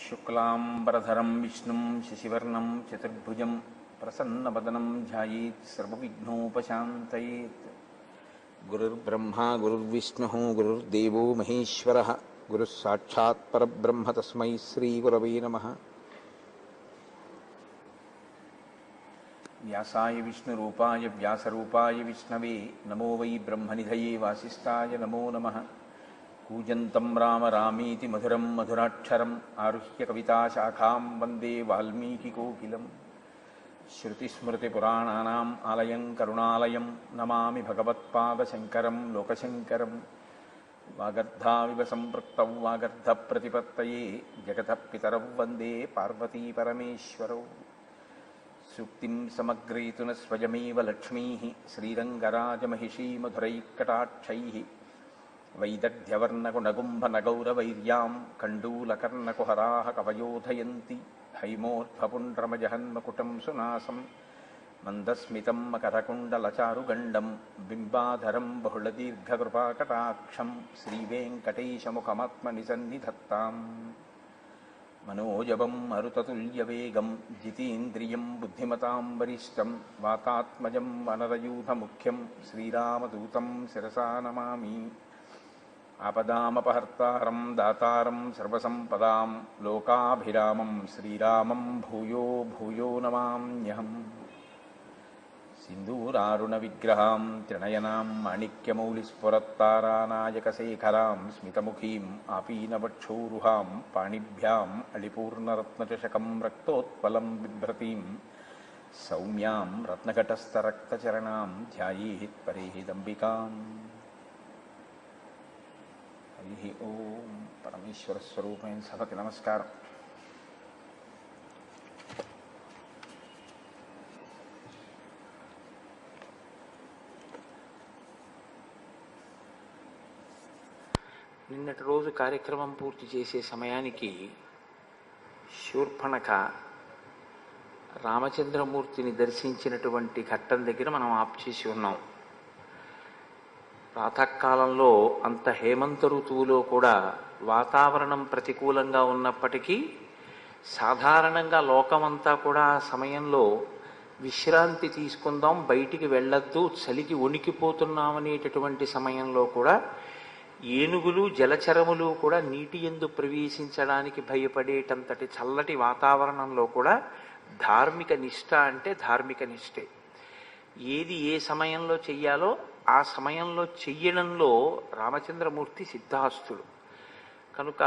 శుక్లాంబరధరం విష్ణుం శశివర్ణం చతుర్భుజం ప్రసన్నవదనం ధ్యాయేత్ సర్వవిఘ్నోపశాంతయేత్. గురుర్బ్రహ్మా గురుర్విష్ణుః గురుర్దేవో మహేశ్వరః గురుః సాక్షాత్ పరబ్రహ్మ తస్మై శ్రీగురవే నమః. వ్యాసాయ విష్ణురూపాయ వ్యాసరూపాయ విష్ణవే నమో వై బ్రహ్మనిధయే వాసిష్ఠాయ నమో నమః. కూజంతం రామ రామీతి మధురం మధురాక్షరం ఆరుహ్య కవితాశాఖాం వందే వాల్మీకికోకిలం. శృతిస్మృతిపురాణానాం ఆలయం కరుణాలయం నమామి భగవత్పాదశంకరం లోకశంకరం. వాగర్ధావివ సంపృక్తౌ వాగర్ధప్రతిపత్తయే జగతః పితరౌ వందే పార్వతీపరమేశ్వరౌ. సూక్తిం సమగ్రయతున స్వయమేవ లక్ష్మీః శ్రీరంగరాజమహిషీ మధురైకటాక్షైః. వైదగ్ధ్యవర్ణగుణగుంభనగౌరవైర్యాం కండూలకర్ణకుహరాः కవయోధయంతి. హైమోర్ధ్వపుండ్రమజహన్మకుటం సునాసం మందస్మితం మకరకుండలచారుగండం బింబాధరం బహుళదీర్ఘకృపాకటాక్షం. శ్రీవేంకటేశముఖమాత్మనిసన్నిధత్తాం. మనోజవం మరుతతుల్యవేగం జితేంద్రియం బుద్ధిమతాం వరిష్టం. వాతాత్మజం వనరయూథముఖ్యం శ్రీరామదూతం శిరసా నమామి. ఆపదామపహర్తారం దాతారం సర్వసంపదాం లోకాభిరామం శ్రీరామం భూయో భూయో నమామ్యహం. సింధూరారుణ విగ్రహాం త్రినయనాం మాణిక్యమౌళిస్ఫురత్తారానాయకశేఖరాం స్మితముఖీం ఆపీనవక్షోరుహాం పాణిభ్యాం అళిపూర్ణరత్నచషకం రక్తోత్పలం బిభ్రతీం సౌమ్యాం రత్నఘటస్థరక్తచరణాం ధ్యాయేత్ పరేహిదంబికాం. హరి ఓం. పరమేశ్వర స్వరూపమైన సభకి నమస్కారం. నిన్నటి రోజు కార్యక్రమం పూర్తి చేసే సమయానికి శూర్పణఖ రామచంద్రమూర్తిని దర్శించినటువంటి ఘట్టం దగ్గర మనం ఆప్ చేసి ఉన్నాం. ప్రాతకాలంలో అంత హేమంత ఋతువులో కూడా వాతావరణం ప్రతికూలంగా ఉన్నప్పటికీ సాధారణంగా లోకమంతా కూడా ఆ సమయంలో విశ్రాంతి తీసుకుందాం, బయటికి వెళ్ళొద్దు, చలికి వణికిపోతున్నామనేటటువంటి సమయంలో కూడా ఏనుగులు జలచరములు కూడా నీటి యందు ప్రవేశించడానికి భయపడేటంతటి చల్లటి వాతావరణంలో కూడా ధార్మిక నిష్ఠ అంటే ధార్మిక నిష్ఠే. ఏది ఏ సమయంలో చెయ్యాలో ఆ సమయంలో చెయ్యడంలో రామచంద్రమూర్తి సిద్ధాస్తుడు కనుక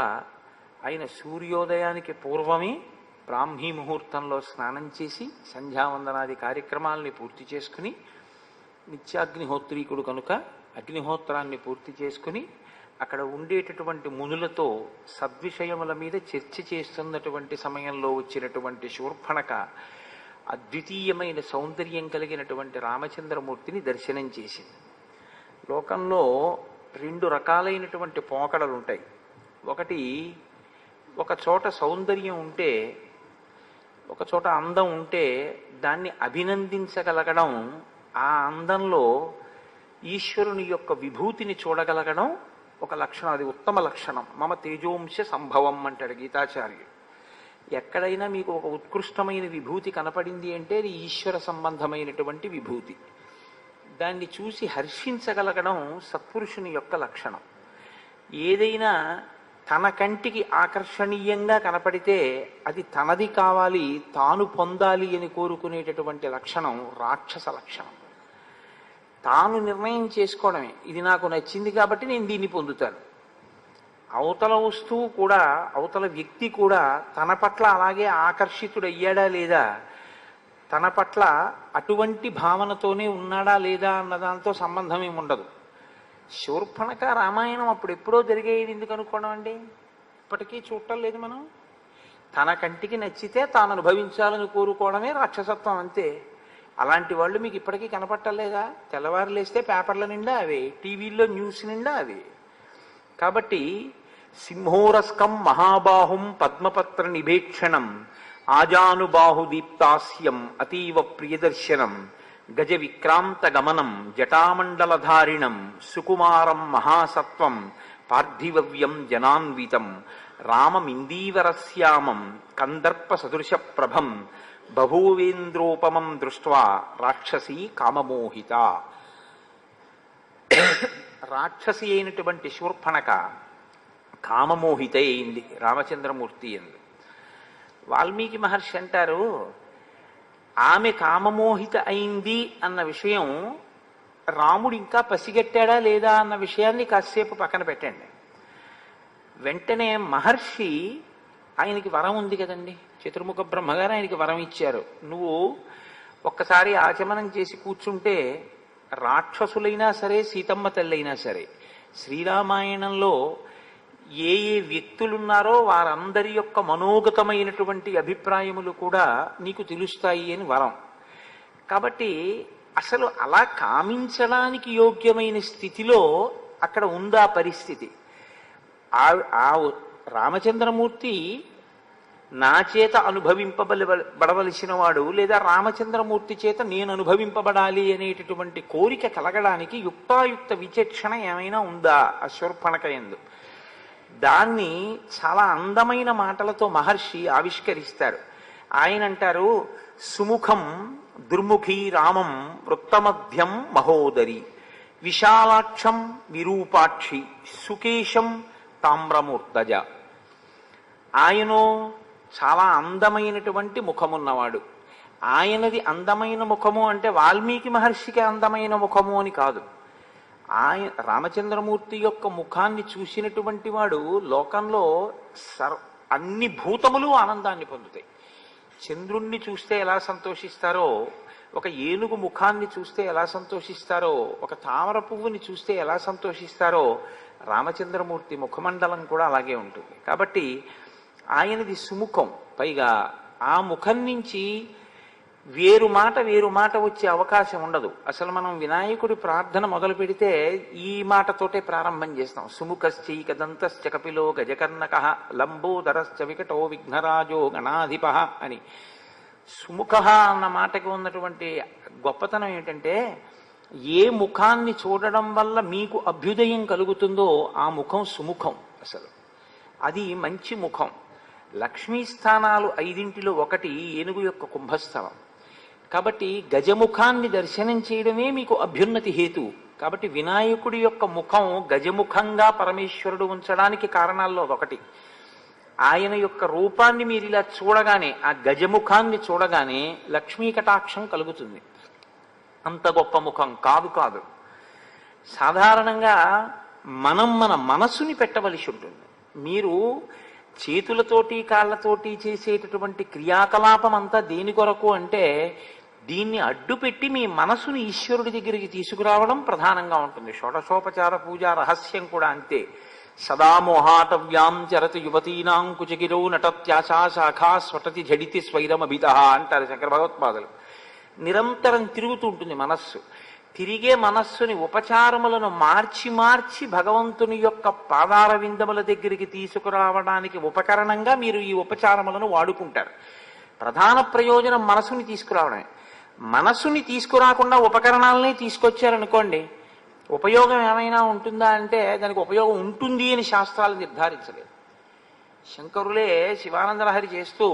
ఆయన సూర్యోదయానికి పూర్వమే బ్రాహ్మీ ముహూర్తంలో స్నానం చేసి సంధ్యావందనాది కార్యక్రమాలని పూర్తి చేసుకుని, నిత్యాగ్నిహోత్రీకుడు కనుక అగ్నిహోత్రాన్ని పూర్తి చేసుకుని అక్కడ ఉండేటటువంటి మునులతో సద్విషయముల మీద చర్చ చేస్తున్నటువంటి సమయంలో వచ్చినటువంటి శూర్పణఖ అద్వితీయమైన సౌందర్యం కలిగినటువంటి రామచంద్రమూర్తిని దర్శనం చేసింది. లోకంలో రెండు రకాలైనటువంటి పోకడలు ఉంటాయి. ఒకటి, ఒక చోట సౌందర్యం ఉంటే, ఒక చోట అందం ఉంటే దాన్ని అభినందించగలగడం, ఆ అందంలో ఈశ్వరుని యొక్క విభూతిని చూడగలగడం ఒక లక్షణం. అది ఉత్తమ లక్షణం. మమ తేజోంశ సంభవం అంటాడు గీతాచార్యుడు. ఎక్కడైనా మీకు ఒక ఉత్కృష్టమైన విభూతి కనపడింది అంటే అది ఈశ్వర సంబంధమైనటువంటి విభూతి. దాన్ని చూసి హర్షించగలగడం సత్పురుషుని యొక్క లక్షణం. ఏదైనా తన కంటికి ఆకర్షణీయంగా కనపడితే అది తనది కావాలి, తాను పొందాలి అని కోరుకునేటటువంటి లక్షణం రాక్షస లక్షణం. తాను నిర్ణయం చేసుకోవడమే, ఇది నాకు నచ్చింది కాబట్టి నేను దీన్ని పొందుతాను. అవతల వస్తువు కూడా, అవతల వ్యక్తి కూడా తన పట్ల అలాగే ఆకర్షితుడయ్యాడా లేదా, తన పట్ల అటువంటి భావనతోనే ఉన్నాడా లేదా అన్న దాంతో సంబంధం ఏమి ఉండదు. శూర్పణఖ రామాయణం అప్పుడు ఎప్పుడో జరిగేది ఎందుకు అనుకోవడం అండి? ఇప్పటికీ చూడటం లేదు మనం. తన కంటికి నచ్చితే తాను అనుభవించాలని కోరుకోవడమే రాక్షసత్వం, అంతే. అలాంటి వాళ్ళు మీకు ఇప్పటికీ కనపట్టలేదా? తెల్లవారు లేస్తే పేపర్ల నిండా అవే, టీవీల్లో న్యూస్ నిండా అవే. కాబట్టి సింహోరస్కం మహాబాహుం పద్మపత్ర నిభేక్షణం ఆజానుబాహుదీప్తాస్యం అతీవ ప్రియదర్శనం గజ విక్రాంత గమనం జటామండలధారిణం సుకుమారం మహాసత్వం పార్థివవ్యం జనాన్వితం రామమిందీవరశ్యామం కందర్ప సదృశ ప్రభం బభూవేంద్రోపమం దృష్ట్వా రాక్షసీ కామమోహిత. రాక్షసి అయినటువంటి శూర్పణక కామమోహిత అయింది రామచంద్రమూర్తి ఎందు. వాల్మీకి మహర్షి అంటారు, ఆమె కామమోహిత అయింది అన్న విషయం రాముడు ఇంకా పసిగట్టాడా లేదా అన్న విషయాన్ని కాసేపు పక్కన పెట్టండి. వెంటనే మహర్షి, ఆయనకి వరం ఉంది కదండి, చతుర్ముఖ బ్రహ్మగారు ఆయనకి వరం ఇచ్చారు. నువ్వు ఒక్కసారి ఆచమనం చేసి కూర్చుంటే రాక్షసులైనా సరే, సీతమ్మ తల్లైనా సరే, శ్రీరామాయణంలో ఏ ఏ వ్యక్తులున్నారో వారందరి యొక్క మనోగతమైనటువంటి అభిప్రాయములు కూడా నీకు తెలుస్తాయి అని వరం. కాబట్టి అసలు అలా కామించడానికి యోగ్యమైన స్థితిలో అక్కడ ఉందా పరిస్థితి. ఆ రామచంద్రమూర్తి నా చేత అనుభవింపబడవలసిన వాడు, లేదా రామచంద్రమూర్తి చేత నేను అనుభవింపబడాలి అనేటటువంటి కోరిక కలగడానికి యుక్తాయుక్త విచక్షణ ఏమైనా ఉందా ఆ శూర్పణఖ యందు? దాన్ని చాలా అందమైన మాటలతో మహర్షి ఆవిష్కరిస్తారు. ఆయన అంటారు, సుముఖం దుర్ముఖీ రామం వృత్తమధ్యం మహోదరి విశాలాక్షం విరూపాక్షి సుకేశం తామ్రమూర్తజ. ఆయనో చాలా అందమైనటువంటి ముఖమున్నవాడు. ఆయనది అందమైన ముఖము అంటే వాల్మీకి మహర్షికి అందమైన ముఖము అని కాదు. రామచంద్రమూర్తి యొక్క ముఖాన్ని చూసినటువంటి వాడు లోకంలో అన్ని భూతములు ఆనందాన్ని పొందుతాయి. చంద్రుణ్ణి చూస్తే ఎలా సంతోషిస్తారో, ఒక ఏనుగు ముఖాన్ని చూస్తే ఎలా సంతోషిస్తారో, ఒక తామర పువ్వుని చూస్తే ఎలా సంతోషిస్తారో, రామచంద్రమూర్తి ముఖమండలం కూడా అలాగే ఉంటుంది. కాబట్టి ఆయనది సుముఖం. పైగా ఆ ముఖం నుంచి వేరు మాట వచ్చే అవకాశం ఉండదు. అసలు మనం వినాయకుడి ప్రార్థన మొదలు పెడితే ఈ మాటతోటే ప్రారంభం చేస్తాం. సుముఖశ్చైకదంతశ్చ కపిలో గజకర్ణకః లంబోదరశ్చ వికటో విఘ్నరాజో గణాధిపః అని. సుముఖ అన్న మాటకి ఉన్నటువంటి గొప్పతనం ఏంటంటే, ఏ ముఖాన్ని చూడడం వల్ల మీకు అభ్యుదయం కలుగుతుందో ఆ ముఖం సుముఖం. అసలు అది మంచి ముఖం. లక్ష్మీ స్థానాలు 5 ఒకటి ఏనుగు యొక్క కుంభస్థలం. కాబట్టి గజముఖాన్ని దర్శనం చేయడమే మీకు అభ్యున్నతి హేతు. కాబట్టి వినాయకుడి యొక్క ముఖం గజముఖంగా పరమేశ్వరుడు ఉంచడానికి కారణాల్లో ఒకటి. ఆయన యొక్క రూపాన్ని మీరు ఇలా చూడగానే, ఆ గజముఖాన్ని చూడగానే లక్ష్మీ కటాక్షం కలుగుతుంది. అంత గొప్ప ముఖం కాదు. సాధారణంగా మనం మన మనస్సుని పెట్టవలసి ఉంటుంది. మీరు చేతులతోటి కాళ్ళతోటి చేసేటటువంటి క్రియాకలాపం అంతా దేని కొరకు అంటే, దీన్ని అడ్డుపెట్టి మీ మనసుని ఈశ్వరుడి దగ్గరికి తీసుకురావడం ప్రధానంగా ఉంటుంది. షోడశోపచార పూజ రహస్యం కూడా అంతే. సదా మోహాటవ్యాం చరతి యువతీనాం కుచగిరో నటత్యాశా శాఖా స్వటతి జడితి స్వైరమభిత అంటారు శంకర భగవత్పాదులు. నిరంతరం తిరుగుతూ ఉంటుంది మనస్సు. తిరిగే మనస్సుని ఉపచారములను మార్చి భగవంతుని యొక్క పాదార విందముల దగ్గరికి తీసుకురావడానికి ఉపకరణంగా మీరు ఈ ఉపచారములను వాడుకుంటారు. ప్రధాన ప్రయోజనం మనసుని తీసుకురావడమే. మనసుని తీసుకురాకుండా ఉపకరణాలని తీసుకొచ్చారనుకోండి, ఉపయోగం ఏమైనా ఉంటుందా అంటే దానికి ఉపయోగం ఉంటుంది అని శాస్త్రాలు నిర్ధారించలేదు. శంకరులే శివానందలహరి చేస్తూ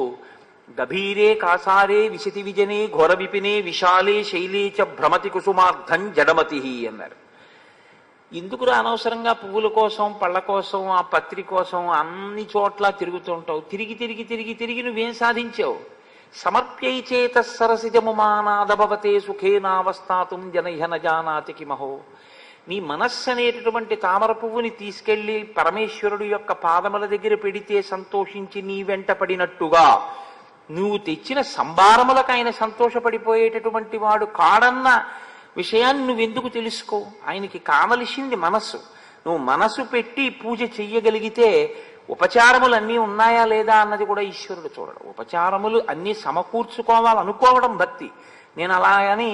గభీరే కాసారే విశతి విజనే ఘోర విపినే విశాలే శైలే చ భ్రమతి కుసుమార్థం జడమతి అన్నారు. ఎందుకురా అనవసరంగా పువ్వుల కోసం, పళ్ళ కోసం, ఆ పత్రి కోసం అన్ని చోట్ల తిరుగుతుంటావు? తిరిగి నువ్వేం సాధించావు? సమర్ప్యై చేత సరసిజముమానాదభవతే సుఖేనావస్థాతుం జనహన జానాతి కిమహో. నీ మనస్సు అనేటటువంటి తామర పువ్వుని తీసుకెళ్లి పరమేశ్వరుడు యొక్క పాదముల దగ్గర పెడితే సంతోషించి నీ వెంట పడినట్టుగా నువ్వు తెచ్చిన సంభారములకు ఆయన సంతోషపడిపోయేటటువంటి వాడు కాడన్న విషయాన్ని నువ్వెందుకు తెలుసుకో? ఆయనకి కావలసింది మనస్సు. నువ్వు మనసు పెట్టి పూజ చెయ్యగలిగితే ఉపచారములు అన్నీ ఉన్నాయా లేదా అన్నది కూడా ఈశ్వరుడు చూడడు. ఉపచారములు అన్నీ సమకూర్చుకోవాలనుకోవడం భక్తి. నేను అలాగని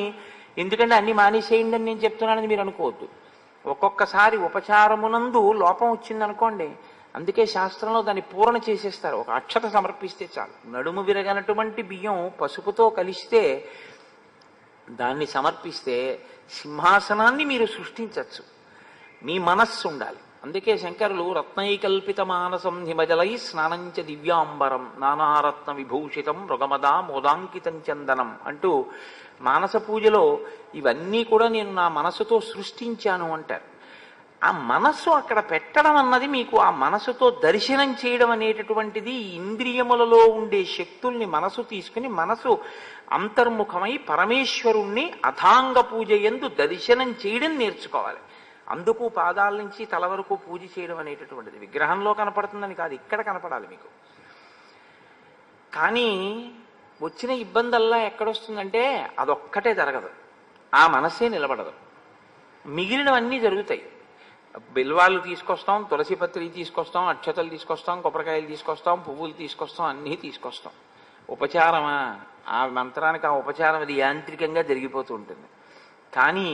ఎందుకంటే అన్ని మానేసేయండి అని నేను చెప్తున్నానని మీరు అనుకోవద్దు. ఒక్కొక్కసారి ఉపచారమునందు లోపం వచ్చిందనుకోండి, అందుకే శాస్త్రంలో దాన్ని పూరణ చేసేస్తారు. ఒక అక్షత సమర్పిస్తే చాలు. నడుము విరగనటువంటి బియ్యం పసుపుతో కలిస్తే దాన్ని సమర్పిస్తే సింహాసనాన్ని మీరు సృష్టించవచ్చు. మీ మనస్సు ఉండాలి. అందుకే శంకరులు రత్నైకల్పిత మానసం హిమజలై స్నానంచ దివ్యాంబరం నానారత్న విభూషితం మృగమదా మోదాంకితం చందనం అంటూ మానస పూజలో ఇవన్నీ కూడా నేను నా మనసుతో సృష్టించాను అంటారు. ఆ మనస్సు అక్కడ పెట్టడం అన్నది మీకు ఆ మనసుతో దర్శనం చేయడం అనేటటువంటిది ఇంద్రియములలో ఉండే శక్తుల్ని మనసు తీసుకుని మనసు అంతర్ముఖమై పరమేశ్వరుణ్ణి అథాంగ పూజ యందు దర్శనం చేయడం నేర్చుకోవాలి. అందుకు పాదాల నుంచి తల వరకు పూజ చేయడం అనేటటువంటిది విగ్రహంలో కనపడుతుందని కాదు, ఇక్కడ కనపడాలి మీకు. కానీ వచ్చిన ఇబ్బందల్లా ఎక్కడొస్తుందంటే అదొక్కటే జరగదు, ఆ మనసే నిలబడదు, మిగిలినవన్నీ జరుగుతాయి. బిల్వాలు తీసుకొస్తాం, తులసి పత్రి తీసుకొస్తాం, అక్షతలు తీసుకొస్తాం, కొబ్బరికాయలు తీసుకొస్తాం, పువ్వులు తీసుకొస్తాం, అన్నీ తీసుకొస్తాం. ఉపచారమా? ఆ మంత్రానికి ఆ ఉపచారం అది యాంత్రికంగా జరిగిపోతూ ఉంటుంది. కానీ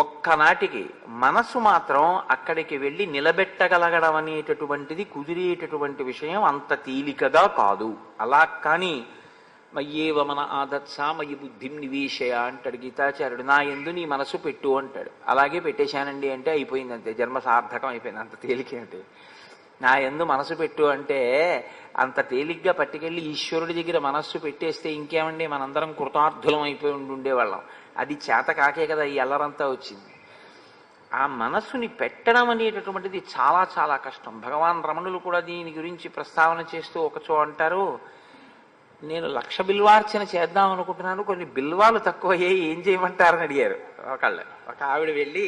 ఒక్కనాటికి మనసు మాత్రం అక్కడికి వెళ్ళి నిలబెట్టగలగడం అనేటటువంటిది కుదిరేటటువంటి విషయం అంత తేలికగా కాదు. అలా కానీ మయ్యేవ మన ఆదత్సా మయి బుద్ధిం నివేశయ అంటాడు గీతాచార్యుడు. నా యందు నీ మనసు పెట్టు అంటాడు. అలాగే పెట్టేశానండి అంటే అయిపోయింది, అంతే, జన్మ సార్థకం అయిపోయింది. అంత తేలికేంటి? నా యందు మనసు పెట్టు అంటే అంత తేలిగ్గా పట్టుకెళ్ళి ఈశ్వరుడి దగ్గర మనస్సు పెట్టేస్తే ఇంకేమండి, మనందరం కృతార్థులం అయిపోయి ఉండేవాళ్ళం. అది చేత కాకే కదా ఈ అల్లరంతా వచ్చింది. ఆ మనస్సుని పెట్టడం అనేటటువంటిది చాలా చాలా కష్టం. భగవాన్ రమణులు కూడా దీని గురించి ప్రస్తావన చేస్తూ ఒకచో అంటారు, నేను 1,00,000 బిల్వార్చన చేద్దాం అనుకుంటున్నాను, కొన్ని బిల్వాలు తక్కువయ్యాయి, ఏం చేయమంటారని అడిగారు ఒక ఆవిడ వెళ్ళి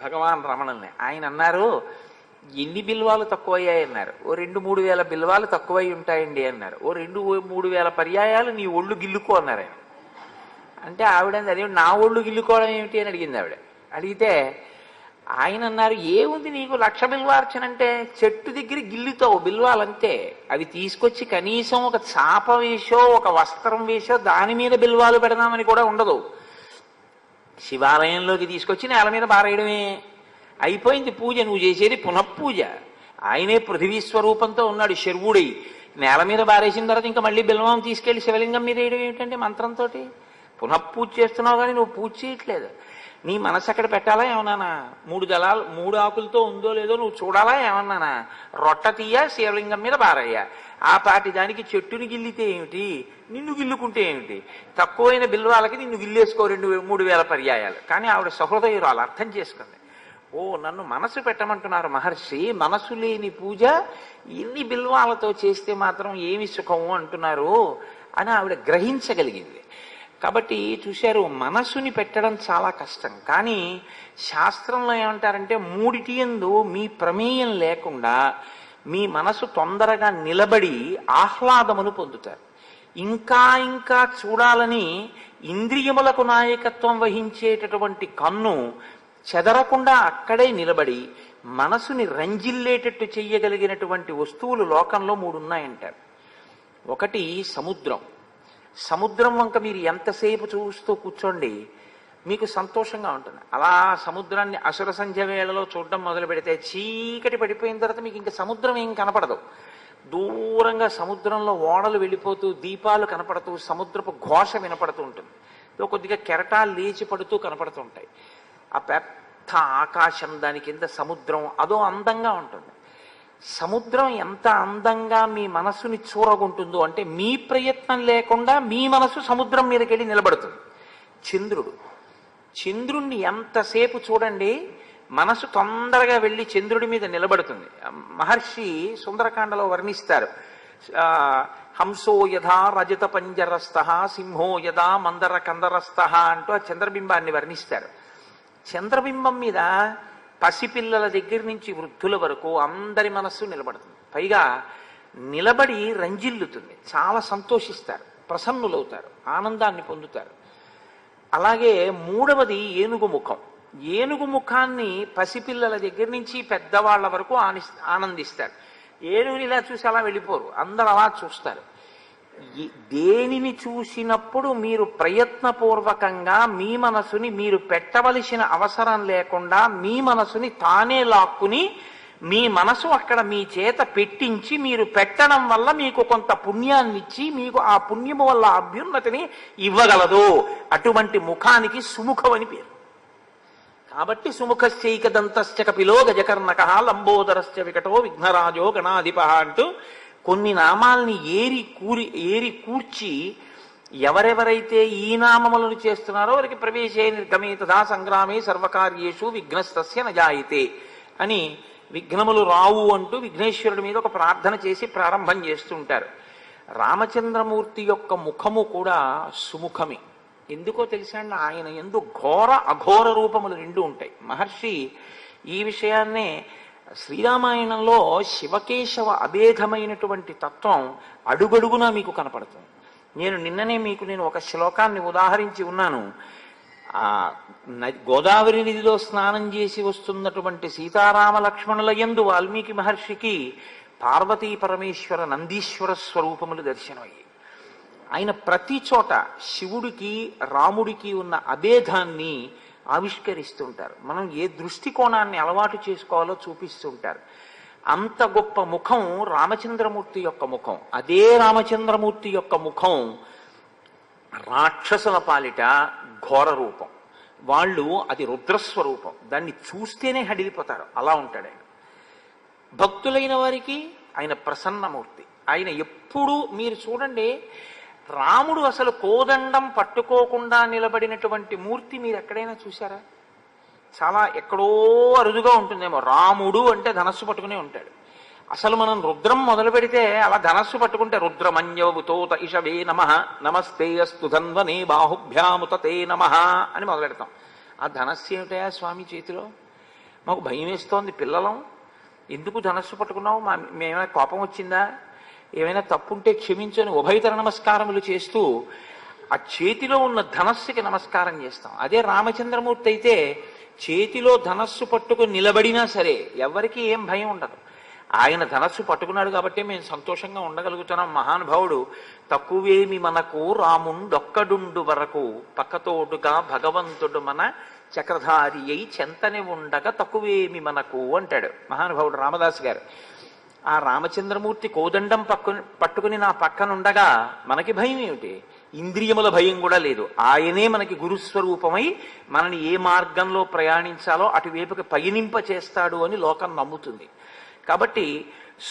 భగవాన్ రమణుల్ని. ఆయన అన్నారు, ఎన్ని బిల్వాలు తక్కువయ్యాయి అన్నారు. ఓ 2-3 వేల బిల్వాలు తక్కువై ఉంటాయండి అన్నారు. ఓ 2-3 వేల పర్యాయాలు నీ ఒళ్ళు గిల్లుకో అన్నారు ఆయన. అంటే ఆవిడ అదే నా ఒళ్ళు గిల్లుకోవడం ఏమిటి అని అడిగింది ఆవిడ. అడిగితే ఆయన అన్నారు, ఏముంది నీకు 1,00,000 బిల్వార్చన అంటే, చెట్టు దగ్గర గిల్లుతావు బిల్వాలంతే, అవి తీసుకొచ్చి కనీసం ఒక చాప వేసో ఒక వస్త్రం వేసో దాని మీద బిల్వాలు పెడదామని కూడా ఉండదు. శివాలయంలోకి తీసుకొచ్చి నేల మీద బారేయడమే, అయిపోయింది పూజ. నువ్వు చేసేది పునఃపూజ. ఆయనే పృథివీ స్వరూపంతో ఉన్నాడు శర్వుడై. నేల మీద బారేసిన తర్వాత ఇంకా మళ్ళీ బిల్వం తీసుకెళ్లి శివలింగం మీద వేయడం ఏమిటంటే మంత్రంతో పునఃపూజ చేస్తున్నావు, కానీ నువ్వు పూజ చేయట్లేదు. నీ మనసు అక్కడ పెట్టాలా ఏమన్నానా? 3 దళాలు 3 ఆకులతో ఉందో లేదో నువ్వు చూడాలా ఏమన్నానా? రొట్ట తీయ శివలింగం మీద బారయ్యా. ఆ పాటి దానికి చెట్టుని గిల్లితే ఏమిటి, నిన్ను గిల్లుకుంటే ఏమిటి? తక్కువైన బిల్వాలకి నిన్ను గిల్లేసుకో 2-3 వేల పర్యాయాలు. కానీ ఆవిడ సహృదయురాలు అర్థం చేసుకుంది. ఓ, నన్ను మనసు పెట్టమంటున్నారు మహర్షి, మనసు లేని పూజ ఇన్ని బిల్వాలతో చేస్తే మాత్రం ఏమి సుఖము అంటున్నారు అని ఆవిడ గ్రహించగలిగింది. కాబట్టి చూశారు, మనసుని పెట్టడం చాలా కష్టం. కానీ శాస్త్రంలో ఏమంటారంటే, 3టి యందు మీ ప్రమేయం లేకుండా మీ మనసు తొందరగా నిలబడి ఆహ్లాదమును పొందుతారు. ఇంకా ఇంకా చూడాలని ఇంద్రియములకు నాయకత్వం వహించేటటువంటి కన్ను చెదరకుండా అక్కడే నిలబడి మనసుని రంజిల్లేటట్టు చెయ్యగలిగినటువంటి వస్తువులు లోకంలో 3 ఉన్నాయంటారు. ఒకటి సముద్రం. సముద్రం వంక మీరు ఎంతసేపు చూస్తూ కూర్చోండి, మీకు సంతోషంగా ఉంటుంది. అలా సముద్రాన్ని అసుర సంధ్య వేళలో చూడడం మొదలు పెడితే చీకటి పడిపోయిన తర్వాత మీకు ఇంకా సముద్రం ఏం కనపడదు. దూరంగా సముద్రంలో ఓడలు వెళ్ళిపోతూ దీపాలు కనపడుతూ సముద్రపు ఘోష వినపడుతూ ఉంటుంది. కొద్దిగా కెరటాలు లేచి పడుతూ కనపడుతుంటాయి. ఆ పెద్ద ఆకాశం, దాని కింద సముద్రం, అదో అందంగా ఉంటుంది. సముద్రం ఎంత అందంగా మీ మనసుని చూరగుంటుందో అంటే మీ ప్రయత్నం లేకుండా మీ మనసు సముద్రం మీదకి వెళ్ళి నిలబడుతుంది. చంద్రుణ్ణి ఎంతసేపు చూడండి, మనసు తొందరగా వెళ్ళి చంద్రుడి మీద నిలబడుతుంది. మహర్షి సుందరకాండలో వర్ణిస్తారు, హంసో యథా రజత పంజరస్థ సింహో యథా మందర కందరస్థ అంటూ ఆ చంద్రబింబాన్ని వర్ణిస్తారు. చంద్రబింబం మీద పసిపిల్లల దగ్గర నుంచి వృద్ధుల వరకు అందరి మనస్సు నిలబడుతుంది. పైగా నిలబడి రంజిల్లుతుంది, చాలా సంతోషిస్తారు, ప్రసన్నులవుతారు, ఆనందాన్ని పొందుతారు. అలాగే 3వది ఏనుగు ముఖం. ఏనుగు ముఖాన్ని పసిపిల్లల దగ్గర నుంచి పెద్దవాళ్ల వరకు ఆనందిస్తారు. ఏనుగుని ఇలా చూసి అలా వెళ్ళిపోరు, అందరు అలా చూస్తారు. దేనిని చూసినప్పుడు మీరు ప్రయత్నపూర్వకంగా మీ మనసుని మీరు పెట్టవలసిన అవసరం లేకుండా మీ మనసుని తానే లాక్కుని మీ మనసు అక్కడ మీ చేత పెట్టించి మీరు పెట్టడం వల్ల మీకు కొంత పుణ్యాన్ని ఇచ్చి మీకు ఆ పుణ్యము వల్ల అభ్యున్నతిని ఇవ్వగలదు. అటువంటి ముఖానికి సుముఖం అని పేరు. కాబట్టి సుముఖశ్చైక దంతశ్చ కపిలో గజకర్ణక లంబోదరశ్చ వికటో విఘ్నరాజో గణాధిప అంటూ కొన్ని నామాల్ని ఏరి కూర్చి ఎవరెవరైతే ఈ నామములను చేస్తున్నారో వారికి ప్రవేశే నిర్గమే తథా సంగ్రామే సర్వకార్యేషు విఘ్నస్తస్య నజాయితే అని విఘ్నములు రావు అంటూ విఘ్నేశ్వరుడి మీద ఒక ప్రార్థన చేసి ప్రారంభం చేస్తుంటారు. రామచంద్రమూర్తి యొక్క ముఖము కూడా సుముఖమే. ఎందుకో తెలుసా అండి, ఆయన యందు ఘోర అఘోర రూపములు రెండు ఉంటాయి. మహర్షి ఈ విషయాన్నే శ్రీరామాయణంలో శివకేశవ అభేదమైనటువంటి తత్వం అడుగడుగునా మీకు కనపడుతుంది. నిన్ననే నేను ఒక శ్లోకాన్ని ఉదాహరించి ఉన్నాను. గోదావరి నదిలో స్నానం చేసి వస్తున్నటువంటి సీతారామ లక్ష్మణుల యందు వాల్మీకి మహర్షికి పార్వతీ పరమేశ్వర నందీశ్వర స్వరూపములు దర్శనమయ్యాయి. ఆయన ప్రతి చోట శివుడికి రాముడికి ఉన్న అభేదాన్ని ఆవిష్కరిస్తుంటారు. మనం ఏ దృష్టికోణాన్ని అలవాటు చేసుకోవాలో చూపిస్తుంటారు. అంత గొప్ప ముఖం రామచంద్రమూర్తి యొక్క ముఖం. అదే రామచంద్రమూర్తి యొక్క ముఖం రాక్షసుల పాలిట ఘోర రూపం. వాళ్ళు అది రుద్రస్వరూపం. దాన్ని చూస్తేనే హడిలిపోతారు. అలా ఉంటాడు ఆయన. భక్తులైన వారికి ఆయన ప్రసన్నమూర్తి. ఆయన ఎప్పుడూ మీరు చూడండి, రాముడు అసలు కోదండం పట్టుకోకుండా నిలబడినటువంటి మూర్తి మీరు ఎక్కడైనా చూసారా? చాలా ఎక్కడో అరుదుగా ఉంటుందేమో. రాముడు అంటే ధనస్సు పట్టుకునే ఉంటాడు. అసలు మనం రుద్రం మొదలు పెడితే అలా ధనస్సు పట్టుకుంటే రుద్రమన్యవుతోత ఇషవే నమః నమస్తే అస్తు ధన్వనే బాహుభ్యాముతతే నమః అని మొదలు పెడతాం. ఆ ధనస్సు ఏమిటయా స్వామి చేతిలో? మాకు భయం వేస్తోంది పిల్లలం, ఎందుకు ధనస్సు పట్టుకున్నావు? మేమైనా కోపం వచ్చిందా? ఏమైనా తప్పుంటే క్షమించని ఉభయతర నమస్కారములు చేస్తూ ఆ చేతిలో ఉన్న ధనస్సుకి నమస్కారం చేస్తాం. అదే రామచంద్రమూర్తి అయితే చేతిలో ధనస్సు పట్టుకుని నిలబడినా సరే ఎవరికి ఏం భయం ఉండదు. ఆయన ధనస్సు పట్టుకున్నాడు కాబట్టి మేము సంతోషంగా ఉండగలుగుతున్నాం. మహానుభావుడు తక్కువేమి మనకు రాముండొక్కడుండు వరకు పక్కతోడుగా భగవంతుడు మన చక్రధారి అయి చెంతని ఉండగా తక్కువేమి మనకు అంటాడు మహానుభావుడు రామదాసు గారు. ఆ రామచంద్రమూర్తి కోదండం పట్టుకుని నా పక్కనుండగా మనకి భయం ఏమిటి? ఇంద్రియముల భయం కూడా లేదు. ఆయనే మనకి గురుస్వరూపమై మనని ఏ మార్గంలో ప్రయాణించాలో అటువైపుకి పయనింప చేస్తాడు అని లోకం నమ్ముతుంది. కాబట్టి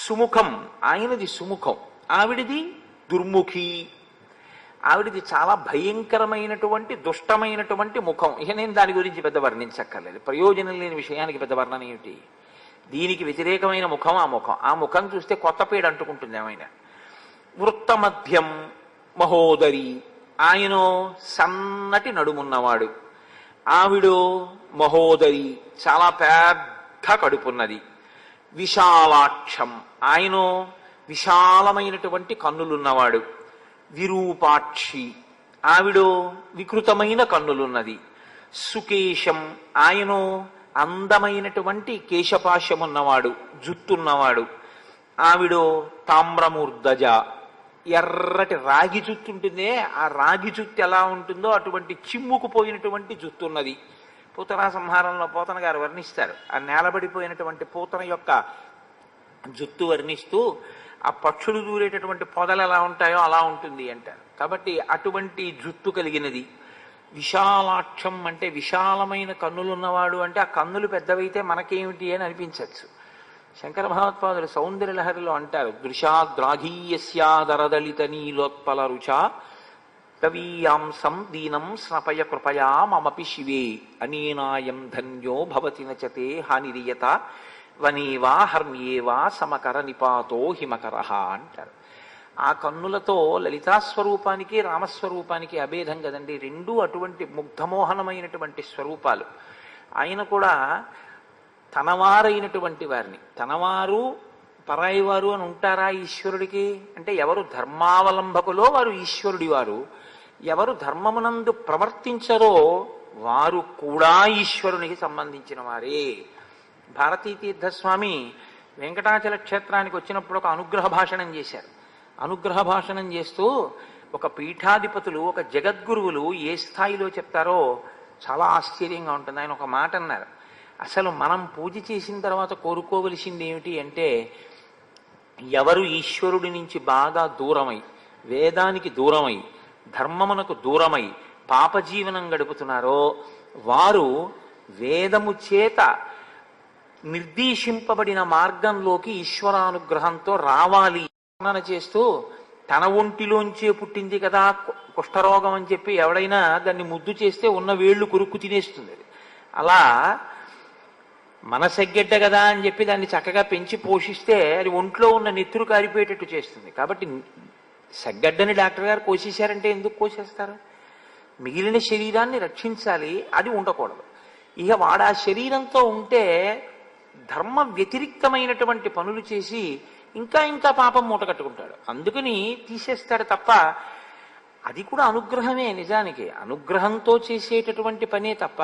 సుముఖం, ఆయనది సుముఖం, ఆవిడిది దుర్ముఖి. ఆవిడిది చాలా భయంకరమైనటువంటి దుష్టమైనటువంటి ముఖం. ఇక నేను దాని గురించి పెద్ద వర్ణించక్కర్లేదు. ప్రయోజనం లేని విషయానికి పెద్ద వర్ణన ఏమిటి? దీనికి వ్యతిరేకమైన ముఖం ఆ ముఖం. ఆ ముఖం చూస్తే కొత్త పేడ అంటుకుంటుంది ఏమైనా. వృత్తమధ్యం మహోదరి, ఆయనో సన్నటి నడుమున్నవాడు, ఆవిడో మహోదరి చాలా పెద్ద కడుపున్నది. విశాలాక్షం, ఆయనో విశాలమైనటువంటి కన్నులున్నవాడు. విరూపాక్షి, ఆవిడో వికృతమైన కన్నులున్నది. సుకేశం, ఆయనో అందమైనటువంటి కేశపాశమున్నవాడు, జుత్తున్నవాడు. ఆవిడో తామ్రమూర్ధజ, ఎర్రటి రాగి జుత్తు ఉంటుందే, ఆ రాగి జుత్తు ఎలా ఉంటుందో అటువంటి చిమ్ముకుపోయినటువంటి జుత్తున్నది. పూతన సంహారంలో పోతన గారు వర్ణిస్తారు. ఆ నేలబడిపోయినటువంటి పూతన యొక్క జుత్తు వర్ణిస్తూ ఆ పక్షులు దూరేటటువంటి పొదలు ఎలా ఉంటాయో అలా ఉంటుంది అంటారు. కాబట్టి అటువంటి జుత్తు కలిగినది. విశాలాక్షం అంటే విశాలమైన కన్నులున్నవాడు అంటే ఆ కన్నులు పెద్దవైతే మనకేమిటి అని అనిపించవచ్చు. శంకర భగవత్పాదులు సౌందర్యలహరిలో అంటారు, దృశాద్రాఘీయస్యాదరదళిత నీలోత్పల రుచా కవీయాంసం దీనం స్నపయ కృపయా మమపి శివే అనేనాయం ధన్యో భవతి నచతే హానిరియత వనేవా హర్మ్యేవా సమకర నిపాతో హిమకర అంటారు. ఆ కన్నులతో లలితాస్వరూపానికి రామస్వరూపానికి అభేదం కదండి. రెండూ అటువంటి ముగ్ధమోహనమైనటువంటి స్వరూపాలు. ఆయన కూడా తనవారైనటువంటి వారిని, తనవారు పరాయి వారు అని ఉంటారా ఈశ్వరుడికి అంటే, ఎవరు ధర్మావలంబకులో వారు ఈశ్వరుడి వారు, ఎవరు ధర్మమునందు ప్రవర్తించరో వారు కూడా ఈశ్వరునికి సంబంధించిన వారే. భారతీ తీర్థస్వామి వెంకటాచల క్షేత్రానికి వచ్చినప్పుడు ఒక అనుగ్రహ భాషణం చేశారు. అనుగ్రహ భాషణం చేస్తూ ఒక పీఠాధిపతులు, ఒక జగద్గురువులు ఏ స్థాయిలో చెప్తారో చాలా ఆశ్చర్యంగా ఉంటుంది. ఆయన ఒక మాట అన్నారు, అసలు మనం పూజ చేసిన తర్వాత కోరుకోవలసింది ఏమిటి అంటే, ఎవరు ఈశ్వరుడి నుంచి బాగా దూరమై, వేదానికి దూరమై, ధర్మమునకు దూరమై పాపజీవనం గడుపుతున్నారో వారు వేదము చేత నిర్దేశింపబడిన మార్గంలోకి ఈశ్వరానుగ్రహంతో రావాలి వర్ణన చేస్తూ తన ఒంటిలోంచే పుట్టింది కదా కుష్ఠరోగం అని చెప్పి ఎవడైనా దాన్ని ముద్దు చేస్తే ఉన్న వేళ్లు కొరుక్కు తినేస్తుంది అది. అలా మన సెగ్గెడ్డ కదా అని చెప్పి దాన్ని చక్కగా పెంచి పోషిస్తే అది ఒంట్లో ఉన్న నెత్తురు కారిపోయేటట్టు చేస్తుంది. కాబట్టి సెగ్గడ్డని డాక్టర్ గారు కోసేశారంటే ఎందుకు కోసేస్తారు? మిగిలిన శరీరాన్ని రక్షించాలి, అది ఉండకూడదు. ఇక వాడు ఆ శరీరంతో ఉంటే ధర్మ వ్యతిరిక్తమైనటువంటి పనులు చేసి ఇంకా ఇంకా పాపం మూట కట్టుకుంటాడు. అందుకని తీసేస్తాడు తప్ప అది కూడా అనుగ్రహమే. నిజానికి అనుగ్రహంతో చేసేటటువంటి పనే తప్ప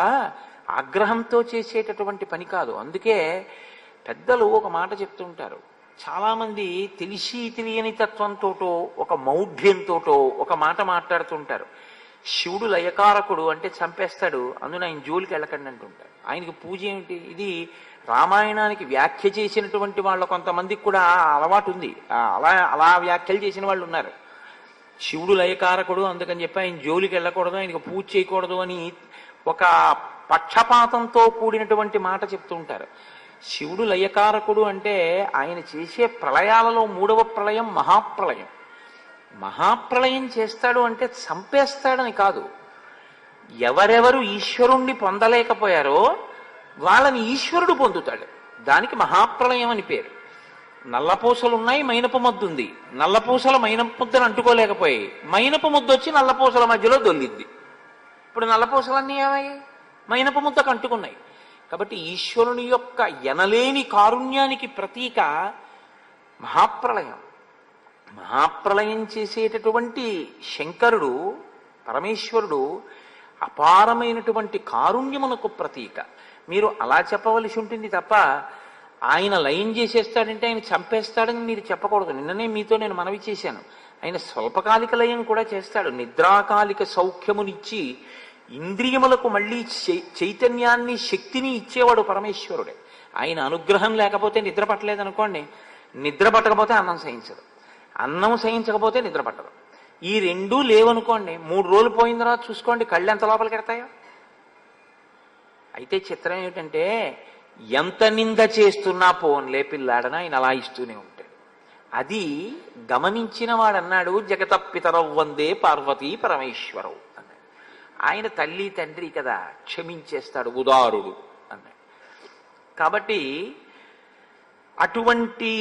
ఆగ్రహంతో చేసేటటువంటి పని కాదు. అందుకే పెద్దలు ఒక మాట చెప్తుంటారు. చాలామంది తెలిసి తెలియని తత్వంతోటో ఒక మౌఢ్యంతోటో ఒక మాట మాట్లాడుతుంటారు. శివుడు లయకారకుడు అంటే చంపేస్తాడు, అందున ఆయన జోలికి వెళ్ళకండి అంటుంటారు. ఆయనకి పూజ ఏమిటి? ఇది రామాయణానికి వ్యాఖ్య చేసినటువంటి వాళ్ళ కొంతమందికి కూడా అలవాటు ఉంది. అలా అలా వ్యాఖ్యలు చేసిన వాళ్ళు ఉన్నారు. శివుడు లయకారకుడు అందుకని చెప్పి ఆయన జోలికి వెళ్ళకూడదు, ఆయనకు పూజ చేయకూడదు అని ఒక పక్షపాతంతో కూడినటువంటి మాట చెప్తూ ఉంటారు. శివుడు లయకారకుడు అంటే ఆయన చేసే ప్రళయాలలో 3వ ప్రళయం మహాప్రళయం. మహాప్రళయం చేస్తాడు అంటే చంపేస్తాడని కాదు. ఎవరెవరు ఈశ్వరుణ్ణి పొందలేకపోయారో వాళ్ళని ఈశ్వరుడు పొందుతాడు. దానికి మహాప్రళయం అని పేరు. నల్లపూసలున్నాయి, మైనపు ముద్దు ఉంది. నల్లపూసల మైనపు ముద్దను అంటుకోలేకపోయాయి, మైనపు ముద్దు వచ్చి నల్లపూసల మధ్యలో దొల్లిద్ది. ఇప్పుడు నల్లపూసలన్నీ ఏమయ్యాయి? మైనపు ముద్దకు అంటుకున్నాయి. కాబట్టి ఈశ్వరుని యొక్క ఎనలేని కారుణ్యానికి ప్రతీక మహాప్రళయం. మహాప్రళయం చేసేటటువంటి శంకరుడు పరమేశ్వరుడు అపారమైనటువంటి కారుణ్యమునకు ప్రతీక. మీరు అలా చెప్పవలసి ఉంటుంది తప్ప ఆయన లయం చేసేస్తాడంటే ఆయన చంపేస్తాడని మీరు చెప్పకూడదు. నిన్ననే మీతో నేను మనవి చేశాను. ఆయన స్వల్పకాలిక లయం కూడా చేస్తాడు. నిద్రాకాలిక సౌఖ్యమునిచ్చి ఇంద్రియములకు మళ్ళీ చైతన్యాన్ని శక్తిని ఇచ్చేవాడు పరమేశ్వరుడే. ఆయన అనుగ్రహం లేకపోతే నిద్ర పట్టలేదనుకోండి, నిద్ర పట్టకపోతే అన్నం సహించదు, అన్నం సహించకపోతే నిద్ర పట్టదు. ఈ రెండూ లేవనుకోండి, 3 రోజులు పోయిన తర్వాత చూసుకోండి కళ్ళు ఎంత లోపలికి ఎడతాయో. అయితే చిత్రం ఏమిటంటే ఎంత నింద చేస్తున్నా పోన్లే పిల్లాడన ఆయన అలా ఇస్తూనే ఉంటాడు. అది గమనించిన వాడన్నాడు జగతపితరవ్ వందే పార్వతీ పరమేశ్వరవు అన్నాడు. ఆయన తల్లి తండ్రి కదా, క్షమించేస్తాడు, ఉదారుడు అన్నాడు. కాబట్టి అటువంటి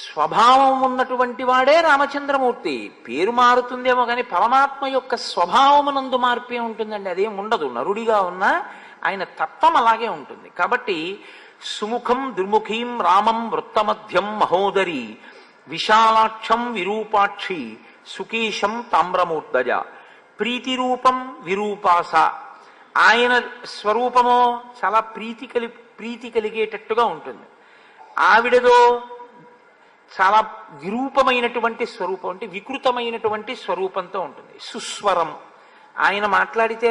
స్వభావం ఉన్నటువంటి వాడే రామచంద్రమూర్తి. పేరు మారుతుందేమో కానీ పరమాత్మ యొక్క స్వభావమునందు మార్పే ఉంటుందండి, అదేం ఉండదు. నరుడిగా ఉన్నా ఆయన తత్వం అలాగే ఉంటుంది. కాబట్టి సుముఖం దుర్ముఖీం రామం వృత్తమధ్యం మహోదరి విశాలాక్షం విరూపాక్షి సుకేశం తామ్రమూర్ధజ ప్రీతిరూపం విరూపాస. ఆయన స్వరూపమో చాలా ప్రీతి కలిగేటట్టుగా ఉంటుంది. ఆవిడదో చాలా విరూపమైనటువంటి స్వరూపం, అంటే వికృతమైనటువంటి స్వరూపంతో ఉంటుంది. సుస్వరం, ఆయన మాట్లాడితే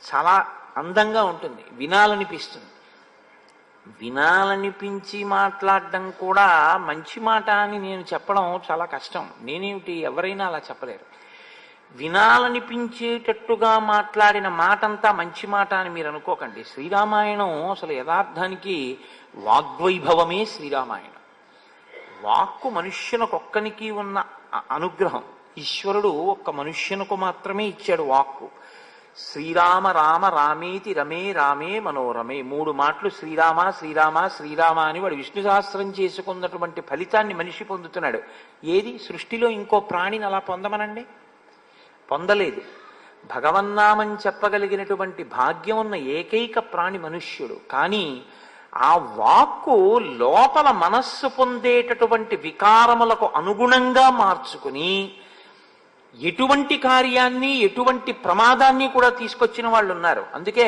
చాలా అందంగా ఉంటుంది, వినాలనిపిస్తుంది. వినాలనిపించి మాట్లాడడం కూడా మంచి మాట అని నేను చెప్పడం చాలా కష్టం. నేనేమిటి, ఎవరైనా అలా చెప్పలేరు. వినాలనిపించేటట్టుగా మాట్లాడిన మాటంతా మంచి మాట అని మీరు అనుకోకండి. శ్రీరామాయణం అసలు యథార్థానికి వాగ్వైభవమే శ్రీరామాయణం. వాక్కు మనుష్యునకొక్కనికి ఉన్న అనుగ్రహం. ఈశ్వరుడు ఒక్క మనుష్యునకు మాత్రమే ఇచ్చాడు వాక్కు. శ్రీరామ రామ రామేతి రమే రామే మనోరమే 3 మాటలు శ్రీరామ శ్రీరామ శ్రీరామ అని వాడు విష్ణు సహస్రం చేసుకున్నటువంటి ఫలితాన్ని మనిషి పొందుతున్నాడు. ఏది సృష్టిలో ఇంకో ప్రాణిని అలా పొందమనండి? పొందలేదు. భగవన్నామం చెప్పగలిగినటువంటి భాగ్యం ఉన్న ఏకైక ప్రాణి మనుష్యుడు. కానీ ఆ వాక్కు లోపల మనస్సు పొందేటటువంటి వికారములకు అనుగుణంగా మార్చుకుని ఎటువంటి కార్యాన్ని ఎటువంటి ప్రమాదాన్ని కూడా తీసుకొచ్చిన వాళ్ళు ఉన్నారు. అందుకే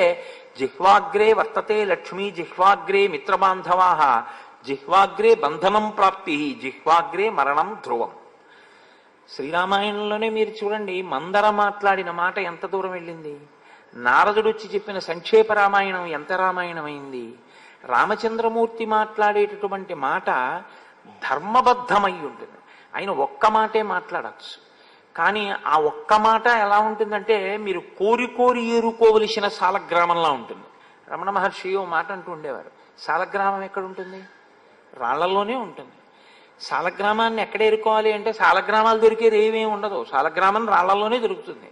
జిహ్వాగ్రే వర్తతే లక్ష్మీ జిహ్వాగ్రే మిత్రబాంధవాః జిహ్వాగ్రే బంధనం ప్రాప్తి జిహ్వాగ్రే మరణం ధ్రువం. శ్రీరామాయణంలోనే మీరు చూడండి, మందర మాట్లాడిన మాట ఎంత దూరం వెళ్ళింది. నారదుడు వచ్చి చెప్పిన సంక్షేప రామాయణం ఎంత రామాయణమైంది. రామచంద్రమూర్తి మాట్లాడేటటువంటి మాట ధర్మబద్ధమై ఉంటుంది. ఆయన ఒక్క మాటే మాట్లాడచ్చు, కానీ ఆ ఒక్క మాట ఎలా ఉంటుందంటే మీరు కోరి కోరి ఏరుకోవలసిన సాలగ్రామంలా ఉంటుంది. రమణ మహర్షి ఓ మాట అంటూ ఉండేవారు, సాలగ్రామం ఎక్కడ ఉంటుంది? రాళ్లలోనే ఉంటుంది. సాలగ్రామాన్ని ఎక్కడ ఏరుకోవాలి అంటే సాలగ్రామాలు దొరికేది ఏమేమి ఉండదు, సాలగ్రామం రాళ్లలోనే దొరుకుతుంది.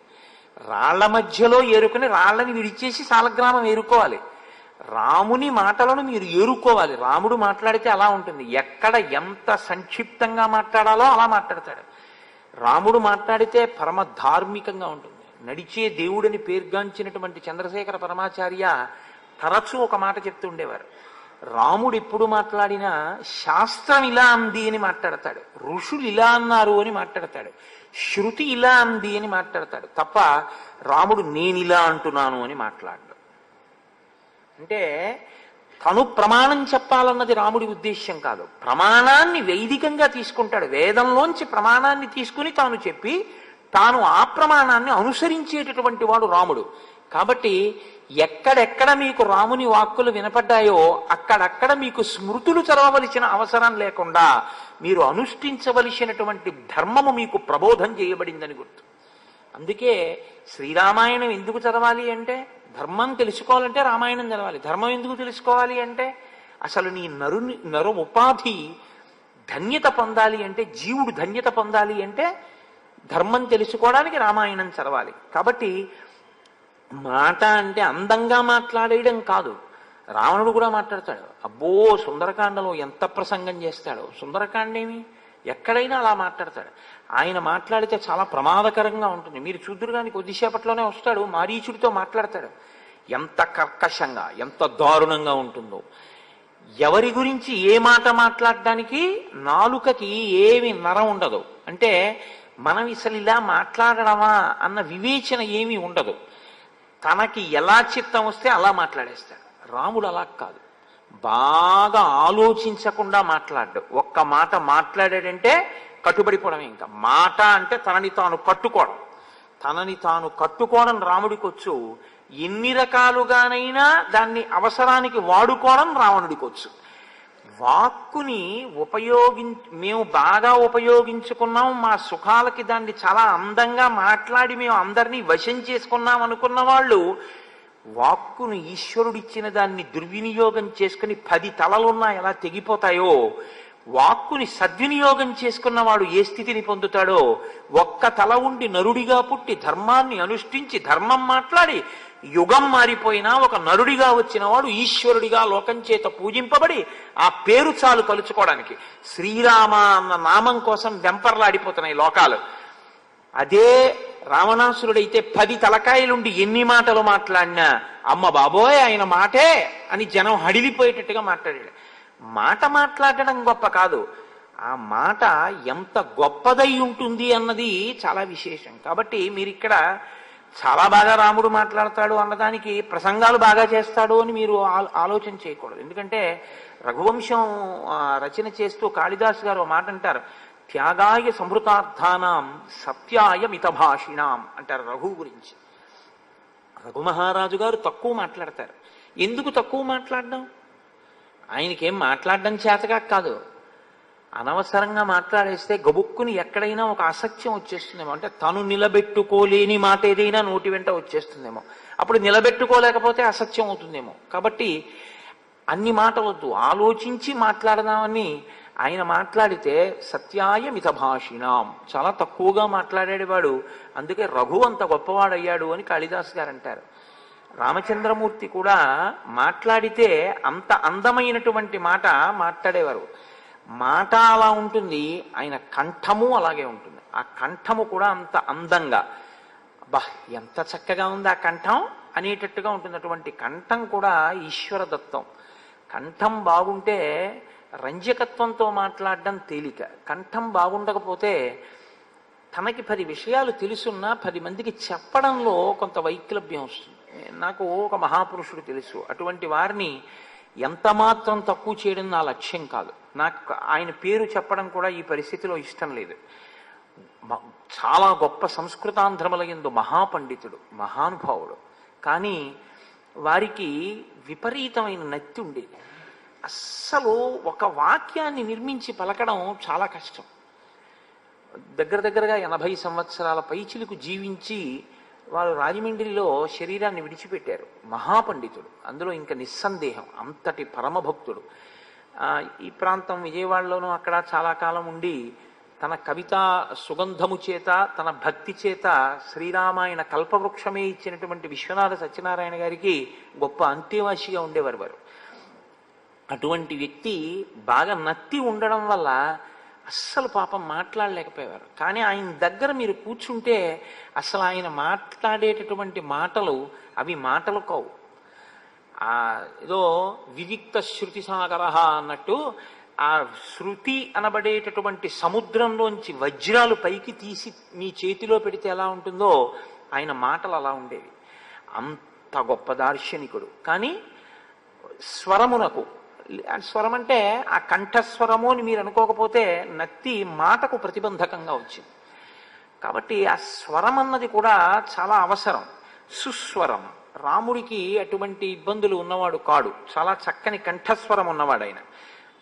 రాళ్ల మధ్యలో ఏరుకుని రాళ్లని విడిచేసి సాలగ్రామం ఏరుకోవాలి. రాముని మాటలను మీరు ఏరుకోవాలి. రాముడు మాట్లాడితే అలా ఉంటుంది, ఎక్కడ ఎంత సంక్షిప్తంగా మాట్లాడాలో అలా మాట్లాడతాడు. రాముడు మాట్లాడితే పరమ ధార్మికంగా ఉంటుంది. నడిచే దేవుడిని పేర్గాంచినటువంటి చంద్రశేఖర పరమాచార్య తరచూ ఒక మాట చెప్తూ ఉండేవారు, రాముడు ఎప్పుడు మాట్లాడినా శాస్త్రం ఇలా అంది అని మాట్లాడతాడు, ఋషులు ఇలా అన్నారు అని మాట్లాడతాడు, శృతి ఇలా అంది అని మాట్లాడతాడు తప్ప రాముడు నేనిలా అంటున్నాను అని మాట్లాడు. అంటే తను ప్రమాణం చెప్పాలన్నది రాముడి ఉద్దేశ్యం కాదు, ప్రమాణాన్ని వైదికంగా తీసుకుంటాడు. వేదంలోంచి ప్రమాణాన్ని తీసుకుని తాను చెప్పి తాను ఆ ప్రమాణాన్ని అనుసరించేటటువంటి వాడు రాముడు. కాబట్టి ఎక్కడెక్కడ మీకు రాముని వాక్కులు వినపడ్డాయో అక్కడక్కడ మీకు స్మృతులు చదవవలసిన అవసరం లేకుండా మీరు అనుష్ఠించవలసినటువంటి ధర్మము మీకు ప్రబోధం చేయబడిందని గుర్తు. అందుకే శ్రీరామాయణం ఎందుకు చదవాలి అంటే, ధర్మం తెలుసుకోవాలంటే రామాయణం చదవాలి. ధర్మం ఎందుకు తెలుసుకోవాలి అంటే, అసలు నీ నర ఉపాధి ధన్యత పొందాలి అంటే, జీవుడు ధన్యత పొందాలి అంటే ధర్మం తెలుసుకోవడానికి రామాయణం చదవాలి. కాబట్టి మాట అంటే అందంగా మాట్లాడేయడం కాదు. రావణుడు కూడా మాట్లాడతాడు, అబ్బో సుందరకాండలో ఎంత ప్రసంగం చేస్తాడో. సుందరకాండేమి ఎక్కడైనా అలా మాట్లాడతాడు. ఆయన మాట్లాడితే చాలా ప్రమాదకరంగా ఉంటుంది. మీరు చూద్దురు కానీ కొద్దిసేపట్లోనే వస్తాడు, మారీచుడితో మాట్లాడతాడు. ఎంత కర్కశంగా, ఎంత దారుణంగా ఉంటుందో. ఎవరి గురించి ఏ మాట మాట్లాడడానికి నాలుకకి ఏమి నరం ఉండదు. అంటే మనం అసలు ఇలా మాట్లాడడమా అన్న వివేచన ఏమీ ఉండదు. తనకి ఎలా చిత్తం వస్తే అలా మాట్లాడేస్తాడు. రాముడు అలా కాదు, బాగా ఆలోచించకుండా మాట్లాడ్డు. ఒక్క మాట మాట్లాడాడంటే కట్టుబడిపోవడం. ఇంకా మాట అంటే తనని తాను కట్టుకోవడం రాముడికి వచ్చు. ఎన్ని రకాలుగానైనా దాన్ని అవసరానికి వాడుకోవడం రావణుడికి వచ్చు. వాక్కుని మేము బాగా ఉపయోగించుకున్నాం, మా సుఖాలకి దాన్ని చాలా అందంగా మాట్లాడి మేము అందరినీ వశం చేసుకున్నాం అనుకున్న వాళ్ళు వాక్కును ఈశ్వరుడిచ్చిన దాన్ని దుర్వినియోగం చేసుకుని 10 తలలున్నా ఎలా తెగిపోతాయో, వాక్కుని సద్వినియోగం చేసుకున్నవాడు ఏ స్థితిని పొందుతాడో, ఒక్క తల ఉండి నరుడిగా పుట్టి ధర్మాన్ని అనుష్ఠించి ధర్మం మాట్లాడి యుగం మారిపోయినా ఒక నరుడిగా వచ్చిన వాడు ఈశ్వరుడిగా లోకం చేత పూజింపబడి ఆ పేరు చాలు కలుచుకోవడానికి. శ్రీరామ అన్న నామం కోసం వెంపర్లాడిపోతున్నాయి లోకాలు. అదే రావణాసురుడైతే 10 తలకాయలుండి ఎన్ని మాటలు మాట్లాడినా అమ్మ బాబోయ్ ఆయన మాటే అని జనం హడిలిపోయేటట్టుగా మాట్లాడాడు. మాట మాట్లాడడం గొప్ప కాదు, ఆ మాట ఎంత గొప్పదై ఉంటుంది అన్నది చాలా విశేషం. కాబట్టి మీరు ఇక్కడ చాలా బాగా రాముడు మాట్లాడతాడు అన్నదానికి ప్రసంగాలు బాగా చేస్తాడు అని మీరు ఆలోచన చేయకూడదు. ఎందుకంటే రఘువంశం రచన చేస్తూ కాళిదాసు గారు మాట అంటారు, త్యాగాయ సమృతార్థానాం సత్యాయ మితభాషిణాం అంటారు రఘువు గురించి. రఘుమహారాజు గారు తక్కువ మాట్లాడతారు. ఎందుకు తక్కువ మాట్లాడడం? ఆయనకేం మాట్లాడడం చేతగా కాదు, అనవసరంగా మాట్లాడేస్తే గబుక్కుని ఎక్కడైనా ఒక అసత్యం వచ్చేస్తుందేమో. అంటే తను నిలబెట్టుకోలేని మాట ఏదైనా నోటి వెంట వచ్చేస్తుందేమో, అప్పుడు నిలబెట్టుకోలేకపోతే అసత్యం అవుతుందేమో. కాబట్టి అన్ని మాటలొద్దు, ఆలోచించి మాట్లాడదామని ఆయన మాట్లాడితే సత్యాయ మితభాషిణాం, చాలా తక్కువగా మాట్లాడేవాడు. అందుకే రఘు అంత గొప్పవాడయ్యాడు అని కాళిదాస్ గారు అంటారు. రామచంద్రమూర్తి కూడా మాట్లాడితే అంత అందమైనటువంటి మాట మాట్లాడేవారు. మాట అలా ఉంటుంది, ఆయన కంఠము అలాగే ఉంటుంది. ఆ కంఠము కూడా అంత అందంగా, బా ఎంత చక్కగా ఉంది ఆ కంఠం అనేటట్టుగా ఉంటుంది. అటువంటి కంఠం కూడా ఈశ్వర దత్తం. కంఠం బాగుంటే రంజకత్వంతో మాట్లాడడం తేలిక. కంఠం బాగుండకపోతే తనకి 10 విషయాలు తెలుసున్నా 10 మందికి చెప్పడంలో కొంత వైక్లభ్యం వస్తుంది. నాకు ఒక మహాపురుషుడు తెలుసు, అటువంటి వారిని ఎంత మాత్రం తక్కువ చేయడం నా లక్ష్యం కాదు. నాకు ఆయన పేరు చెప్పడం కూడా ఈ పరిస్థితిలో ఇష్టం లేదు. చాలా గొప్ప సంస్కృతాంధ్రముల యందు మహాపండితుడు, మహానుభావుడు. కానీ వారికి విపరీతమైన నత్తి ఉండేది. అస్సలు ఒక వాక్యాన్ని నిర్మించి పలకడం చాలా కష్టం. దగ్గరగా 80 సంవత్సరాల పైచిలకు జీవించి వారు రాజమండ్రిలో శరీరాన్ని విడిచిపెట్టారు. మహాపండితుడు, అందులో ఇంకా నిస్సందేహం, అంతటి పరమభక్తుడు. ఈ ప్రాంతం విజయవాడలోనూ అక్కడ చాలా కాలం ఉండి తన కవితా సుగంధము చేత, తన భక్తి చేత శ్రీరామాయణ కల్పవృక్షమే ఇచ్చినటువంటి విశ్వనాథ సత్యనారాయణ గారికి గొప్ప అంతేవాసిగా ఉండేవారు వారు. అటువంటి వ్యక్తి బాగా నత్తి ఉండడం వల్ల అస్సలు పాపం మాట్లాడలేకపోయేవారు. కానీ ఆయన దగ్గర మీరు కూర్చుంటే అసలు ఆయన మాట్లాడేటటువంటి మాటలు అవి మాటలు కావు. ఏదో వివిక్త శృతి సాగర అన్నట్టు ఆ శృతి అనబడేటటువంటి సముద్రంలోంచి వజ్రాలు పైకి తీసి మీ చేతిలో పెడితే ఎలా ఉంటుందో ఆయన మాటలు అలా ఉండేవి. అంత గొప్ప దార్శనికుడు. కానీ స్వరమునకు, స్వరం అంటే ఆ కంఠస్వరము అని మీరు అనుకోకపోతే నత్తి మాటకు ప్రతిబంధకంగా వచ్చింది. కాబట్టి ఆ స్వరం అన్నది కూడా చాలా అవసరం. సుస్వరం. రాముడికి అటువంటి ఇబ్బందులు ఉన్నవాడు కాడు, చాలా చక్కని కంఠస్వరం ఉన్నవాడు ఆయన.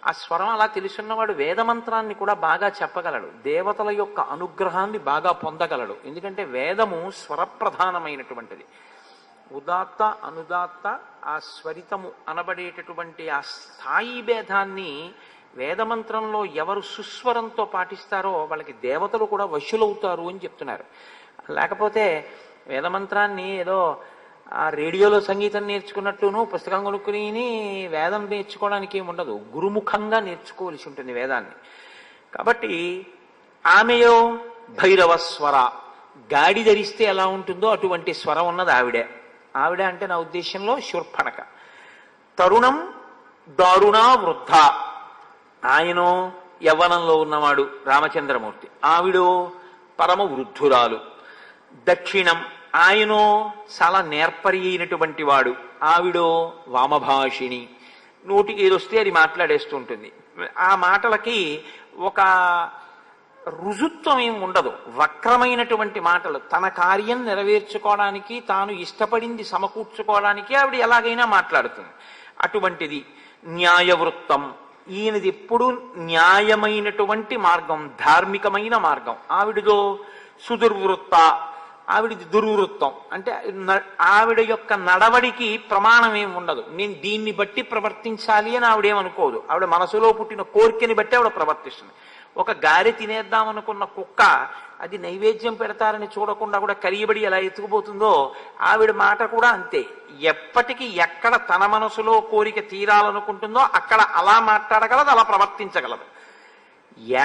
ఆ స్వరం అలా తెలుసున్నవాడు వేదమంత్రాన్ని కూడా బాగా చెప్పగలడు, దేవతల యొక్క అనుగ్రహాన్ని బాగా పొందగలడు. ఎందుకంటే వేదము స్వరప్రధానమైనటువంటిది. ఉదాత్త అనుదాత్త ఆ స్వరితము అనబడేటటువంటి ఆ స్థాయి భేదాన్ని వేదమంత్రంలో ఎవరు సుస్వరంతో పాటిస్తారో వాళ్ళకి దేవతలు కూడా వశులవుతారు అని చెప్తున్నారు. లేకపోతే వేదమంత్రాన్ని ఏదో ఆ రేడియోలో సంగీతం నేర్చుకున్నట్టును పుస్తకం కొనుక్కుని వేదం నేర్చుకోవడానికి ఏమి ఉండదు, గురుముఖంగా నేర్చుకోవలసి ఉంటుంది వేదాన్ని. కాబట్టి ఆమెయో భైరవ స్వర, గాడి ధరిస్తే ఎలా ఉంటుందో అటువంటి స్వరం ఉన్నది ఆవిడే. ఆవిడ అంటే నా ఉద్దేశంలో శూర్పణఖ. తరుణం దారుణ వృద్ధ, ఆయనో యవ్వనంలో ఉన్నవాడు రామచంద్రమూర్తి, ఆవిడో పరమ వృద్ధురాలు. దక్షిణం, ఆయనో చాలా నేర్పరి అయినటువంటి వాడు, ఆవిడో వామభాషిణి, నోటికి ఏదొస్తే అది మాట్లాడేస్తూ ఉంటుంది. ఆ మాటలకి ఒక రుజుత్వం ఏం ఉండదు, వక్రమైనటువంటి మాటలు. తన కార్యం నెరవేర్చుకోవడానికి, తాను ఇష్టపడింది సమకూర్చుకోవడానికి ఆవిడ ఎలాగైనా మాట్లాడుతుంది. అటువంటిది న్యాయవృత్తం, ఈయనది ఎప్పుడు న్యాయమైనటువంటి మార్గం, ధార్మికమైన మార్గం. ఆవిడదో సుదుర్వృత్త, ఆవిడది దుర్వృత్తం. అంటే ఆవిడ యొక్క నడవడికి ప్రమాణం ఏమి ఉండదు, నేను దీన్ని బట్టి ప్రవర్తించాలి అని ఆవిడేమనుకోదు. ఆవిడ మనసులో పుట్టిన కోరికని బట్టి ఆవిడ ప్రవర్తిస్తుంది. ఒక గారె తినేద్దామనుకున్న కుక్క అది నైవేద్యం పెడతారని చూడకుండా కూడా కరియబడి ఎలా ఎత్తుకుపోతుందో ఆవిడ మాట కూడా అంతే. ఎప్పటికీ ఎక్కడ తన మనసులో కోరిక తీరాలనుకుంటుందో అక్కడ అలా మాట్లాడగలదు, అలా ప్రవర్తించగలదు.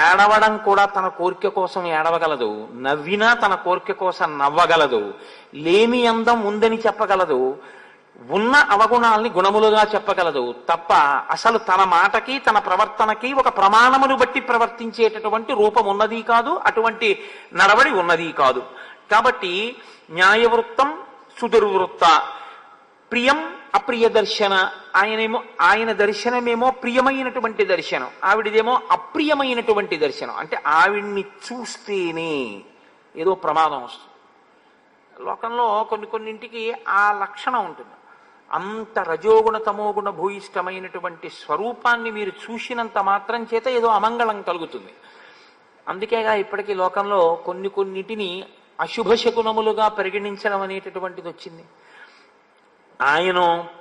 ఏడవడం కూడా తన కోరిక కోసం ఏడవగలదు, నవ్వినా తన కోరిక కోసం నవ్వగలదు, లేమి అందం ఉందని చెప్పగలదు, ఉన్న అవగుణాల్ని గుణములుగా చెప్పగలదు తప్ప అసలు తన మాటకి తన ప్రవర్తనకి ఒక ప్రమాణమును బట్టి ప్రవర్తించేటటువంటి రూపం ఉన్నది కాదు, అటువంటి నడవడి ఉన్నది కాదు. కాబట్టి న్యాయవృత్తం సుదుర్వృత్త. ప్రియం అప్రియ దర్శన, ఆయన దర్శనమేమో ప్రియమైనటువంటి దర్శనం, ఆవిడదేమో అప్రియమైనటువంటి దర్శనం. అంటే ఆవిడ్ని చూస్తేనే ఏదో ప్రమాదం వస్తుంది. లోకంలో కొన్నింటికి ఆ లక్షణం ఉంటుంది. అంత రజోగుణ తమోగుణ భూయిష్టమైనటువంటి స్వరూపాన్ని మీరు చూసినంత మాత్రం చేత ఏదో అమంగళం కలుగుతుంది. అందుకేగా ఇప్పటికీ లోకంలో కొన్నిటిని అశుభ శకునములుగా పరిగణించడం అనేటటువంటిది వచ్చింది. ఆయన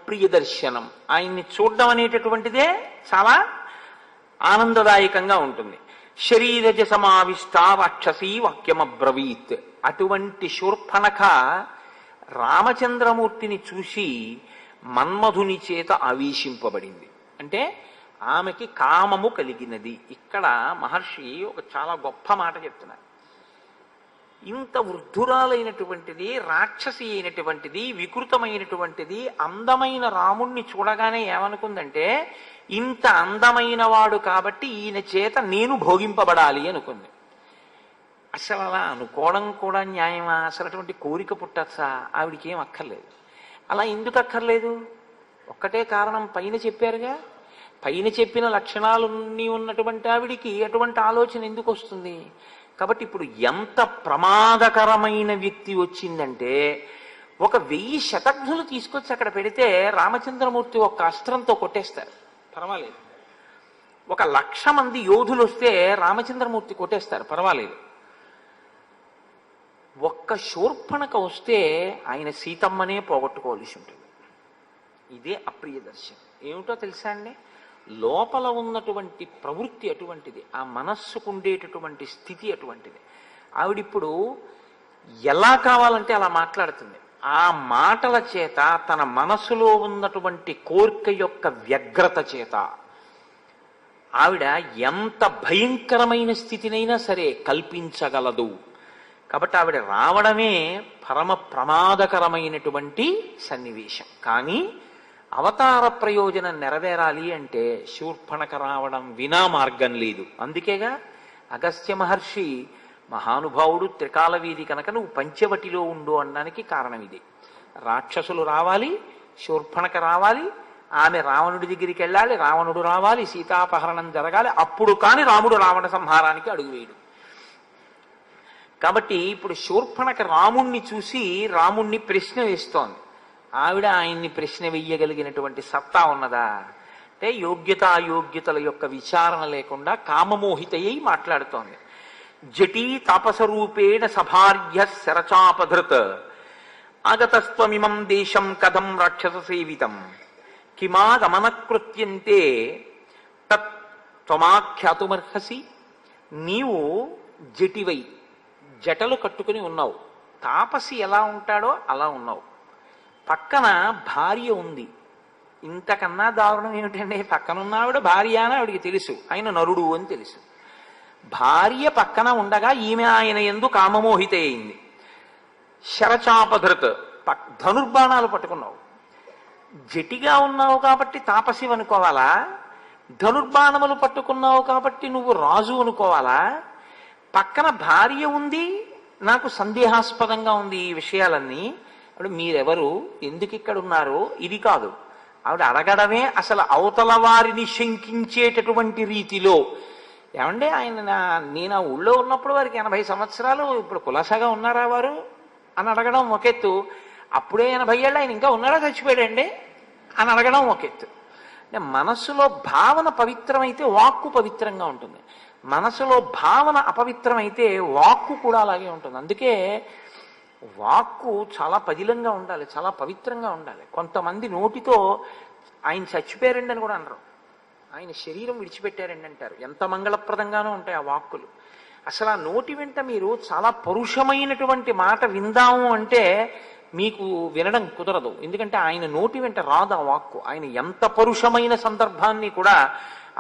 ప్రియ దర్శనం, ఆయన్ని చూడడం అనేటటువంటిదే చాలా ఆనందదాయకంగా ఉంటుంది. శరీరజ సమావిష్ట రాక్షసీ వాక్యమబ్రవీత్. అటువంటి శూర్పణఖ రామచంద్రమూర్తిని చూసి మన్మధుని చేత ఆవేశింపబడింది. అంటే ఆమెకి కామము కలిగినది. ఇక్కడ మహర్షి ఒక చాలా గొప్ప మాట చెప్తున్నారు. ఇంత వృద్ధురాలైనటువంటిది, రాక్షసి అయినటువంటిది, వికృతమైనటువంటిది అందమైన రాముణ్ణి చూడగానే ఏమనుకుందంటే ఇంత అందమైన వాడు కాబట్టి ఈయన చేత నేను భోగింపబడాలి అనుకుంది. అసలు అలా అనుకోవడం కూడా న్యాయమా? అసలు అటువంటి కోరిక పుట్టచ్చా? ఆవిడికి ఏం అక్కర్లేదు. అలా ఎందుకు అక్కర్లేదు? ఒక్కటే కారణం, పైన చెప్పారుగా. పైన చెప్పిన లక్షణాలన్నీ ఉన్నటువంటి ఆవిడికి అటువంటి ఆలోచన ఎందుకు వస్తుంది? కాబట్టి ఇప్పుడు ఎంత ప్రమాదకరమైన వ్యక్తి వచ్చిందంటే 1000 శతఘ్నులు తీసుకొచ్చి అక్కడ పెడితే రామచంద్రమూర్తి ఒక్క అస్త్రంతో కొట్టేస్తారు, పర్వాలేదు. 1,00,000 మంది యోధులు వస్తే రామచంద్రమూర్తి కొట్టేస్తారు, పర్వాలేదు. ఒక్క శూర్పణక వస్తే ఆయన సీతమ్మనే పోగొట్టుకోవాల్సి ఉంటుంది. ఇదే అప్రియ దర్శనం. ఏమిటో తెలుసా అండి, లోపల ఉన్నటువంటి ప్రవృత్తి అటువంటిది, ఆ మనస్సుకు ఉండేటటువంటి స్థితి అటువంటిది. ఆవిడిప్పుడు ఎలా కావాలంటే అలా మాట్లాడుతుంది. ఆ మాటల చేత తన మనసులో ఉన్నటువంటి కోరిక యొక్క వ్యగ్రత చేత ఆవిడ ఎంత భయంకరమైన స్థితినైనా సరే కల్పించగలదు. కాబట్టి ఆవిడ రావడమే పరమ ప్రమాదకరమైనటువంటి సన్నివేశం. కానీ అవతార ప్రయోజనం నెరవేరాలి అంటే శూర్పణక రావడం వినా మార్గం లేదు. అందుకేగా అగస్త్య మహర్షి మహానుభావుడు, త్రికాల వీధి కనుక నువ్వు పంచవటిలో ఉండు అనడానికి కారణం ఇది. రాక్షసులు రావాలి, శూర్పణక రావాలి, ఆమె రావణుడి దగ్గరికి వెళ్ళాలి, రావణుడు రావాలి, సీతాపహరణం జరగాలి, అప్పుడు కాని రాముడు రావణ సంహారానికి అడుగువేయడు. కాబట్టి ఇప్పుడు శూర్పణక రాముణ్ణి చూసి రాముణ్ణి ప్రశ్న వేస్తోంది. ఆవిడ ఆయన్ని ప్రశ్న వెయ్యగలిగినటువంటి సత్తా ఉన్నదా అంటే యోగ్యతాయోగ్యతల యొక్క విచారణ లేకుండా కామమోహితయ్యి మాట్లాడుతోంది. జటీ తాపసరూపేణ సభార్య శరచాపధృత్ ఆగతస్త్వమిమం దేశం కథం రాక్షస సేవితం కిమాగమనకృత్యంతే తత్ త్వమాఖ్యాతుమర్హసి. నీవు జటివై జటలు కట్టుకుని ఉన్నావు, తాపసి ఎలా ఉంటాడో అలా ఉన్నావు, పక్కన భార్య ఉంది. ఇంతకన్నా దారుణం ఏమిటండి, పక్కనున్న ఆవిడ భార్య అని ఆవిడికి తెలుసు, ఆయన నరుడు అని తెలుసు. భార్య పక్కన ఉండగా ఈమె ఆయన యందు కామమోహిత అయింది. శరచాపధృత్ ధనుర్బాణాలు పట్టుకున్నావు. జటిగా ఉన్నావు కాబట్టి తాపసి అనుకోవాలా, ధనుర్బాణములు పట్టుకున్నావు కాబట్టి నువ్వు రాజు అనుకోవాలా? పక్కన భార్య ఉంది, నాకు సందేహాస్పదంగా ఉంది ఈ విషయాలన్నీ. అప్పుడు మీరెవరు, ఎందుకు ఇక్కడ ఉన్నారో ఇది కాదు. ఆవిడ అడగడమే అసలు అవతల వారిని శంకించేటటువంటి రీతిలో. ఏమంటే ఆయన నేను ఆ ఊళ్ళో ఉన్నప్పుడు వారికి 80 సంవత్సరాలు, ఇప్పుడు కులాసాగా ఉన్నారా వారు అని అడగడం ఒక ఎత్తు. అప్పుడే 80 ఏళ్ళు, ఆయన ఇంకా ఉన్నారా చచ్చిపోయాడండి అని అడగడం ఒక ఎత్తు. అంటే మనస్సులో భావన పవిత్రమైతే వాక్కు పవిత్రంగా ఉంటుంది, మనసులో భావన అపవిత్రమైతే వాక్కు కూడా అలాగే ఉంటుంది. అందుకే వాక్కు చాలా పదిలంగా ఉండాలి, చాలా పవిత్రంగా ఉండాలి. కొంతమంది నోటితో ఆయన చచ్చిపోయారండి అని కూడా అనరు, ఆయన శరీరం విడిచిపెట్టారండి అంటారు. ఎంత మంగళప్రదంగానూ ఉంటాయి ఆ వాక్కులు. అసలు ఆ నోటి వెంట మీరు చాలా పరుషమైనటువంటి మాట విందాము అంటే మీకు వినడం కుదరదు. ఎందుకంటే ఆయన నోటి వెంట రాదు ఆ వాక్కు. ఆయన ఎంత పరుషమైన సందర్భాన్ని కూడా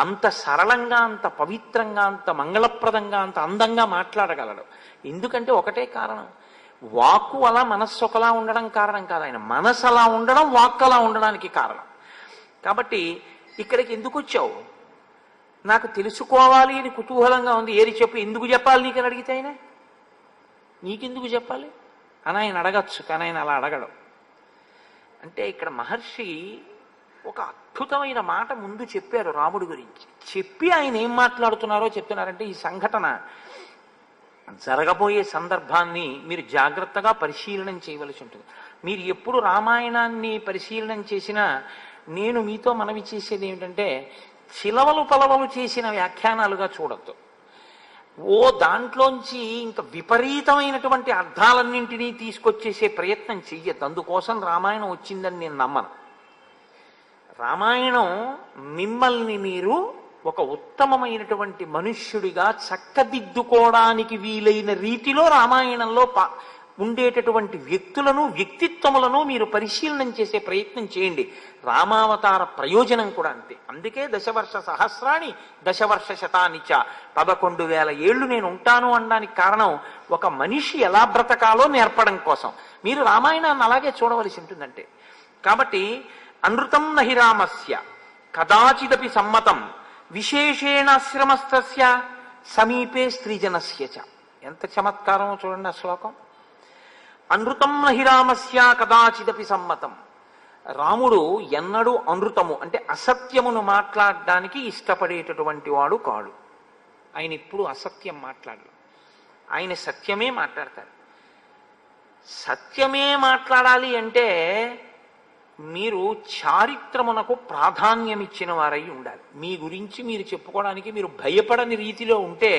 అంత సరళంగా, అంత పవిత్రంగా, అంత మంగళప్రదంగా, అంత అందంగా మాట్లాడగలడు. ఎందుకంటే ఒకటే కారణం, వాక్కు అలా మనస్సు ఒకలా ఉండడం కారణం కాదు, ఆయన మనసు అలా ఉండడం వాక్కు అలా ఉండడానికి కారణం. కాబట్టి ఇక్కడికి ఎందుకు వచ్చావు, నాకు తెలుసుకోవాలి అని కుతూహలంగా ఉంది, ఏది చెప్పు, ఎందుకు చెప్పాలి నీకని అడిగితే ఆయన నీకెందుకు చెప్పాలి అని ఆయన అడగచ్చు, కానీ ఆయన అలా అడగడం. అంటే ఇక్కడ మహర్షి ఒక అద్భుతమైన మాట ముందు చెప్పారు రాముడి గురించి. చెప్పి ఆయన ఏం మాట్లాడుతున్నారో చెప్తున్నారంటే, ఈ సంఘటన జరగబోయే సందర్భాన్ని మీరు జాగ్రత్తగా పరిశీలనం చేయవలసి ఉంటుంది. మీరు ఎప్పుడు రామాయణాన్ని పరిశీలనం చేసినా నేను మీతో మనవి చేసేది ఏమిటంటే, చిలవలు పలవలు చేసిన వ్యాఖ్యానాలుగా చూడద్దు. ఓ దాంట్లోంచి ఇంకా విపరీతమైనటువంటి అర్థాలన్నింటినీ తీసుకొచ్చేసే ప్రయత్నం చెయ్యద్దు. అందుకోసం రామాయణం వచ్చిందని నేను నమ్మను. రామాయణం మిమ్మల్ని మీరు ఒక ఉత్తమమైనటువంటి మనుష్యుడిగా చక్కదిద్దుకోవడానికి వీలైన రీతిలో రామాయణంలో ఉండేటటువంటి వ్యక్తులను, వ్యక్తిత్వములను మీరు పరిశీలనం చేసే ప్రయత్నం చేయండి. రామావతార ప్రయోజనం కూడా అంతే. అందుకే దశవర్ష సహస్రాణి దశవర్ష శతానిచ, 11,000 ఏళ్ళు నేను ఉంటాను అనడానికి కారణం ఒక మనిషి ఎలా బ్రతకాలో నేర్పడం కోసం. మీరు రామాయణాన్ని అలాగే చూడవలసి ఉంటుందంటే. కాబట్టి అనృతం నహి రామస్య కదాచిదపి సమ్మతం విశేషేణాశ్రమస్తస్య సమీపే స్త్రీజనస్య చ. ఎంత చమత్కారమో చూడండి ఆ శ్లోకం. అనృతం నహి రామస్య కదాచిదపి సమ్మతం. రాముడు ఎన్నడూ అనృతము అంటే అసత్యమును మాట్లాడడానికి ఇష్టపడేటటువంటి వాడు కాడు. ఆయన ఇప్పుడు అసత్యం మాట్లాడరు, ఆయన సత్యమే మాట్లాడతారు. సత్యమే మాట్లాడాలి అంటే మీరు చారిత్రమునకు ప్రాధాన్యం ఇచ్చిన వారై ఉండాలి. మీ గురించి మీరు చెప్పుకోవడానికి మీరు భయపడని రీతిలో ఉంటే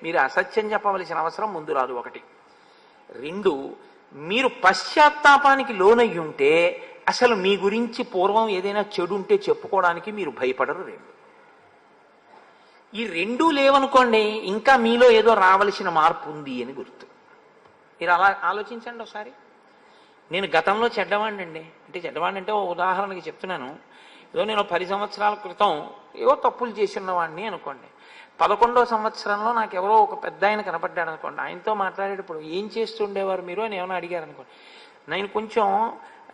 మీరు అసత్యం చెప్పవలసిన అవసరం ముందు రాదు. ఒకటి రెండు, మీరు పశ్చాత్తాపానికి లోనయ్యి ఉంటే అసలు మీ గురించి పూర్వం ఏదైనా చెడు ఉంటే చెప్పుకోవడానికి మీరు భయపడరు. రెండు, ఈ రెండూ లేవనుకోండి, ఇంకా మీలో ఏదో రావలసిన మార్పు ఉంది అని గుర్తు. మీరు అలా ఆలోచించండి ఒకసారి. నేను గతంలో చెడ్డవాడిని అండి, అంటే చెడ్డవాడిని అంటే ఓ ఉదాహరణకి చెప్తున్నాను. ఏదో నేను 10 సంవత్సరాల క్రితం ఏవో తప్పులు చేసి ఉన్నవాడిని అనుకోండి. 11వ సంవత్సరంలో నాకు ఎవరో ఒక పెద్ద ఆయన కనపడ్డాడు అనుకోండి. ఆయనతో మాట్లాడేటప్పుడు ఏం చేస్తుండేవారు మీరు అని ఏమైనా అడిగారు అనుకోండి. నేను కొంచెం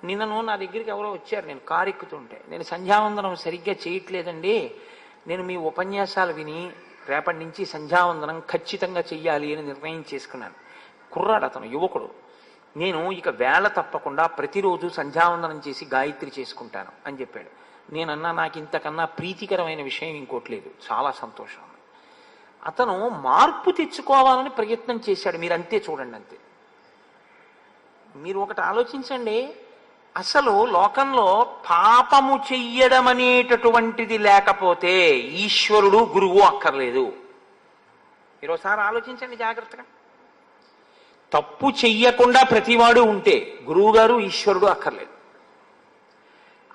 నిన్నను నా దగ్గరికి ఎవరో వచ్చారు, నేను కారు ఎక్కుతుంటే, నేను సంధ్యావందనం సరిగ్గా చేయట్లేదండి, నేను మీ ఉపన్యాసాలు విని రేపటి నుంచి సంధ్యావందనం ఖచ్చితంగా చెయ్యాలి అని నిర్ణయం చేసుకున్నాను. కుర్రాడు అతను, యువకుడు. నేను ఇక వేళ తప్పకుండా ప్రతిరోజు సంధ్యావందనం చేసి గాయత్రి చేసుకుంటాను అని చెప్పాడు. నేనన్నా నాకు ఇంతకన్నా ప్రీతికరమైన విషయం ఇంకోటి లేదు, చాలా సంతోషం. అతను మార్పు తెచ్చుకోవాలని ప్రయత్నం చేశాడు. మీరు అంతే చూడండి, అంతే. మీరు ఒకటి ఆలోచించండి, అసలు లోకంలో పాపము చెయ్యడం అనేటటువంటిది లేకపోతే ఈశ్వరుడు గురువు అక్కర్లేదు. మీరు ఒకసారి ఆలోచించండి జాగ్రత్తగా. తప్పు చెయ్యకుండా ప్రతివాడు ఉంటే గురువుగారు ఈశ్వరుడు అక్కర్లేదు.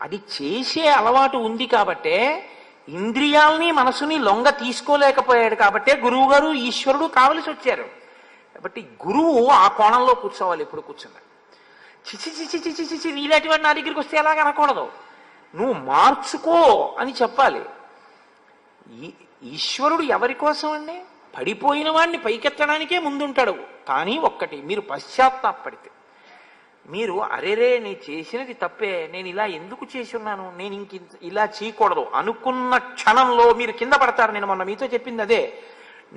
అది చేసే అలవాటు ఉంది కాబట్టే ఇంద్రియాల్ని మనసుని లొంగ తీసుకోలేకపోయాడు కాబట్టే గురువుగారు ఈశ్వరుడు కావలసి వచ్చారు. కాబట్టి గురువు ఆ కోణంలో కూర్చోవాలి. ఎప్పుడు కూర్చున్నా చిచి చిచి చిచి చిచి నీలాంటి వాడు నా దగ్గరికి వస్తే ఎలాగ అనకూడదు, నువ్వు మార్చుకో అని చెప్పాలి. ఈశ్వరుడు ఎవరి కోసం అండి? పడిపోయిన వాడిని పైకెత్తడానికే ముందుంటాడు. కానీ ఒక్కటి, మీరు పశ్చాత్తాపడితే, మీరు అరేరే నేను చేసినది తప్పే, నేను ఇలా ఎందుకు చేసి ఉన్నాను, నేను ఇంక ఇలా చేయకూడదు అనుకున్న క్షణంలో మీరు కింద పడతారు. నేను మొన్న మీతో చెప్పింది అదే.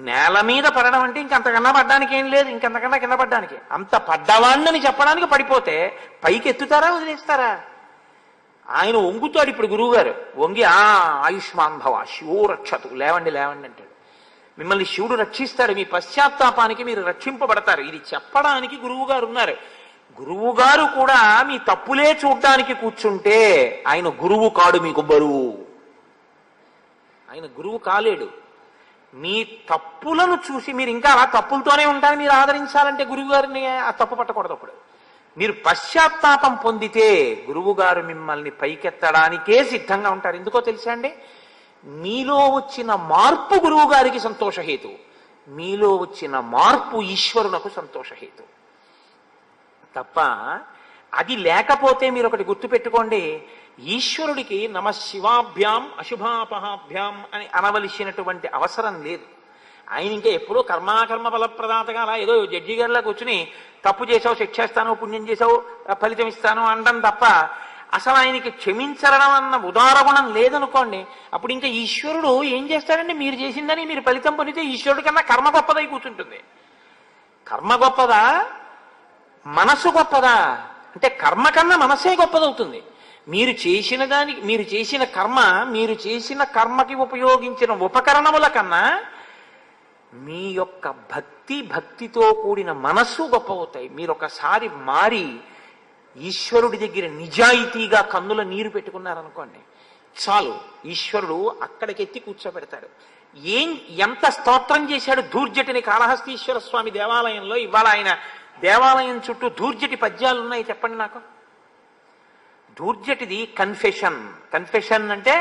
నేల మీద పడడం అంటే ఇంకంతకన్నా పడ్డానికి ఏం లేదు, ఇంకంతకన్నా కింద పడ్డానికి. అంత పడ్డవాణ్ణని చెప్పడానికి పడిపోతే పైకి ఎత్తుతారా వదిలేస్తారా? ఆయన వంగుతాడు. ఇప్పుడు గురువు గారు వంగి ఆయుష్మాన్ భవ శివో రక్షతు, లేవండి లేవండి అంటాడు. మిమ్మల్ని శివుడు రక్షిస్తాడు. మీ పశ్చాత్తాపానికి మీరు రక్షింపబడతారు. ఇది చెప్పడానికి గురువు గారు ఉన్నారు. గురువు గారు కూడా మీ తప్పులే చూడ్డానికి కూర్చుంటే ఆయన గురువు కాడు, మీకు బరువు. ఆయన గురువు కాలేడు. మీ తప్పులను చూసి మీరు ఇంకా అలా తప్పులతోనే ఉంటారు. మీరు ఆదరించాలంటే గురువు గారిని ఆ తప్పు పట్టకూడదు. అప్పుడు మీరు పశ్చాత్తాపం పొందితే గురువు గారు మిమ్మల్ని పైకెత్తడానికే సిద్ధంగా ఉంటారు. ఎందుకో తెలుసా అండి? మీలో వచ్చిన మార్పు గురువు గారికి సంతోషహేతు, మీలో వచ్చిన మార్పు ఈశ్వరునకు సంతోషహేతు తప్ప అది లేకపోతే మీరు ఒకటి గుర్తుపెట్టుకోండి, ఈశ్వరుడికి నమ శివాభ్యాం అశుభాపహాభ్యాం అని అనవలసినటువంటి అవసరం లేదు. ఆయన ఇంకా ఎప్పుడూ కర్మాకర్మ ఫలప్రదాతగా అలా ఏదో జడ్జి గారిలా కూర్చుని తప్పు చేసావు శిక్షేస్తాను, పుణ్యం చేసావు ఫలితం ఇస్తాను అనడం తప్ప అసలు ఆయనకి క్షమించడం అన్న ఉదారగుణం లేదనుకోండి. అప్పుడు ఇంకా ఈశ్వరుడు ఏం చేస్తాడండి? మీరు చేసిందని మీరు ఫలితం పొందితే ఈశ్వరుడి కన్నా కర్మ గొప్పదై కూర్చుంటుంది. కర్మ గొప్పదా, మనసు గొప్పదా అంటే కర్మ కన్నా మనసే గొప్పదవుతుంది. మీరు చేసిన దానికి, మీరు చేసిన కర్మ, మీరు చేసిన కర్మకి ఉపయోగించిన ఉపకరణముల కన్నా మీ యొక్క భక్తితో కూడిన మనస్సు గొప్ప అవుతాయి. మీరు ఒకసారి మారి ఈశ్వరుడి దగ్గర నిజాయితీగా కన్నుల నీరు పెట్టుకున్నారనుకోండి, చాలు, ఈశ్వరుడు అక్కడికెత్తి కూర్చోబెడతాడు. ఎంత స్తోత్రం చేశాడు ధూర్జటిని కాళహస్తీశ్వర స్వామి దేవాలయంలో. ఇవాళ ఆయన దేవాలయం చుట్టూ ధూర్జటి పద్యాలు ఉన్నాయి, చెప్పండి నాకు. ధూర్జటిది కన్ఫెషన్ అంటే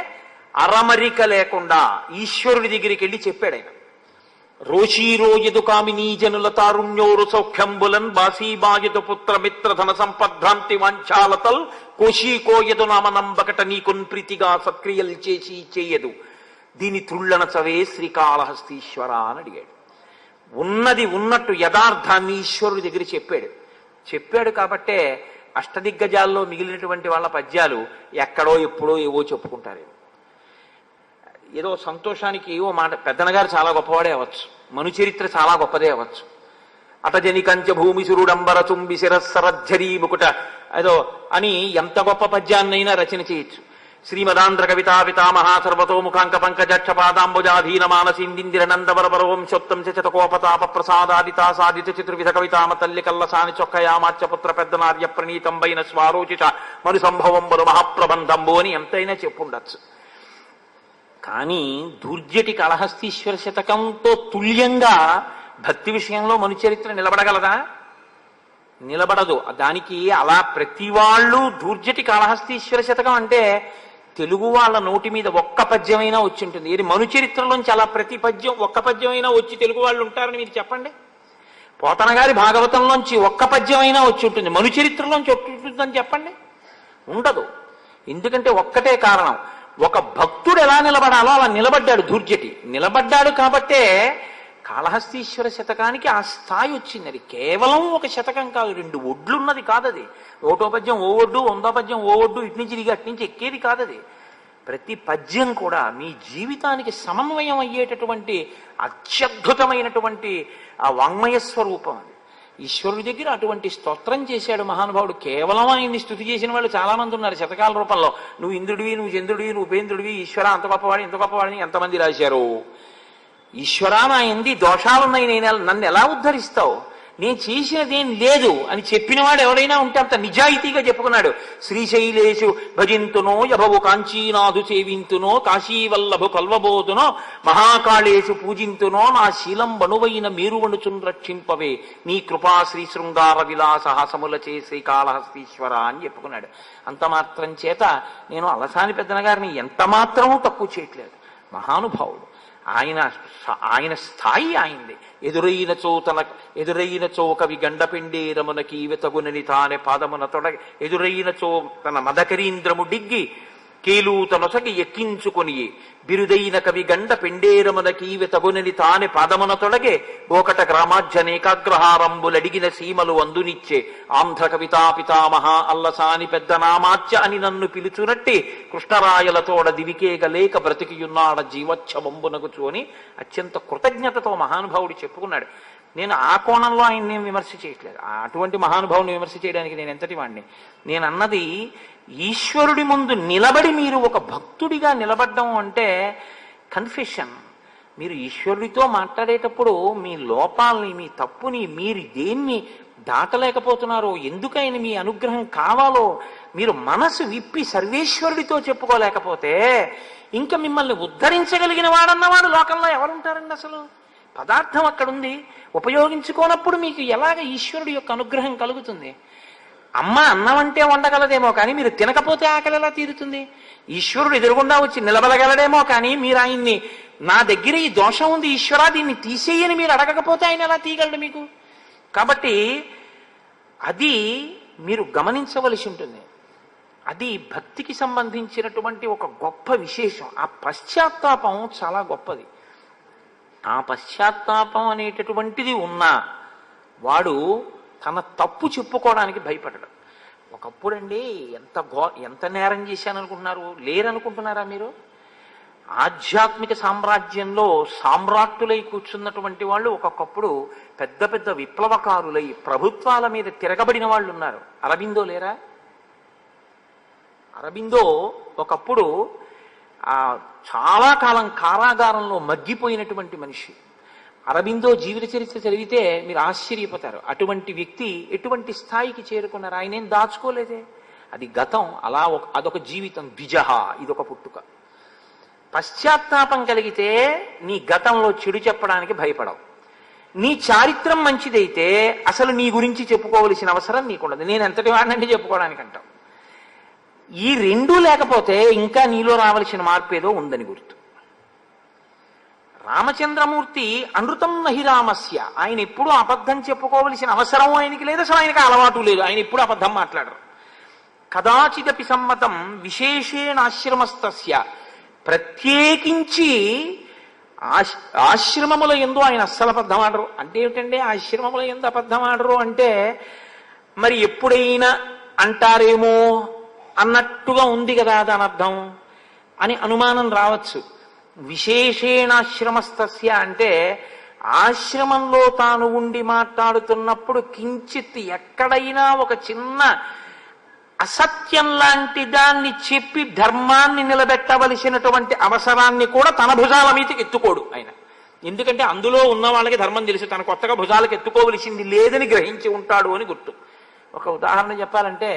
అరమరిక లేకుండా ఈశ్వరుడి దగ్గరికి వెళ్ళి చెప్పాడు ఆయన. రోషీరోయదు కామినీ జనుల తారుణ్యోరు సౌఖ్యంబులన్ బాసీబాయదు పుత్ర మిత్ర ధన సంపద్భ్రాంతి వాంఛాలతల్ కోశీకోయదు నామనంబకట నీకున్ ప్రీతిగా సత్క్రియలు చేసి చేయదు దీని త్రుళ్ళన చవే శ్రీకాళహస్తీశ్వర అని అడిగాడు. ఉన్నది ఉన్నట్టు యథార్థాన్ని ఈశ్వరుడి దగ్గర చెప్పాడు కాబట్టే అష్టదిగ్గజాల్లో మిగిలినటువంటి వాళ్ళ పద్యాలు ఎక్కడో ఎప్పుడో ఏవో చెప్పుకుంటారు. ఏదో సంతోషానికి ఏవో మాట. పెద్దనగారు చాలా గొప్పవాడే అవ్వచ్చు, మను చరిత్ర చాలా గొప్పదే అవ్వచ్చు. అతజని కంచ భూమి సురుడంబర తుంబి శిరస్సరజ్జరీ ముకుట ఏదో అని ఎంత గొప్ప పద్యాన్నైనా రచన చేయొచ్చు. శ్రీమదాంధ్ర కవితా పితామహా సర్వతోముఖాంక పంకజక్ష పాదాంబుజాధీన మానసిందిందిర నందవరవర వంశోత్తం చతకోపతాప ప్రసాదాదితా సాధిత చతుర్విధ కవితామ తల్లి కల్లసాని చొక్కయామాచ్యపుత్ర పెద్దనార్య ప్రణీతంబైన స్వారోచిత మరు సంభవంబరు మహాప్రబంధంబు అని ఎంతైనా చెప్పుండొచ్చు. కానీ దుర్జటి కాళహస్తీశ్వర శతకంతో తుల్యంగా భక్తి విషయంలో మనుచరిత్ర నిలబడగలదా? నిలబడదు. దానికి అలా ప్రతి వాళ్ళు దూర్జటి కాళహస్తీశ్వర శతకం అంటే తెలుగు వాళ్ళ నోటి మీద ఒక్క పద్యమైనా వచ్చి ఉంటుంది. ఇది మను చరిత్రలోంచి అలా ప్రతి పద్యం ఒక్క పద్యమైనా వచ్చి తెలుగు వాళ్ళు ఉంటారని మీరు చెప్పండి. పోతన గారి భాగవతంలోంచి ఒక్క పద్యమైనా వచ్చి ఉంటుంది, మను చరిత్రలోంచి వచ్చి ఉంటుందని చెప్పండి. ఉండదు. ఎందుకంటే ఒక్కటే కారణం, ఒక భక్తుడు ఎలా నిలబడాలో అలా నిలబడ్డాడు దూర్జటి. నిలబడ్డాడు కాబట్టే కాళహస్తీశ్వర శతకానికి ఆ స్థాయి వచ్చింది. అది కేవలం ఒక శతకం కాదు, 2 ఒడ్లున్నది కాదది. ఒకటో పద్యం ఓ ఒడ్డు, 100వ పద్యం ఓ ఒడ్డు, ఇటు నుంచి దిగి అటు నుంచి ఎక్కేది కాదది. ప్రతి పద్యం కూడా మీ జీవితానికి సమన్వయం అయ్యేటటువంటి అత్యద్భుతమైనటువంటి ఆ వాంగ్మయ స్వరూపం అది. ఈశ్వరుడి దగ్గర అటువంటి స్తోత్రం చేశాడు మహానుభావుడు. కేవలం ఆయన్ని స్తుతి చేసిన వాళ్ళు చాలా మంది ఉన్నారు శతకాల రూపంలో. నువ్వు ఇంద్రుడివి, నువ్వు చంద్రుడివి, నువ్వు ఉపేంద్రుడివి, ఈశ్వర అంత గొప్పవాడి, ఇంత గొప్పవాడిని ఎంతమంది రాశారు. ఈశ్వరా నా ఎంది దోషాలున్నాయి, నన్ను ఎలా ఉద్ధరిస్తావు, నేను చేసినదేం లేదు అని చెప్పినవాడు ఎవరైనా ఉంటే అంత నిజాయితీగా చెప్పుకున్నాడు. శ్రీశైలేశు భజింతునో యభవు కాంచీనాథు సేవింతునో కాశీవల్లభు కల్వబోతునో మహాకాళేశు పూజింతునో నా శీలం బణువైన మీరువణుచున్ రక్షింపవే నీ కృపా శ్రీ శృంగార విలాసహాసముల చేసి కాళహస్తీశ్వర అని చెప్పుకున్నాడు. అంత మాత్రం చేత నేను అలసాని పెద్దన గారిని ఎంత మాత్రమూ తక్కువ చేయట్లేదు. మహానుభావుడు. ఆయన స్థాయి ఆయనది. ఎదురైన చోకవి గండపిండేరమునకి వెతగునని తానే పాదమున తొడగ ఎదురైన చో తన మదకరీంద్రము డిగ్గి కేలూతనొసగి ఎక్కించుకొని బిరుదైన కవి గండ పెండేరమునకి వెతగునని తానే పాదమున తొడగే ఒకట గ్రామాజ్యనేకాగ్రహారంబులడిగిన సీమలు అందునిచ్చే ఆంధ్ర కవితా పితామహ అల్లసాని పెద్ద నామాచ్య అని నన్ను పిలుచునట్టి కృష్ణరాయలతోడ దివికేగలేక బ్రతికియున్నాడ జీవచ్ఛవంబునగుచు అని అత్యంత కృతజ్ఞతతో మహానుభావుడు చెప్పుకున్నాడు. నేను ఆ కోణంలో ఆయన్ని విమర్శ చేయట్లేదు. అటువంటి మహానుభావుని విమర్శ చేయడానికి నేను ఎంతటి వాడిని. నేను అన్నది ఈశ్వరుడి ముందు నిలబడి మీరు ఒక భక్తుడిగా నిలబడ్డం అంటే కన్ఫెషన్. మీరు ఈశ్వరుడితో మాట్లాడేటప్పుడు మీ లోపాలని, మీ తప్పుని, మీరు దేన్ని దాటలేకపోతున్నారో, ఎందుకైనా మీ అనుగ్రహం కావాలో మీరు మనసు విప్పి సర్వేశ్వరుడితో చెప్పుకోలేకపోతే ఇంకా మిమ్మల్ని ఉద్ధరించగలిగిన వాడన్నవాడు లోకంలో ఎవరుంటారండి? అసలు పదార్థం అక్కడుంది, ఉపయోగించుకోనప్పుడు మీకు ఎలాగ ఈశ్వరుడి యొక్క అనుగ్రహం కలుగుతుంది? అమ్మ అన్నం అంటే వండగలదేమో కానీ మీరు తినకపోతే ఆకలి ఎలా తీరుతుంది? ఈశ్వరుడు ఎదురుగుండా వచ్చి నిలబడగలడేమో కానీ మీరు ఆయన్ని నా దగ్గర ఈ దోషం ఉంది ఈశ్వరా దీన్ని తీసేయని మీరు అడగకపోతే ఆయన ఎలా తీయగలడు మీకు? కాబట్టి అది మీరు గమనించవలసి ఉంటుంది. అది భక్తికి సంబంధించినటువంటి ఒక గొప్ప విశేషం. ఆ పశ్చాత్తాపం చాలా గొప్పది. ఆ పశ్చాత్తాపం అనేటటువంటిది ఉన్నా వాడు తన తప్పు చెప్పుకోవడానికి భయపడడు. ఒకప్పుడండి ఎంత నేరం చేశాననుకుంటున్నారు? లేరనుకుంటున్నారా మీరు? ఆధ్యాత్మిక సామ్రాజ్యంలో సామ్రాట్టులై కూర్చున్నటువంటి వాళ్ళు ఒకప్పుడు పెద్ద పెద్ద విప్లవకారులై ప్రభుత్వాల మీద తిరగబడిన వాళ్ళు ఉన్నారు. అరబిందో లేరా? అరబిందో ఒకప్పుడు చాలా కాలం కారాగారంలో మగ్గిపోయినటువంటి మనిషి. అరబిందో జీవిత చరిత్ర చదివితే మీరు ఆశ్చర్యపోతారు. అటువంటి వ్యక్తి ఎటువంటి స్థాయికి చేరుకున్నారు? ఆయన ఏం దాచుకోలేదే. అది గతం. అలా అదొక జీవితం. ద్విజహ, ఇదొక పుట్టుక. పశ్చాత్తాపం కలిగితే నీ గతంలో చెడు చెప్పడానికి భయపడవు. నీ చారిత్రం మంచిదైతే అసలు నీ గురించి చెప్పుకోవలసిన అవసరం నీకుండదు. నేను ఎంతటి వాడినంటే చెప్పుకోవడానికి అంటావు. ఈ రెండూ లేకపోతే ఇంకా నీలో రావలసిన మార్పు ఏదో ఉందని గుర్తు. రామచంద్రమూర్తి అనృతం నహి రామస్య. ఆయన ఎప్పుడూ అబద్ధం చెప్పుకోవలసిన అవసరం ఆయనకి లేదు, అసలు ఆయనకి అలవాటు లేదు. ఆయన ఎప్పుడు అబద్ధం మాట్లాడరు. కదాచిదపి సమ్మతం విశేషేణ ఆశ్రమస్తస్య. ప్రత్యేకించి ఆశ్రమముల యందు ఆయన అస్సలు అబద్ధం ఆడరు. అంటే ఏమిటంటే ఆశ్రమముల యందు అబద్ధం ఆడరు అంటే మరి ఎప్పుడైనా అంటారేమో అన్నట్టుగా ఉంది కదా దాని అర్థం అని అనుమానం రావచ్చు. విశేషేణాశ్రమస్తస్య అంటే ఆశ్రమంలో తాను ఉండి మాట్లాడుతున్నప్పుడు కించిత్ ఎక్కడైనా ఒక చిన్న అసత్యం లాంటి దాన్ని చెప్పి ధర్మాన్ని నిలబెట్టవలసినటువంటి అవసరాన్ని కూడా తన భుజాల మీదకి ఎత్తుకోడు ఆయన. ఎందుకంటే అందులో ఉన్న వాళ్ళకి ధర్మం తెలుసు, తన కొత్తగా భుజాలకు ఎత్తుకోవలసింది లేదని గ్రహించి ఉంటాడు అని గుర్తు. ఒక ఉదాహరణ చెప్పాలంటే,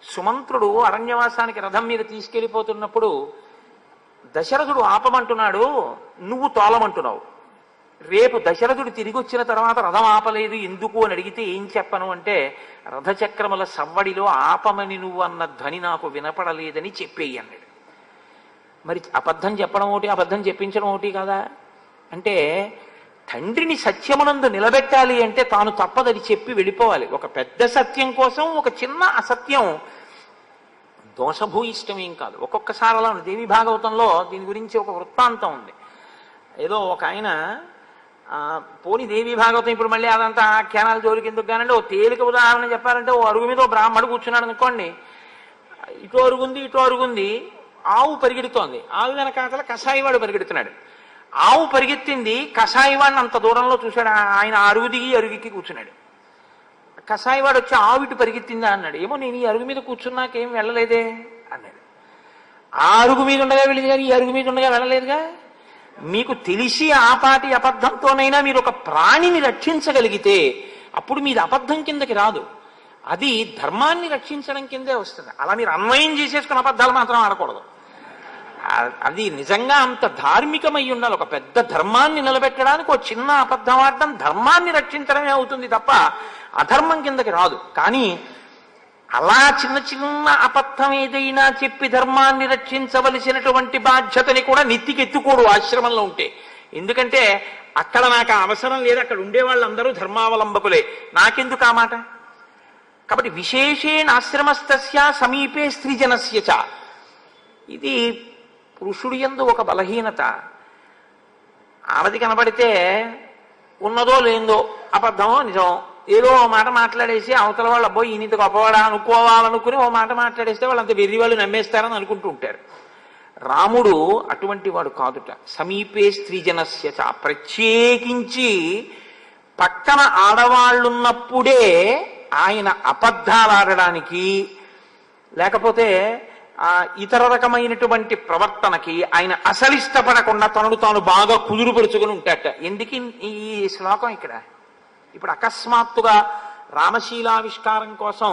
సుమంత్రుడు అరణ్యవాసానికి రథం మీద తీసుకెళ్ళిపోతున్నప్పుడు దశరథుడు ఆపమంటున్నాడు, నువ్వు తోలమంటున్నావు. రేపు దశరథుడు తిరిగి వచ్చిన తర్వాత రథం ఆపలేదు ఎందుకు అని అడిగితే ఏం చెప్పను అంటే, రథచక్రముల సవ్వడిలో ఆపమని నువ్వు అన్న ధ్వని నాకు వినపడలేదని చెప్పేయి అన్నాడు. మరి అబద్ధం చెప్పడం ఒకటి, అబద్ధం చెప్పించడం ఒకటి కదా. అంటే తండ్రిని సత్యమునందు నిలబెట్టాలి అంటే తాను తప్పదని చెప్పి వెళ్ళిపోవాలి. ఒక పెద్ద సత్యం కోసం ఒక చిన్న అసత్యం దోషభూయిష్టమేం కాదు. ఒక్కొక్కసారి అలా ఉంది. దేవి భాగవతంలో దీని గురించి ఒక వృత్తాంతం ఉంది. ఏదో ఒక ఆయన పోని దేవి భాగవతం ఇప్పుడు మళ్ళీ అదంతా ఆఖ్యానాల జోలికి ఎందుకు కానండి, ఓ తేలిక ఉదాహరణ చెప్పాలంటే, ఓ అరుగు మీద ఓ బ్రాహ్మడు కూర్చున్నాడు అనుకోండి. ఇటు అరుగుంది ఇటు అరుగుంది, ఆవు పరిగెడుతోంది, ఆవు వెనకాతల కషాయివాడు పరిగెడుతున్నాడు. ఆవు పరిగెత్తింది, కషాయివాడిని అంత దూరంలో చూశాడు. ఆయన అరుగు దిగి అరుగుకి కూర్చున్నాడు. కషాయివాడు వచ్చి ఆవు ఇటు పరిగెత్తిందా అన్నాడు. ఏమో నేను ఈ అరుగు మీద కూర్చున్నాకేం వెళ్ళలేదే అన్నాడు. ఆ అరుగు మీద ఉండగా వెళ్ళింది కానీ ఈ అరుగు మీద ఉండగా వెళ్ళలేదుగా. మీకు తెలిసి ఆపాటి అబద్ధంతోనైనా మీరు ఒక ప్రాణిని రక్షించగలిగితే అప్పుడు మీది అబద్ధం కిందకి రాదు, అది ధర్మాన్ని రక్షించడం కిందే వస్తుంది. అలా మీరు అన్వయం చేసేసుకున్న అబద్ధాలు మాత్రం ఆడకూడదు. అది నిజంగా అంత ధార్మికమై ఉండాలి. ఒక పెద్ద ధర్మాన్ని నిలబెట్టడానికి ఒక చిన్న అబద్ధం ఆడడం ధర్మాన్ని రక్షించడమే అవుతుంది తప్ప అధర్మం కిందకి రాదు. కానీ అలా చిన్న చిన్న అబద్ధం ఏదైనా చెప్పి ధర్మాన్ని రక్షించవలసినటువంటి బాధ్యతని కూడా నెత్తికెత్తుకోడు ఆశ్రమంలో ఉంటే. ఎందుకంటే అక్కడ నాకు అవసరం లేదు, అక్కడ ఉండే వాళ్ళందరూ ధర్మావలంబకులే, నాకెందుకు ఆ మాట. కాబట్టి విశేషేణ ఆశ్రమస్తస్య సమీపే స్త్రీజనస్య చ. ఇది పురుషుడి యందు ఒక బలహీనత. ఆడది కనబడితే ఉన్నదో లేదో, అబద్ధమో నిజమో, ఏదో ఓ మాట మాట్లాడేసి అవతల వాళ్ళు అబ్బోయి ఈయనతో గొప్పవాడా అనుకోవాలనుకుని ఓ మాట మాట్లాడేస్తే వాళ్ళంత వెర్రి వాళ్ళు నమ్మేస్తారని అనుకుంటూ ఉంటారు. రాముడు అటువంటి వాడు కాదుట. సమీపే స్త్రీజనస్య చ. ప్రత్యేకించి పక్కన ఆడవాళ్ళున్నప్పుడే ఆయన అబద్ధాలాడడానికి లేకపోతే ఇతర రకమైనటువంటి ప్రవర్తనకి ఆయన అసలు ఇష్టపడకుండా తనను తాను బాగా కుదురుపరుచుకుని ఉంటాట. ఎందుకు ఈ శ్లోకం ఇక్కడ? ఇప్పుడు అకస్మాత్తుగా రామశీలావిష్కారం కోసం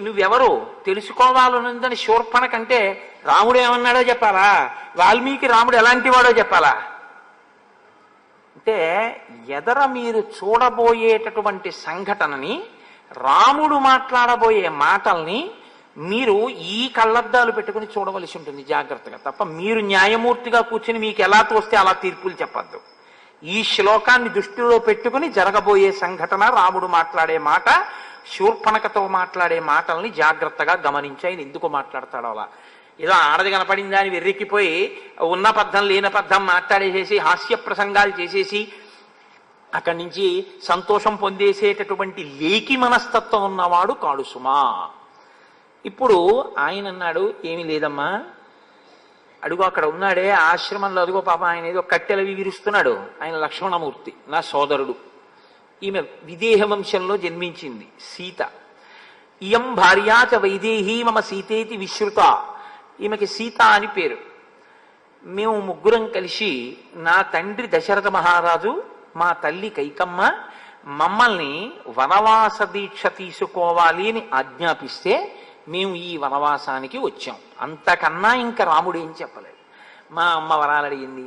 నువ్వెవరు తెలుసుకోవాలనుందని శూర్పణ కంటే రాముడు ఏమన్నాడో చెప్పాలా, వాల్మీకి రాముడు ఎలాంటి వాడో చెప్పాలా? అంటే ఎదర మీరు చూడబోయేటటువంటి సంఘటనని, రాముడు మాట్లాడబోయే మాటల్ని మీరు ఈ కళ్ళద్దాలు పెట్టుకుని చూడవలసి ఉంటుంది జాగ్రత్తగా. తప్ప మీరు న్యాయమూర్తిగా కూర్చుని మీకు ఎలా తోస్తే అలా తీర్పులు చెప్పద్దు. ఈ శ్లోకాన్ని దృష్టిలో పెట్టుకుని జరగబోయే సంఘటన, రాముడు మాట్లాడే మాట, శూర్పణకతో మాట్లాడే మాటల్ని జాగ్రత్తగా గమనించి ఆయన ఎందుకు మాట్లాడతాడో అలా. ఏదో ఆడది కనపడిందా అని వెర్రెక్కిపోయి ఉన్న పద్ధం లేని పద్ధం మాట్లాడేసేసి హాస్య ప్రసంగాలు చేసేసి అక్కడి నుంచి సంతోషం పొందేసేటటువంటి లేకి మనస్తత్వం ఉన్నవాడు కాడు సుమా. ఇప్పుడు ఆయన అన్నాడు, ఏమీ లేదమ్మా, అడుగు అక్కడ ఉన్నాడే ఆశ్రమంలో, అదిగో పాప ఆయన ఏదో కట్టెలవి విరుస్తున్నాడు, ఆయన లక్ష్మణమూర్తి, నా సోదరుడు. ఈమె విదేహ వంశంలో జన్మించింది సీత. ఇయం భార్యాచ వైదేహీ మమ సీతేతి విశ్రుత. ఈమెకి సీత అని పేరు. మేము ముగ్గురం కలిసి, నా తండ్రి దశరథ మహారాజు, మా తల్లి కైకమ్మ మమ్మల్ని వనవాస దీక్ష తీసుకోవాలి అని ఆజ్ఞాపిస్తే మేము ఈ వనవాసానికి వచ్చాం. అంతకన్నా ఇంకా రాముడు ఏం చెప్పలేదు. మా అమ్మ వరాలు అడిగింది,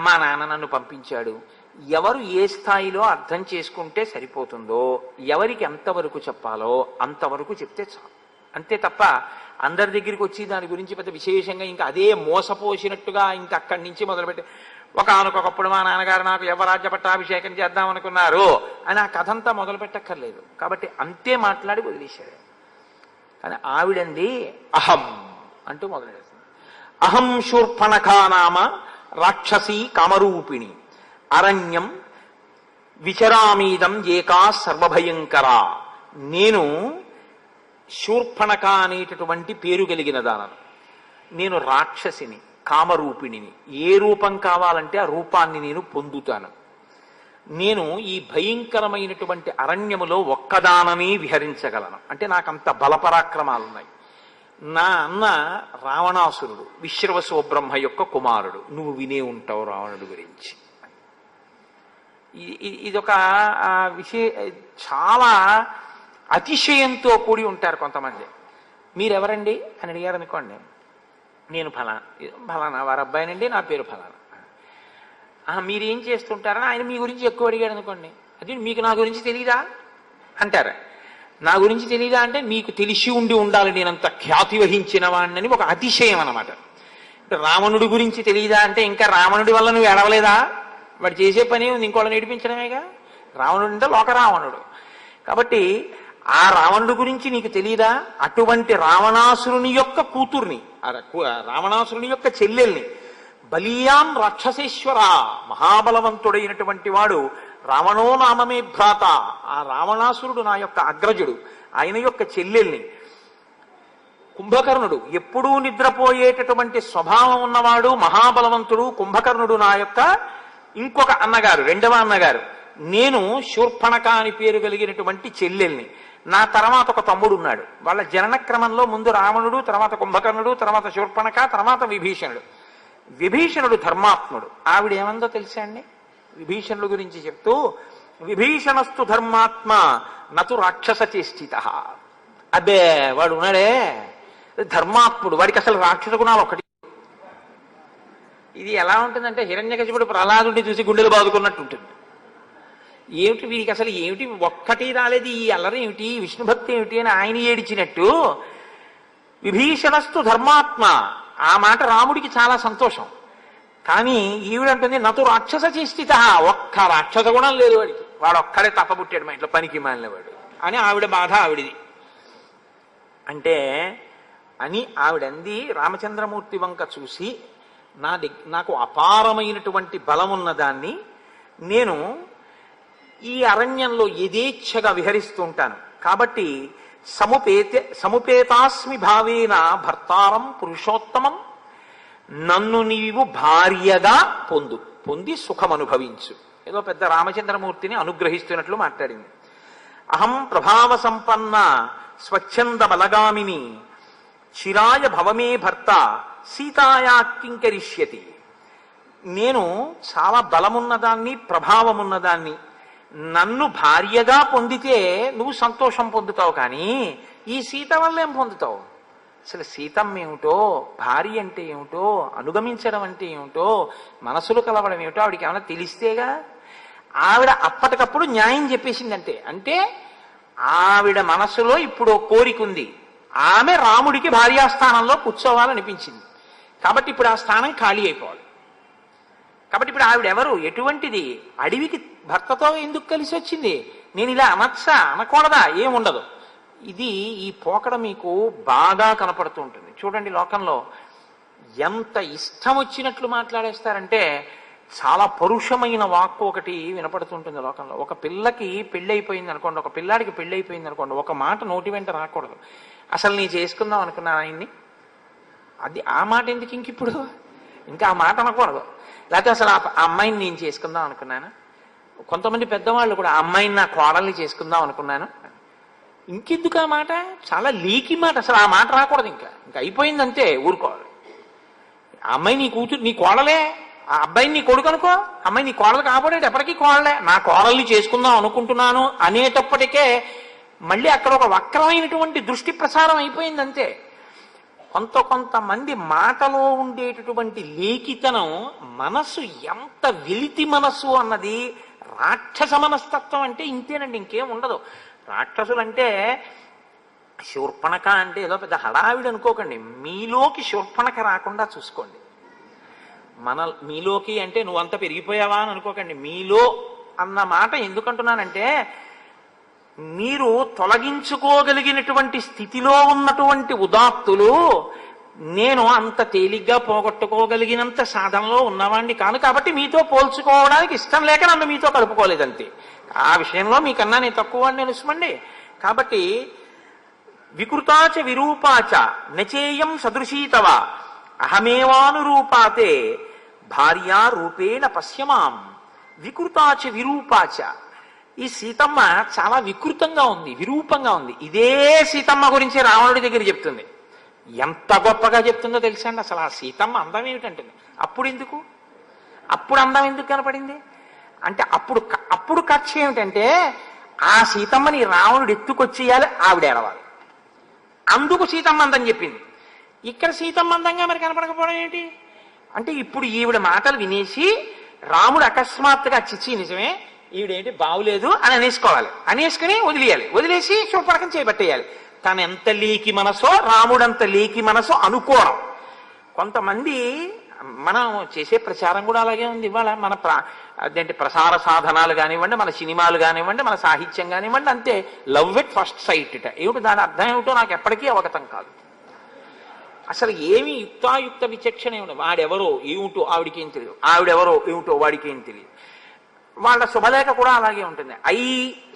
మా నాన్న నన్ను పంపించాడు. ఎవరు ఏ స్థాయిలో అర్థం చేసుకుంటే సరిపోతుందో, ఎవరికి ఎంతవరకు చెప్పాలో అంతవరకు చెప్తే చాలు. అంతే తప్ప అందరి దగ్గరికి వచ్చి దాని గురించి పెద్ద విశేషంగా ఇంకా అదే మోసపోసినట్టుగా ఇంకా అక్కడి నుంచి మొదలుపెట్టి ఒకనకొకప్పుడు మా నాన్నగారు నాకు యవరాజ్య పట్టాభిషేకం చేద్దాం అనుకున్నారు అని ఆ కథంతా మొదలు పెట్టక్కర్లేదు. కాబట్టి అంతే మాట్లాడి వదిలేశాడు. కానీ ఆవిడంది అహం అంటూ మొదలెడుతుంది. అహం శూర్పణఖా నామ రాక్షసీ కామరూపిణి అరణ్యం విచరామీదం ఏకా సర్వభయంకరా. నేను శూర్పణఖ అనేటటువంటి పేరు కలిగిన దానను. నేను రాక్షసిని, కామరూపిణిని. ఏ రూపం కావాలంటే ఆ రూపాన్ని నేను పొందుతాను. నేను ఈ భయంకరమైనటువంటి అరణ్యములో ఒక్కదాననే విహరించగలను. అంటే నాకంత బలపరాక్రమాలున్నాయి. నా అన్న రావణాసురుడు, విశ్రవసో బ్రహ్మ యొక్క కుమారుడు. నువ్వు వినే ఉంటావు రావణుడు గురించి. ఇదొక చాలా అతిశయంతో కూడి ఉంటారు కొంతమంది. మీరెవరండి అని అడిగారు అనుకోండి, నేను ఫలానా వారి అబ్బాయినండి, నా పేరు ఫలానా. మీరేం చేస్తుంటారని ఆయన మీ గురించి ఎక్కువ అడిగాడు అనుకోండి, అది మీకు నా గురించి తెలీదా అంటారు. నా గురించి తెలీదా అంటే మీకు తెలిసి ఉండాలి నేనంత ఖ్యాతి వహించిన వాడిని ఒక అతిశయం అన్నమాట. రావణుడి గురించి తెలియదా అంటే ఇంకా రావణుడి వల్ల నువ్వు ఎడవలేదా? వాడు చేసే పని ఇంకోళ్ళని నేర్పించడమేగా. రావణుడు అంటే లోక రావణుడు. కాబట్టి ఆ రావణుడి గురించి నీకు తెలియదా? అటువంటి రావణాసురుని యొక్క కూతుర్ని, రావణాసురుని యొక్క చెల్లెల్ని, బలీయాం రాక్షసేశ్వర, మహాబలవంతుడైనటువంటి వాడు, రావణో నామమే భ్రాత, ఆ రావణాసురుడు నా యొక్క అగ్రజుడు, ఆయన యొక్క చెల్లెల్ని, కుంభకర్ణుడు ఎప్పుడూ నిద్రపోయేటటువంటి స్వభావం ఉన్నవాడు, మహాబలవంతుడు కుంభకర్ణుడు నా యొక్క ఇంకొక అన్నగారు, రెండవ అన్నగారు. నేను శూర్పణఖ అని పేరు కలిగినటువంటి చెల్లెల్ని. నా తర్వాత ఒక తమ్ముడు ఉన్నాడు. వాళ్ళ జనన క్రమంలో ముందు రావణుడు, తర్వాత కుంభకర్ణుడు, తర్వాత శూర్పణఖ, తర్వాత విభీషణుడు. విభీషణుడు ధర్మాత్ముడు. ఆవిడ ఏమందో తెలుసా అండి? విభీషణుడు గురించి చెప్తూ, విభీషణస్తు ధర్మాత్మ నతు రాక్షస చేష్టిత. అబ్బే వాడు ఉన్నాడే ధర్మాత్ముడు, వాడికి అసలు రాక్షస గుణాలు ఒకటి. ఇది ఎలా ఉంటుందంటే హిరణ్యకశిపుడు ప్రహ్లాదుడిని చూసి గుండెలు బాదుకున్నట్టు ఉంటుంది. ఏమిటి వీరికి అసలు ఏమిటి ఒక్కటి రాలేదు, ఈ అల్లరి ఏమిటి, విష్ణుభక్తి ఏమిటి అని ఆయన ఏడిచినట్టు విభీషణస్తు ధర్మాత్మ. ఆ మాట రాముడికి చాలా సంతోషం. కానీ ఈవిడంటుంది నతు రాక్షస చేష్టిత, ఒక్క రాక్షస గుణం లేదు వాడికి, వాడు ఒక్కడే తప్పబుట్టాడు మా ఇంట్లో పనికి మాలినవాడు అని ఆవిడ బాధ ఆవిడిది. అంటే అని ఆవిడంది. రామచంద్రమూర్తి వంక చూసి, నాకు అపారమైనటువంటి బలం ఉన్నదాన్ని, నేను ఈ అరణ్యంలో యథేచ్ఛగా విహరిస్తూ ఉంటాను కాబట్టి సముపేతాస్మి భావేన భర్తారం పురుషోత్తమం, నన్ను నీవు భార్యగా పొంది సుఖం అనుభవించు. ఏదో పెద్ద రామచంద్రమూర్తిని అనుగ్రహిస్తున్నట్లు మాట్లాడింది. అహం ప్రభావ సంపన్న స్వచ్ఛంద బలగామిని, చిరాయ భవమే భర్త సీతాయా కింకరిష్యతి. నేను చాలా బలమున్నదాన్ని, ప్రభావమున్నదాన్ని, నన్ను భార్యగా పొందితే నువ్వు సంతోషం పొందుతావు, కానీ ఈ సీత వల్ల ఏం పొందుతావు? అసలు సీతమ్మ ఏమిటో, భార్య అంటే ఏమిటో, అనుగమించడం అంటే ఏమిటో, మనసులు కలవడం ఏమిటో ఆవిడికి ఏమైనా తెలిస్తేగా. ఆవిడ అప్పటికప్పుడు న్యాయం చెప్పేసిందంటే, అంటే ఆవిడ మనసులో ఇప్పుడు కోరిక ఉంది, ఆమె రాముడికి భార్యాస్థానంలో కూర్చోవాలనిపించింది. కాబట్టి ఇప్పుడు ఆ స్థానం ఖాళీ అయిపోవాలి. కాబట్టి ఇప్పుడు ఆవిడెవరు, ఎటువంటిది, అడవికి భర్తతో ఎందుకు కలిసి వచ్చింది, నేను ఇలా అనొచ్చా అనకూడదా, ఏముండదు. ఇది ఈ పోకడ మీకు బాగా కనపడుతూ ఉంటుంది. చూడండి లోకంలో ఎంత ఇష్టం వచ్చినట్లు మాట్లాడేస్తారంటే, చాలా పరుషమైన వాక్కు ఒకటి వినపడుతుంటుంది లోకంలో. ఒక పిల్లకి పెళ్ళైపోయింది అనుకోండి, ఒక పిల్లాడికి పెళ్ళైపోయింది అనుకోండి, ఒక మాట నోటి వెంట రాకూడదు. అసలు నీ చేసుకుందాం అనుకున్నా ఆయన్ని, అది ఆ మాట ఎందుకు ఇంకిప్పుడు, ఇంకా ఆ మాట అనకూడదు. లేకపోతే అసలు ఆ అమ్మాయిని నేను చేసుకుందాం అనుకున్నాను. కొంతమంది పెద్దవాళ్ళు కూడా ఆ అమ్మాయిని నా కోడల్ని చేసుకుందాం అనుకున్నాను, ఇంకెందుకు ఆ మాట, చాలా లీకి మాట, అసలు ఆ మాట రాకూడదు. ఇంకా అయిపోయింది అంతే, ఊరుకోవాలి. ఆ అమ్మాయి నీ కూతురు, నీ కోడలే, ఆ అబ్బాయిని నీ కొడుకు అనుకో, అమ్మాయి నీ కోడలు కాబోడేటి ఎప్పటికీ కోడలే, నా కోడల్ని చేసుకుందాం అనుకుంటున్నాను అనేటప్పటికే మళ్ళీ అక్కడ ఒక వక్రమైనటువంటి దృష్టి ప్రసారం అయిపోయింది అంతే. కొంతమంది మాటలో ఉండేటటువంటి లేఖితనం, మనస్సు ఎంత వెలితి మనస్సు అన్నది, రాక్షస మనస్తత్వం అంటే ఇంతేనండి, ఇంకేం ఉండదు. రాక్షసులంటే శూర్పణఖ అంటే ఏదో పెద్ద హడావిడి అనుకోకండి, మీలోకి శూర్పణఖ రాకుండా చూసుకోండి. మీలోకి అంటే నువ్వంత పెరిగిపోయావా అని అనుకోకండి. మీలో అన్న మాట ఎందుకంటున్నానంటే, మీరు తొలగించుకోగలిగినటువంటి స్థితిలో ఉన్నటువంటి ఉదాత్తులు నేను అంత తేలిగ్గా పోగొట్టుకోగలిగినంత సాధనలో ఉన్నవాడిని కాను, కాబట్టి మీతో పోల్చుకోవడానికి ఇష్టం లేక నన్ను మీతో కలుపుకోలేదంతే. ఆ విషయంలో మీకన్నా నేను తక్కువ వాడిని తెలుసుమండి. కాబట్టి వికృతాచ విరూపాచ నచేయం సదృశీతవ అహమేవానురూపాతే భార్యా రూపేణ పశ్యమాం. వికృతాచ విరూపాచ, ఈ సీతమ్మ చాలా వికృతంగా ఉంది, విరూపంగా ఉంది. ఇదే సీతమ్మ గురించి రావణుడి దగ్గర చెప్తుంది. ఎంత గొప్పగా చెప్తుందో తెలుసా అండి. అసలు ఆ సీతమ్మ అందం ఏమిటంటుంది. అప్పుడు అందం ఎందుకు కనపడింది అంటే, అప్పుడు కక్ష ఏమిటంటే, ఆ సీతమ్మని రావణుడు ఎత్తుకొచ్చేయాలి, ఆవిడ ఏడవాలి. అందుకు సీతమ్మ అందం చెప్పింది. ఇక్కడ సీతమ్మ అందంగా మరి కనపడకపోవడం ఏంటి అంటే, ఇప్పుడు ఈవిడ మాటలు వినేసి రాముడు అకస్మాత్తుగా చిచ్చి నిజమే ఈవిడేంటి బాగులేదు అని అనేసుకోవాలి, అనేసుకుని వదిలేయాలి, వదిలేసి శూర్పణఖం చేపట్టేయాలి. తను ఎంత లీకి మనసో రాముడంత లీకి మనసో అనుకోవడం. కొంతమంది మనం చేసే ప్రచారం కూడా అలాగే ఉంది ఇవాళ. మన అదేంటి ప్రసార సాధనాలు కానివ్వండి, మన సినిమాలు కానివ్వండి, మన సాహిత్యం కానివ్వండి, అంతే లవ్ ఎట్ ఫస్ట్ సైట్ ఇట. ఏమిటి దాని అర్థం ఏమిటో నాకు ఎప్పటికీ అవగతం కాదు. అసలు ఏమి యుక్తాయుక్త విచక్షణ ఏమిటి? వాడెవరో ఏమిటో ఆవిడికేం తెలియదు, ఆవిడెవరో ఏమిటో వాడికేం తెలియదు. వాళ్ళ శుభలేఖ కూడా అలాగే ఉంటుంది. I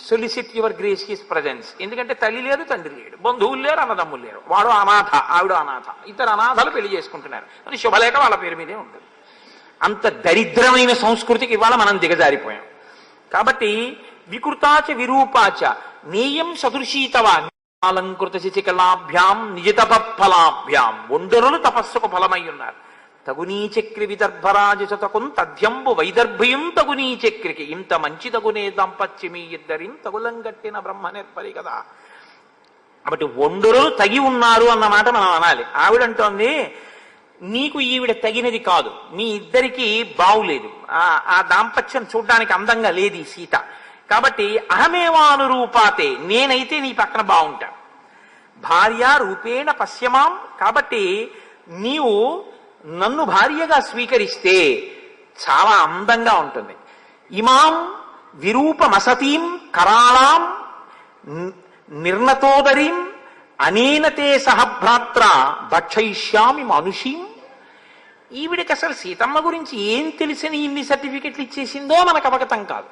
solicit your grace his presence. ఎందుకంటే తల్లి లేదు, తండ్రి లేడు, బంధువులు లేరు, అన్నదమ్ములు లేరు, వాడు అనాథ, ఆవిడ అనాథ, ఇద్దరు అనాథలు పెళ్లి చేసుకుంటున్నారు అని శుభలేఖ వాళ్ళ పేరు మీదే ఉంటుంది. అంత దరిద్రమైన సంస్కృతికి ఇవాళ మనం దిగజారిపోయాం. కాబట్టి వికృతాచ విరూపాచ నేయం సదృశీతవా అలంకృత శిశికలాభ్యాం నిజతప ఫలాభ్యాం. ఒండరులు తపస్సుకు ఫలమై ఉన్నారు. తగునీ చక్రి విదర్భరాజతకున్ తథ్యంబు వైదర్భయం తగునీ చక్రికి. ఇంత మంచి తగునే దాంపత్యమీ ఇద్దరిం తగులంగట్టిన బ్రహ్మ నిర్పరి కదా. కాబట్టి ఒండరులు తగి ఉన్నారు అన్నమాట మనం అనాలి. ఆవిడంటోంది నీకు ఈవిడ తగినది కాదు, మీ ఇద్దరికి బావులేదు, ఆ దాంపత్యం చూడ్డానికి అందంగా లేదు ఈ సీత. కాబట్టి అహమేవానురూపాతే, నేనైతే నీ పక్కన బాగుంటాను. భార్య రూపేణ పశ్యమాం, కాబట్టి నీవు నన్ను భార్యగా స్వీకరిస్తే చాలా అందంగా ఉంటుంది. ఇమాం విరూపమసతీం కరాళాం నిర్ణతోదరీం అనేనతే సహభ్రాత్ర భక్షయిష్యామి మనుషీం. ఈవిడికి అసలు సీతమ్మ గురించి ఏం తెలిసిన ఇన్ని సర్టిఫికెట్లు ఇచ్చేసిందో మనకు అవగతం కాదు.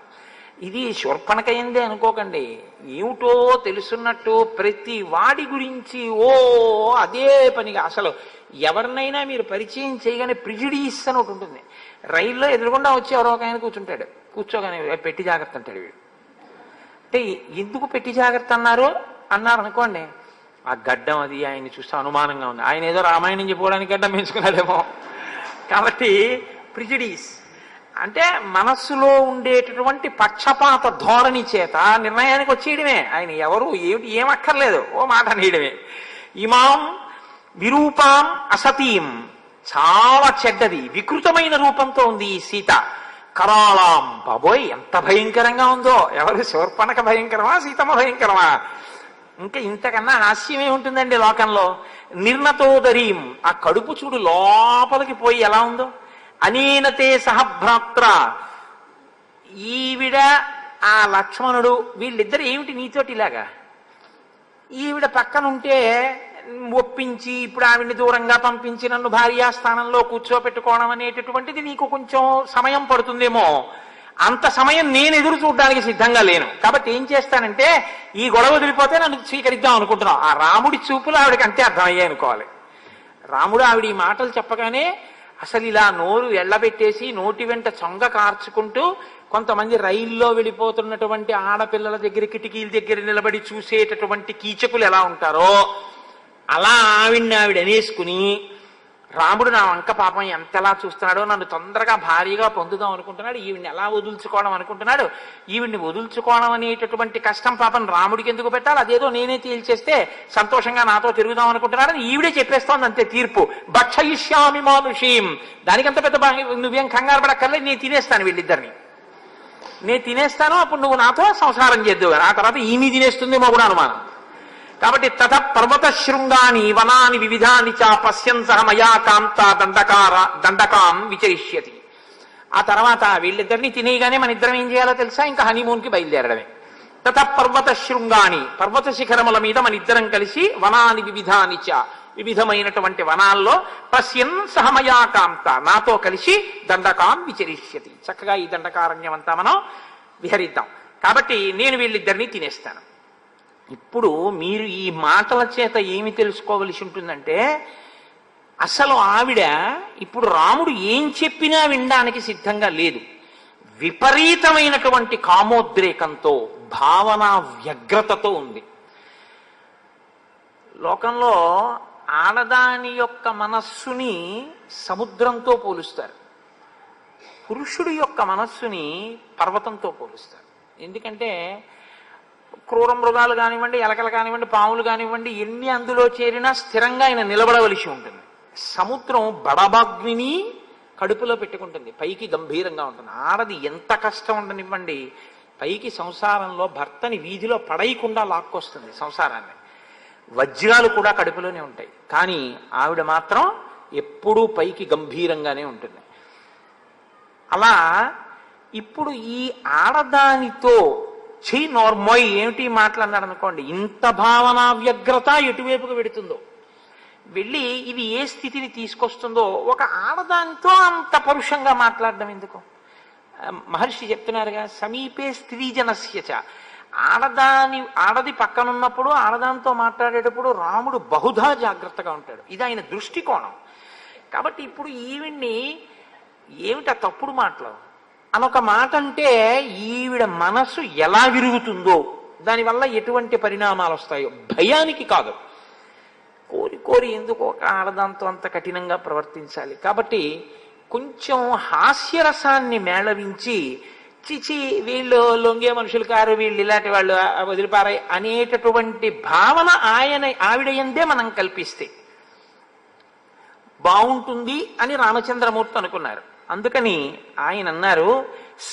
ఇది శూర్పణఖయిందే అనుకోకండి. ఏమిటో తెలుసున్నట్టు ప్రతి వాడి గురించి అదే పనిగా అసలు ఎవరినైనా మీరు పరిచయం చేయగానే ప్రిజుడీస్ అని ఒకటి ఉంటుంది. రైల్లో ఎదురుగుండా వచ్చి ఎవరో ఒక ఆయన కూర్చుంటాడు, కూర్చోగానే పెట్టి జాగ్రత్త అంటాడు వీడు. అంటే ఎందుకు పెట్టి జాగ్రత్త అన్నారు అనుకోండి, ఆ గడ్డం అది ఆయన్ని చూస్తే అనుమానంగా ఉంది, ఆయన ఏదో రామాయణం చెప్పుకోవడానికి గడ్డం పెంచుకున్నాడేమో. కాబట్టి ప్రిజుడీస్ అంటే మనస్సులో ఉండేటటువంటి పక్షపాత ధోరణి చేత నిర్ణయానికి వచ్చేయడమే. ఆయన ఎవరు ఏమిటి ఏమక్కర్లేదు, ఓ మాట అనేయడమే. ఇమాం విరూపాం అసతీం, చాలా చెడ్డది వికృతమైన రూపంతో ఉంది ఈ సీత. కరాళాం, బాబోయ్ ఎంత భయంకరంగా ఉందో. ఎవరు శూర్పణఖ భయంకరమా, సీతమ్మ భయంకరమా? ఇంకా ఇంతకన్నా హాస్యం ఏముంటుందండి లోకంలో. నిర్ణతోదరీం, ఆ కడుపు చూడు లోపలికి పోయి ఎలా ఉందో. అనేనతే సహభ్రాత్ర, ఈవిడ ఆ లక్ష్మణుడు వీళ్ళిద్దరు ఏమిటి నీతోటి ఇలాగా. ఈవిడ పక్కనుంటే ఒప్పించి ఇప్పుడు ఆవిడ్ని దూరంగా పంపించి నన్ను భార్యాస్థానంలో కూర్చోపెట్టుకోవడం అనేటటువంటిది నీకు కొంచెం సమయం పడుతుందేమో. అంత సమయం నేను ఎదురు చూడడానికి సిద్ధంగా లేను. కాబట్టి ఏం చేస్తానంటే ఈ గొడవ వదిలిపోతే నన్ను స్వీకరిద్దాం అనుకుంటున్నాం. ఆ రాముడి చూపులు ఆవిడకి అంతే అర్థమయ్యాయి అనుకోవాలి. రాముడు ఆవిడ ఈ మాటలు చెప్పగానే అసలు ఇలా నోరు ఎళ్లబెట్టేసి నోటి వెంట చొంగ కార్చుకుంటూ, కొంతమంది రైల్లో వెళ్ళిపోతున్నటువంటి ఆడపిల్లల దగ్గర కిటికీల దగ్గర నిలబడి చూసేటటువంటి కీచకులు ఎలా ఉంటారో అలా ఆవిడ అనేసుకుని, రాముడు నా వంక పాపం ఎంతలా చూస్తున్నాడో, నన్ను తొందరగా భారీగా పొందుదాం అనుకుంటున్నాడు, ఈవిడ్ని ఎలా వదులుచుకోవడం అనుకుంటున్నాడు, ఈవిడ్ని వదులుచుకోవడం అనేటటువంటి కష్టం పాపం రాముడికి ఎందుకు పెట్టాలి, అదేదో నేనే తేల్చేస్తే సంతోషంగా నాతో తిరుగుదాం అనుకుంటున్నాడు అని ఈవిడే చెప్పేస్తోంది అంతే తీర్పు. భక్షయిష్యామి మానుషీం, దానికంత పెద్ద నువ్వేం కంగారు పడక్కర్లేదు, నేను తినేస్తాను వీళ్ళిద్దరిని, నేను తినేస్తాను, అప్పుడు నువ్వు నాతో సంసారం చేద్దు, ఆ తర్వాత ఈమె తినేస్తుంది మా కూడా అనుమానం. కాబట్టి తత పర్వత శృంగాని వనాని వివిధాని చ పశ్యన్ సహ మయా కాంత దండకాం విచరిష్యతి. ఆ తర్వాత వీళ్ళిద్దరిని తినేయగానే మన ఇద్దరం ఏం చేయాలో తెలుసా, ఇంకా హనీమూన్ కి బయలుదేరడమే. తత పర్వత శృంగాని, పర్వత శిఖరముల మీద మన ఇద్దరం కలిసి వనాని వివిధాని చ, వివిధమైనటువంటి వనాల్లో పశ్యన్ సహ మయా కాంత, నాతో కలిసి దండకాం విచరిష్యతి, చక్కగా ఈ దండకారణ్యం అంతా మనం విహరిద్దాం. కాబట్టి నేను వీళ్ళిద్దరిని తినేస్తాను. ఇప్పుడు మీరు ఈ మాటల చేత ఏమి తెలుసుకోవలసి ఉంటుందంటే, అసలు ఆవిడ ఇప్పుడు రాముడు ఏం చెప్పినా వినడానికి సిద్ధంగా లేదు. విపరీతమైనటువంటి కామోద్రేకంతో, భావన వ్యగ్రతతో ఉంది. లోకంలో ఆడదాని యొక్క మనస్సుని సముద్రంతో పోలుస్తారు, పురుషుడి యొక్క మనస్సుని పర్వతంతో పోలుస్తారు. ఎందుకంటే క్రూర మృగాలు కానివ్వండి, ఎలకలు కానివ్వండి, పాములు కానివ్వండి, ఎన్ని అందులో చేరినా స్థిరంగా ఆయన నిలబడవలసి ఉంటుంది. సముద్రం బడబాగ్నిని కడుపులో పెట్టుకుంటుంది, పైకి గంభీరంగా ఉంటుంది. ఆడది ఎంత కష్టం ఉండనివ్వండి, పైకి సంసారంలో భర్తని వీధిలో పడేయకుండా లాక్కొస్తుంది సంసారాన్ని. వజ్రాలు కూడా కడుపులోనే ఉంటాయి, కానీ ఆవిడ మాత్రం ఎప్పుడూ పైకి గంభీరంగానే ఉంటుంది. అలా ఇప్పుడు ఈ ఆడదానితో నోర్మోయ్ ఏమిటి మాట్లాడినాడు అనుకోండి, ఇంత భావన వ్యగ్రత ఎటువైపుకు వెడుతుందో, వెళ్ళి ఇది ఏ స్థితిని తీసుకొస్తుందో. ఒక ఆడదానితో అంత పరుషంగా మాట్లాడడం ఎందుకు? మహర్షి చెప్తున్నారుగా, సమీపే స్త్రీజనస్యచ. ఆడది పక్కనున్నప్పుడు ఆడదానితో మాట్లాడేటప్పుడు రాముడు బహుధా జాగ్రత్తగా ఉంటాడు. ఇది ఆయన దృష్టికోణం. కాబట్టి ఇప్పుడు ఈవిడ్ని ఏమిటా తప్పుడు మాటలు అనొక మాట అంటే ఈవిడ మనసు ఎలా విరుగుతుందో, దానివల్ల ఎటువంటి పరిణామాలు వస్తాయో భయానికి కాదు. కోరి కోరి ఎందుకు ఒక ఆడదాంతో అంత కఠినంగా ప్రవర్తించాలి? కాబట్టి కొంచెం హాస్యరసాన్ని మేళవించి, చిచి వీళ్ళు లొంగే మనుషులు కారు, వీళ్ళు ఇలాంటి వాళ్ళు వదిలిపారాయి అనేటటువంటి భావన ఆవిడ ఎందే మనం కల్పిస్తే బాగుంటుంది అని రామచంద్రమూర్తి అనుకున్నారు. అందుకని ఆయన అన్నారు,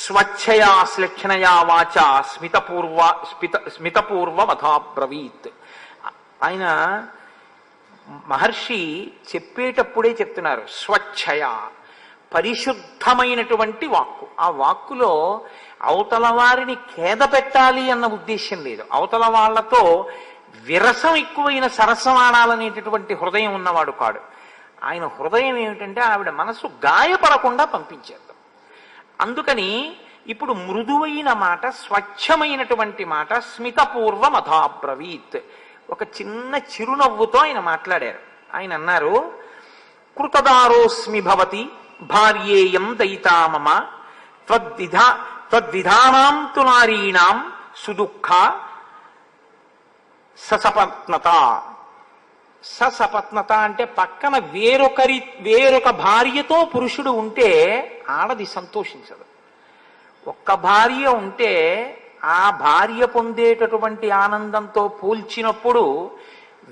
స్వచ్ఛయా శ్లక్షణయా వాచ స్మితపూర్వ మథాబ్రవీత్. ఆయన మహర్షి చెప్పేటప్పుడే చెప్తున్నారు, స్వచ్ఛయ, పరిశుద్ధమైనటువంటి వాక్కు. ఆ వాక్కులో అవతల వారిని ఖేద పెట్టాలి అన్న ఉద్దేశం లేదు. అవతల వాళ్లతో విరసం ఎక్కువైన సరసమాడాలనేటటువంటి హృదయం ఉన్నవాడు కాడు. ఆయన హృదయం ఏమిటంటే ఆవిడ మనసు గాయపడకుండా పంపించేద్దాం. అందుకని ఇప్పుడు మృదువైన మాట, స్వచ్ఛమైనటువంటి మాట, స్మితపూర్వ మథాబ్రవీత్, ఒక చిన్న చిరునవ్వుతో ఆయన మాట్లాడారు. ఆయన అన్నారు, కృతదారోస్మి భవతి భార్యేయం దయితా మమ త్వద్విధానాం తు నారీణాం సుదుఃఖ ససపత్నత. ససపత్నత అంటే పక్కన వేరొక భార్యతో పురుషుడు ఉంటే ఆడది సంతోషించదు. ఒక్క భార్య ఉంటే ఆ భార్య పొందేటటువంటి ఆనందంతో పోల్చినప్పుడు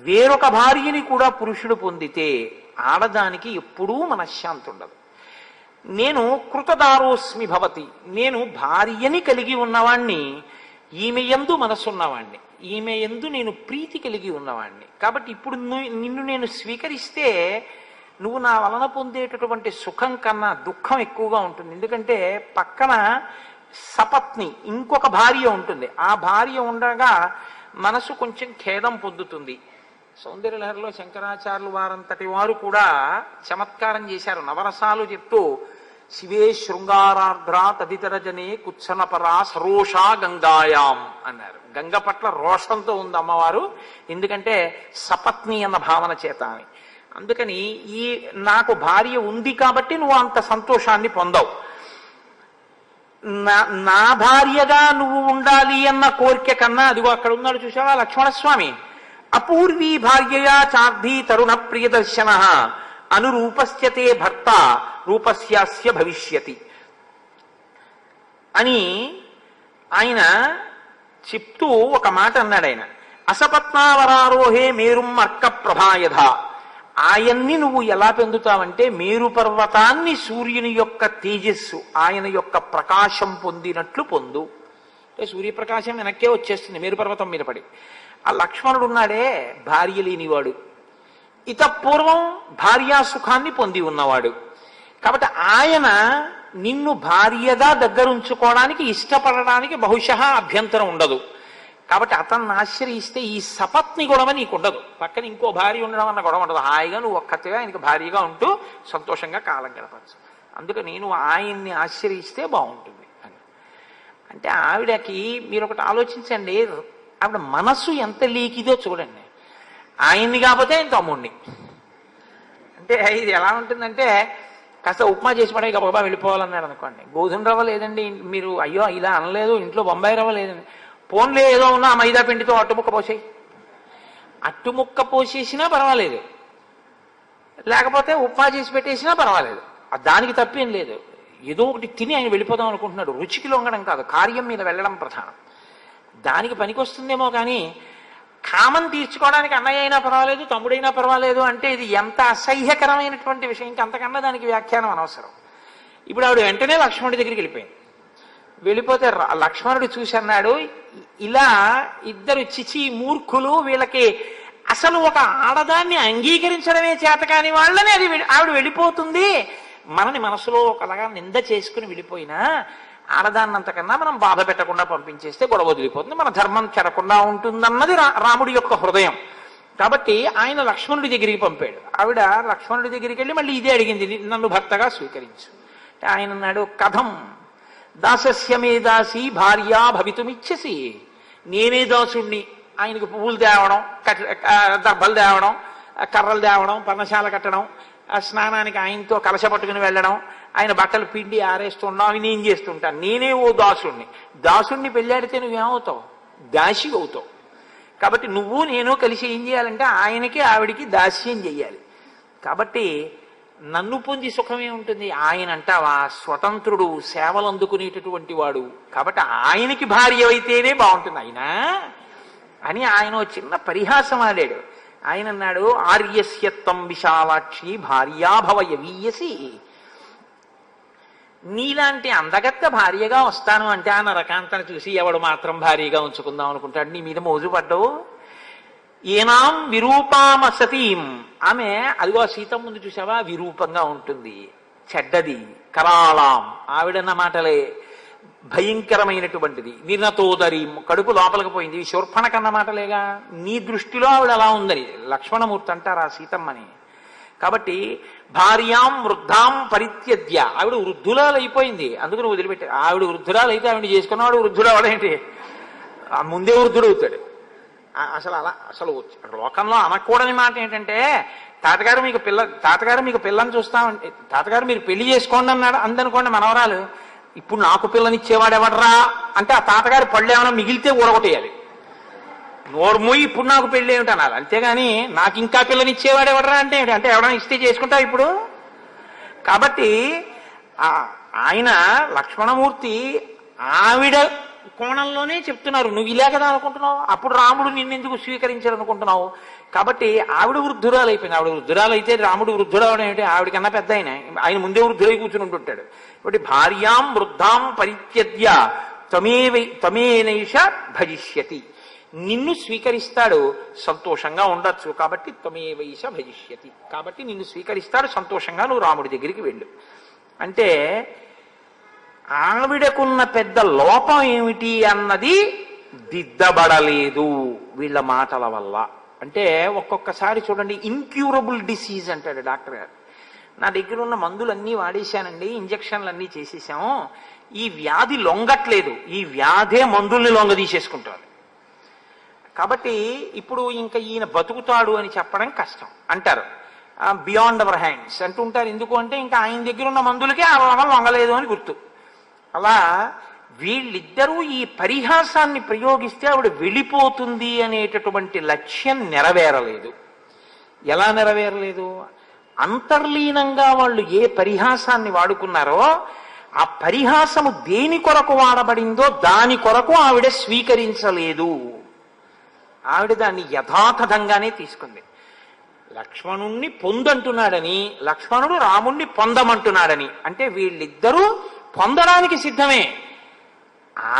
వేరొక భార్యని కూడా పురుషుడు పొందితే ఆడదానికి ఎప్పుడూ మనశ్శాంతి ఉండదు. నేను కృతదారోస్మి భవతి, నేను భార్యని కలిగి ఉన్నవాణ్ణి, ఈమె యందు మనసున్నవాణ్ణి, ఈమె యందు నేను ప్రీతి కలిగి ఉన్నవాణ్ణి. కాబట్టి ఇప్పుడు నిన్ను నేను స్వీకరిస్తే నువ్వు నా వలన పొందేటటువంటి సుఖం కన్నా దుఃఖం ఎక్కువగా ఉంటుంది. ఎందుకంటే పక్కన సపత్ని ఇంకొక భార్య ఉంటుంది. ఆ భార్య ఉండగా మనసు కొంచెం ఖేదం పొందుతుంది. సౌందర్యలహరిలో శంకరాచార్యులు వారంతటి వారు కూడా చమత్కారం చేశారు. నవరసాలు చెప్తూ, శివే శృంగారార్ద్ర తదితర జనే కుత్సనపరా సరోషా గంగాయాం అన్నారు. గంగ పట్ల రోషంతో ఉంది అమ్మవారు, ఎందుకంటే సపత్ని అన్న భావన చేత అని. అందుకని నాకు భార్య ఉంది కాబట్టి నువ్వు అంత సంతోషాన్ని పొందవు. నా భార్యగా నువ్వు ఉండాలి అన్న కోరిక కన్నా, అదిగో అక్కడ ఉన్నాడు చూసావా లక్ష్మణస్వామి, అపూర్వీ భార్యయా చార్ధీ తరుణ ప్రియదర్శన అనురూపస్యతే భర్త రూపస్యాస్య భవిష్యతి అని ఆయన చెప్తూ ఒక మాట అన్నాడు. ఆయన అసపత్నావరారోహే మేరుం అర్క ప్రభాయధ. ఆయన్ని నువ్వు ఎలా పొందుతావంటే మేరు పర్వతాన్ని సూర్యుని యొక్క తేజస్సు, ఆయన యొక్క ప్రకాశం పొందినట్లు పొందు. అంటే సూర్యప్రకాశం వెనక్కే వచ్చేస్తుంది మేరు పర్వతం మీద పడి. ఆ లక్ష్మణుడు ఉన్నాడే భార్య లేనివాడు, ఇతపూర్వం భార్యా సుఖాన్ని పొంది ఉన్నవాడు. కాబట్టి ఆయన నిన్ను భార్యగా దగ్గరుంచుకోవడానికి ఇష్టపడడానికి బహుశः అభ్యంతరం ఉండదు. కాబట్టి అతన్ని ఆశ్రయిస్తే ఈ సపత్ని గొడవ నీకు ఉండదు. పక్కన ఇంకో భార్య ఉండడం అన్న గొడవ ఉండదు. హాయిగా నువ్వు ఒక్కతిగా ఆయనకు భార్యగా ఉంటూ సంతోషంగా కాలం గడపచ్చు. అందుకని నువ్వు ఆయన్ని ఆశ్రయిస్తే బాగుంటుంది అని. అంటే ఆవిడకి మీరు ఒకటి ఆలోచించండి, ఆవిడ మనసు ఎంత లీకిదో చూడండి. ఆయన్ని కాకపోతే ఆయన తమ్ముడిని. అంటే ఇది ఎలా ఉంటుందంటే, కాస్త ఉప్మా చేసి పడే గబగబా వెళ్ళిపోవాలన్నాడు అనుకోండి. గోధుమ రవ్వ లేదండి, మీరు అయ్యో ఇలా అనలేదు, ఇంట్లో బొంబాయి రవ్వ లేదండి, పోన్లే ఏదో ఉన్నా మైదా పిండితో అట్టుముక్క పోసేయి. అట్టుముక్క పోసేసినా పర్వాలేదు, లేకపోతే ఉప్మా చేసి పెట్టేసినా పర్వాలేదు, దానికి తప్పేం లేదు. ఏదో ఒకటి తిని ఆయన వెళ్ళిపోదాం అనుకుంటున్నాడు. రుచికి లొంగడం కాదు, కార్యం మీద వెళ్ళడం ప్రధానం. దానికి పనికొస్తుందేమో కానీ కామం తీర్చుకోవడానికి అన్నయ్య అయినా పర్వాలేదు, తమ్ముడైనా పర్వాలేదు అంటే ఇది ఎంత అసహ్యకరమైనటువంటి విషయం. అంతకన్నా దానికి వ్యాఖ్యానం అనవసరం. ఇప్పుడు ఆవిడ వెంటనే లక్ష్మణుడి దగ్గరికి వెళ్ళిపోయింది. వెళ్ళిపోతే లక్ష్మణుడు చూసి అన్నాడు, ఇలా ఇద్దరు చిచి మూర్ఖులు, వీళ్ళకి అసలు ఒక ఆడదాన్ని అంగీకరించడమే చేత కాని వాళ్ళని అది ఆవిడ వెళ్ళిపోతుంది. మనని మనసులో ఒకలాగా నింద చేసుకుని వెళ్ళిపోయినా ఆడదాన్నంతకన్నా మనం బాధ పెట్టకుండా పంపించేస్తే గొడవ వదిలిపోతుంది, మన ధర్మం చెరకుండా ఉంటుందన్నది రాముడి యొక్క హృదయం. కాబట్టి ఆయన లక్ష్మణుడి దగ్గరికి పంపాడు. ఆవిడ లక్ష్మణుడి దగ్గరికి వెళ్ళి మళ్ళీ ఇదే అడిగింది, నన్ను భర్తగా స్వీకరించు. ఆయన అన్నాడు, కథం దాసస్య మే దాసి భార్యా భవితుమిచ్చసి. నేనే దాసుణ్ణి, ఆయనకు పువ్వులు తేవడం, దర్భలు తేవడం, కర్రలు తేవడం, పర్ణశాల కట్టడం, స్నానానికి ఆయనతో కలశ పట్టుకుని వెళ్ళడం, ఆయన బట్టలు పిండి ఆరేస్తుండడం, అవి నేను చేస్తుంటాను. నేనే ఓ దాసుణ్ణి. దాసుణ్ణి పెళ్ళాడితే నువ్వేమవుతావు? దాసి అవుతావు. కాబట్టి నువ్వు నేను కలిసి ఏం చేయాలంటే ఆయనకి ఆవిడికి దాస్యం చెయ్యాలి. కాబట్టి నన్ను పొంది సుఖమే ఉంటుంది. ఆయన అంటావా స్వతంత్రుడు, సేవలు అందుకునేటటువంటి వాడు, కాబట్టి ఆయనకి భార్య అయితేనే బాగుంటుంది అయినా అని ఆయన చిన్న పరిహాసం ఆడాడు. ఆయన అన్నాడు, ఆర్యస్యత్వం విశాలాక్షి భార్యాభవయ వీయసి. నీలాంటి అందగత్త భార్యగా వస్తాను అంటే ఆ నరకాంతను చూసి ఎవడు మాత్రం భార్యగా ఉంచుకుందాం అనుకుంటాడు? నీ మీద మోజు పడ్డవు. ఏనాం విరూపామ సతీం, ఆమె అదిగో సీతమ్మ ముందు చూసావా విరూపంగా ఉంటుంది, చెడ్డది. కరాళాం, ఆవిడన్న మాటలే భయంకరమైనటువంటిది. నిర్ణతోదరి, కడుపు లోపలికి పోయింది. శూర్పణకన్న మాటలేగా. నీ దృష్టిలో ఆవిడ అలా ఉందని లక్ష్మణమూర్తి అంటారా సీతమ్మని. కాబట్టి భార్యాం వృద్ధాం పరిత్యజ్య, ఆవిడ వృద్ధురాలు అయిపోయింది, అందుకని వదిలిపెట్టారు. ఆవిడ వృద్ధురాలు అయితే ఆవిడ చేసుకున్నవాడు వృద్ధుడు అవడేంటి, ముందే వృద్ధుడు అవుతాడు. అసలు లోకంలో అనకూడని మాట ఏంటంటే, తాతగారు మీకు పిల్లని చూస్తామంటే, తాతగారు మీరు పెళ్లి చేసుకోండి అన్నాడు అందనుకోండి మనవరాలు, ఇప్పుడు నాకు పిల్లనిచ్చేవాడు ఎవడరా అంటే ఆ తాతగారి పళ్ళు ఏమైనా మిగిలితే ఊడగొట్టేయాలి. నోర్మూయి ఇప్పుడు నాకు పెళ్ళి ఏమిటి అనాలి, అంతేగాని నాకు ఇంకా పిల్లనిచ్చేవాడు ఎవడరా అంటే అంటే ఎవడన్నా ఇస్తే చేసుకుంటావు ఇప్పుడు. కాబట్టి ఆయన లక్ష్మణమూర్తి ఆవిడ కోణంలోనే చెప్తున్నారు, నువ్వు ఇలా కదా అనుకుంటున్నావు, అప్పుడు రాముడు నిన్నెందుకు స్వీకరించారనుకుంటున్నావు. కాబట్టి ఆవిడ వృద్ధురాలు అయిపోయింది. ఆవిడ వృద్ధురాలు అయితే రాముడు వృద్ధుడు అవడం ఏమిటి, ఆవిడకన్నా పెద్ద ఆయన ముందే వృద్ధుడై కూర్చుని ఉంటుంటాడు. కాబట్టి భార్యాం వృద్ధాం పరిత్యజ్య త్వమేనైష భజిష్యతి, నిన్ను స్వీకరిస్తాడు, సంతోషంగా ఉండొచ్చు. కాబట్టి త్వమేవైష భజిష్యతి, కాబట్టి నిన్ను స్వీకరిస్తాడు, సంతోషంగా నువ్వు రాముడి దగ్గరికి వెళ్ళు అంటే ఆవిడకున్న పెద్ద లోపం ఏమిటి అన్నది దిద్దబడలేదు వీళ్ళ మాటల వల్ల. అంటే ఒక్కొక్కసారి చూడండి, ఇన్క్యూరబుల్ డిసీజ్ అంటాడు డాక్టర్ గారు. నా దగ్గర ఉన్న మందులన్నీ వాడేశానండి, ఇంజక్షన్లన్నీ చేసేసాము, ఈ వ్యాధి లొంగట్లేదు, ఈ వ్యాధే మందుల్ని లొంగ తీసేసుకుంటారు. కాబట్టి ఇప్పుడు ఇంకా ఈయన బతుకుతాడు అని చెప్పడం కష్టం అంటారు. బియాండ్ అవర్ హ్యాండ్స్ అంటుంటారు. ఎందుకు అంటే ఇంకా ఆయన దగ్గర ఉన్న మందులకే ఆ రోగం లొంగలేదు అని గుర్తు. అలా వీళ్ళిద్దరూ ఈ పరిహాసాన్ని ప్రయోగిస్తే ఆవిడ వెళ్ళిపోతుంది అనేటటువంటి లక్ష్యం నెరవేరలేదు. ఎలా నెరవేరలేదు? అంతర్లీనంగా వాళ్ళు ఏ పరిహాసాన్ని వాడుకున్నారో ఆ పరిహాసము దేని కొరకు వాడబడిందో దాని కొరకు ఆవిడ స్వీకరించలేదు. ఆవిడ దాన్ని యథాతథంగానే తీసుకుంది. లక్ష్మణుణ్ణి పొందంటున్నాడని, లక్ష్మణుడు రాముణ్ణి పొందమంటున్నాడని, అంటే వీళ్ళిద్దరూ పొందడానికి సిద్ధమే.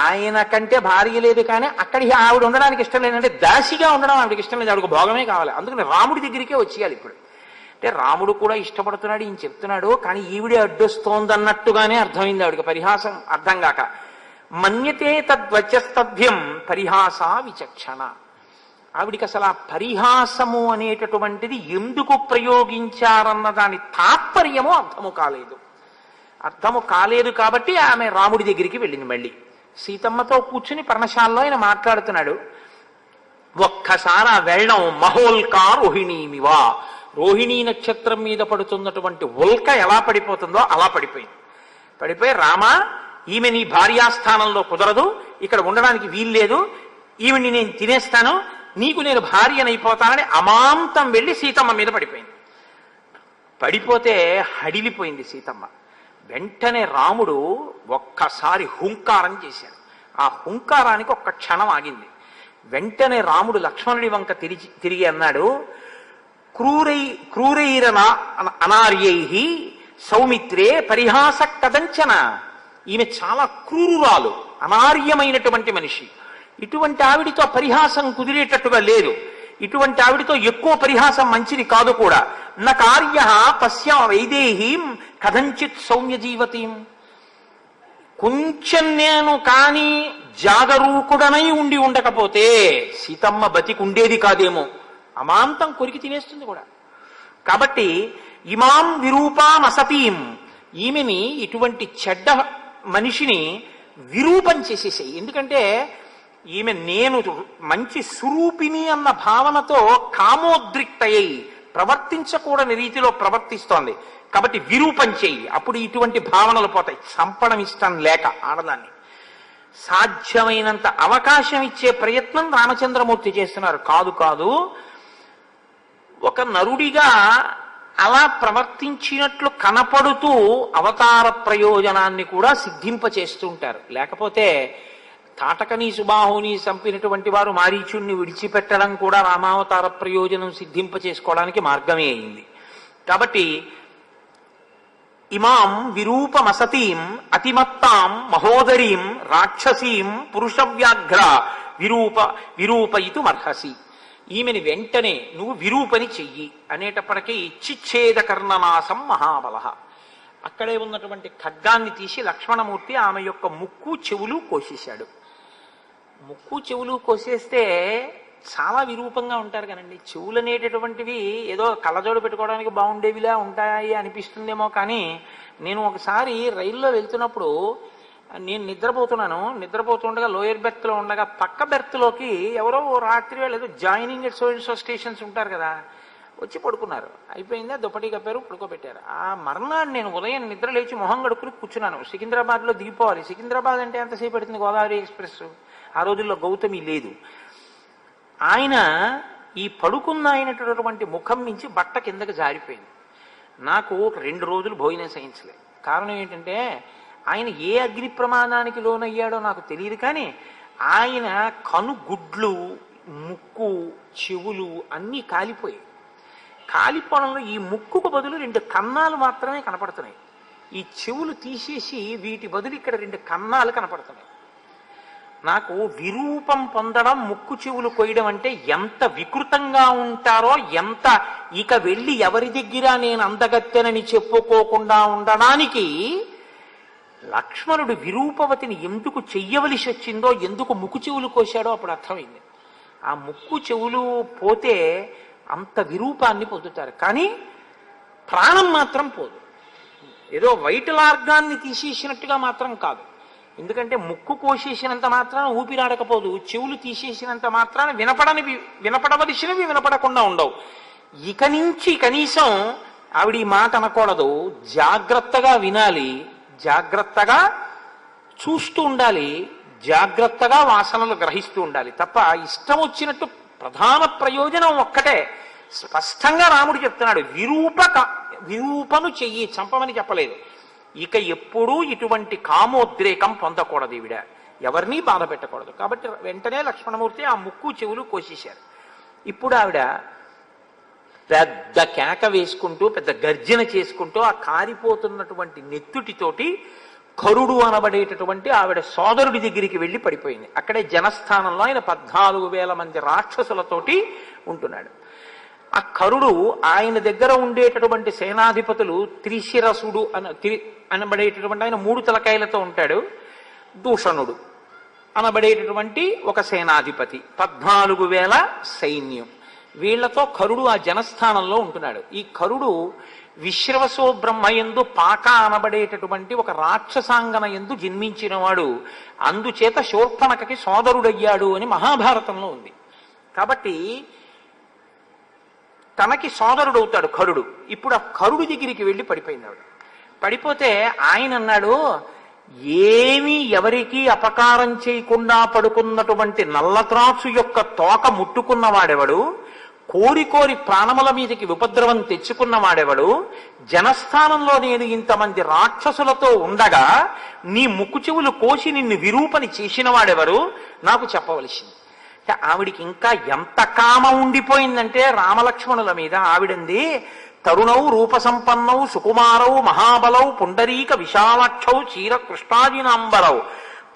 ఆయన కంటే భార్య లేదు, కానీ అక్కడికి ఆవిడ ఉండడానికి ఇష్టం లేదంటే దాసిగా ఉండడం ఆవిడకి ఇష్టం లేదు, ఆవిడకు భోగమే కావాలి. అందుకని రాముడి దగ్గరికే వచ్చేయాలి ఇప్పుడు. అంటే రాముడు కూడా ఇష్టపడుతున్నాడు, ఈయన చెప్తున్నాడు, కానీ ఈవిడే అడ్డొస్తోందన్నట్టుగానే అర్థమైంది ఆవిడకి. పరిహాసం అర్థం కాక మన్యతే తద్వచస్తభ్యం పరిహాస విచక్షణ. ఆవిడికి అసలు ఆ పరిహాసము అనేటటువంటిది ఎందుకు ప్రయోగించారన్న దాని తాత్పర్యము అర్థము కాలేదు. కాబట్టి ఆమె రాముడి దగ్గరికి వెళ్ళింది. మళ్ళీ సీతమ్మతో కూర్చుని పర్ణశాలలో ఆయన మాట్లాడుతున్నాడు. ఒక్కసారి ఆ వెళ్ళడం మహోల్కా రోహిణీమివా, రోహిణీ నక్షత్రం మీద పడుతున్నటువంటి ఉల్క ఎలా పడిపోతుందో అలా పడిపోయి రామా, ఈమె నీ భార్యాస్థానంలో కుదరదు, ఇక్కడ ఉండడానికి వీల్లేదు, ఈమెని నేను తినేస్తాను, నీకు నేను భార్యనైపోతానని అమాంతం వెళ్ళి సీతమ్మ మీద పడిపోతే హడిలిపోయింది సీతమ్మ. వెంటనే రాముడు ఒక్కసారి హుంకారం చేశాడు. ఆ హుంకారానికి ఒక్క క్షణం ఆగింది. వెంటనే రాముడు లక్ష్మణుడి వంక తిరిగి అన్నాడు, క్రూరైరన అనార్యై సౌమిత్రే పరిహాస కదంచన. ఈమె చాలా క్రూరురాలు, అనార్యమైనటువంటి మనిషి. ఇటువంటి ఆవిడితో పరిహాసం కుదిరేటట్టుగా లేదు. ఇటువంటి ఆవిడితో ఎక్కువ పరిహాసం మంచిది కాదు కూడా. నా కార్య తస్య వైదేహీం కథంచిత్ సౌమ్య జీవతీం. కొంచెం నేను కానీ జాగరూకుడనై ఉండి ఉండకపోతే సీతమ్మ బతికుండేది కాదేమో. అమాంతం కొరికి తినేస్తుంది కూడా. కాబట్టి ఇమాం విరూపాం అసతీం, ఈమెని ఇటువంటి చెడ్డ మనిషిని విరూపం చేసేసాయి. ఎందుకంటే ఈమె నేను మంచి స్వరూపిణి అన్న భావనతో కామోద్రిక్తయ్యి ప్రవర్తించకూడని రీతిలో ప్రవర్తిస్తోంది. కాబట్టి విరూపం చెయ్యి, అప్పుడు ఇటువంటి భావనలు పోతాయి. చంపడం ఇష్టం లేక ఆడదాన్ని సాధ్యమైనంత అవకాశం ఇచ్చే ప్రయత్నం రామచంద్రమూర్తి చేస్తున్నారు. కాదు కాదు, ఒక నరుడిగా అలా ప్రవర్తించినట్లు కనపడుతూ అవతార ప్రయోజనాన్ని కూడా సిద్ధింపచేస్తుంటారు. లేకపోతే తాటకని సుబాహుని చంపినటువంటి వారు మారీచుణ్ణి విడిచిపెట్టడం కూడా రామావతార ప్రయోజనం సిద్ధింపచేసుకోవడానికి మార్గమే అయింది. కాబట్టి ఇమాం విరూపమసతీం అతిమత్తాం మహోదరీం రాక్షసీం పురుషవ్యాఘ్ర విరూపయితుమర్హసి. ఈమెని వెంటనే నువ్వు విరూపని చెయ్యి అనేటప్పటికీ చిచ్ఛేద కర్ణనాశం మహాబల. అక్కడే ఉన్నటువంటి ఖడ్గాన్ని తీసి లక్ష్మణమూర్తి ఆమె యొక్క ముక్కు చెవులు కోసేశాడు. ముక్కు చెవులు కోసేస్తే చాలా విరూపంగా ఉంటారు కదండి. చెవులు అనేటటువంటివి ఏదో కళ్ళజోడు పెట్టుకోవడానికి బాగుండేవిలా ఉంటాయి అనిపిస్తుందేమో. కానీ నేను ఒకసారి రైల్లో వెళ్తున్నప్పుడు నేను నిద్రపోతుండగా లోయర్ బెర్త్లో ఉండగా పక్క బెర్త్లోకి ఎవరో రాత్రి వేళ ఏదో జాయినింగ్ ఎట్ సో స్టేషన్స్ ఉంటారు కదా, వచ్చి పడుకున్నారు. అయిపోయిందా, దుప్పటి కప్పారు, పడుకోబెట్టారు. ఆ మర్నాడు నేను ఉదయం నిద్ర లేచి మొహం గడుపుని కూర్చున్నాను. సికింద్రాబాద్లో దిగిపోవాలి. సికింద్రాబాద్ అంటే ఎంతసేపు పడుతుంది గోదావరి ఎక్స్ప్రెస్. ఆ రోజుల్లో గౌతమి లేదు. ఆయన ఈ పడుకున్న అయినటువంటి ముఖం నుంచి బట్ట కిందకి జారిపోయింది. నాకు 2 రోజులు భోజనం సహించలే. కారణం ఏంటంటే ఆయన ఏ అగ్ని ప్రమాదానికి లోనయ్యాడో నాకు తెలియదు, కానీ ఆయన కనుగుడ్లు, ముక్కు, చెవులు అన్నీ కాలిపోయాయి. కాలిపోవడంలో ఈ ముక్కుకు బదులు 2 కన్నాలు మాత్రమే కనపడుతున్నాయి. ఈ చెవులు తీసేసి వీటి బదులు ఇక్కడ 2 కన్నాలు కనపడుతున్నాయి. నాకు విరూపం పొందడం, ముక్కు చెవులు కొయ్యడం అంటే ఎంత వికృతంగా ఉంటారో, ఎంత ఇక వెళ్ళి ఎవరి దగ్గర నేను అందగత్తెనని చెప్పుకోకుండా ఉండడానికి లక్ష్మణుడు విరూపవతిని ఎందుకు చెయ్యవలసి వచ్చిందో, ఎందుకు ముక్కు చెవులు కోశాడో అప్పుడు అర్థమైంది. ఆ ముక్కు చెవులు పోతే అంత విరూపాన్ని పొందుతారు, కానీ ప్రాణం మాత్రం పోదు. ఏదో వైటల్ ఆర్గాన్ని తీసేసినట్టుగా మాత్రం కాదు. ఎందుకంటే ముక్కు కోసేసినంత మాత్రాన ఊపిరాడకపోదు, చెవులు తీసేసినంత మాత్రాన వినపడవలసినవి వినపడకుండా ఉండవు. ఇక నుంచి కనీసం ఆవిడ ఈ మాట అనకూడదు, జాగ్రత్తగా వినాలి, జాగ్రత్తగా చూస్తూ ఉండాలి, జాగ్రత్తగా వాసనలు గ్రహిస్తూ ఉండాలి. తప్ప ఇష్టం వచ్చినట్టు ప్రధాన ప్రయోజనం ఒక్కటే స్పష్టంగా రాముడు చెప్తున్నాడు, విరూపను చెయ్యి, చంపమని చెప్పలేదు. ఇక ఎప్పుడూ ఇటువంటి కామోద్రేకం పొందకూడదు, ఈవిడ ఎవరినీ బాధ పెట్టకూడదు. కాబట్టి వెంటనే లక్ష్మణమూర్తి ఆ ముక్కు చెవులు కోసేశారు. ఇప్పుడు ఆవిడ పెద్ద కేక వేసుకుంటూ, పెద్ద గర్జన చేసుకుంటూ ఆ కారిపోతున్నటువంటి నెత్తుటితోటి కరుడు అనబడేటటువంటి ఆవిడ సోదరుడి దగ్గరికి వెళ్ళి పడిపోయింది. అక్కడే జనస్థానంలో ఆయన 14,000 మంది రాక్షసులతోటి ఉంటున్నాడు. ఆ కరుడు ఆయన దగ్గర ఉండేటటువంటి సేనాధిపతులు త్రిశిరసుడు అనబడేటటువంటి ఆయన 3 తలకాయలతో ఉంటాడు. దూషణుడు అనబడేటటువంటి ఒక సేనాధిపతి, 14,000 సైన్యం. వీళ్లతో కరుడు ఆ జనస్థానంలో ఉంటున్నాడు. ఈ కరుడు విశ్రవసో బ్రహ్మయందు పాక అనబడేటటువంటి ఒక రాక్షసాంగన ఎందు జన్మించినవాడు. అందుచేత శూర్పణఖకి సోదరుడయ్యాడు అని మహాభారతంలో ఉంది. కాబట్టి తనకి సోదరుడవుతాడు కరుడు. ఇప్పుడు ఆ కరుడు దగ్గరికి వెళ్ళి పడిపోయింది ఆవిడ. పడిపోతే ఆయన అన్నాడు, ఏమీ ఎవరికీ అపకారం చేయకుండా పడుకున్నటువంటి నల్లత్రాసు యొక్క తోక ముట్టుకున్నవాడెవడు, కోరి కోరి ప్రాణముల మీదకి ఉపద్రవం తెచ్చుకున్నవాడెవడు, జనస్థానంలో నేను ఇంతమంది రాక్షసులతో ఉండగా నీ ముక్కు చెవులు కోసి నిన్ను విరూపని చేసిన వాడెవరు, నాకు చెప్పవలసింది. ఆవిడికి ఇంకా ఎంత కామ ఉండిపోయిందంటే రామలక్ష్మణుల మీద. ఆవిడంది, తరుణౌ రూపసంపన్నౌ సుకుమారౌ మహాబలౌ పుండరీక విశాలాక్షౌ చీర కృష్ణాజినాంబరౌ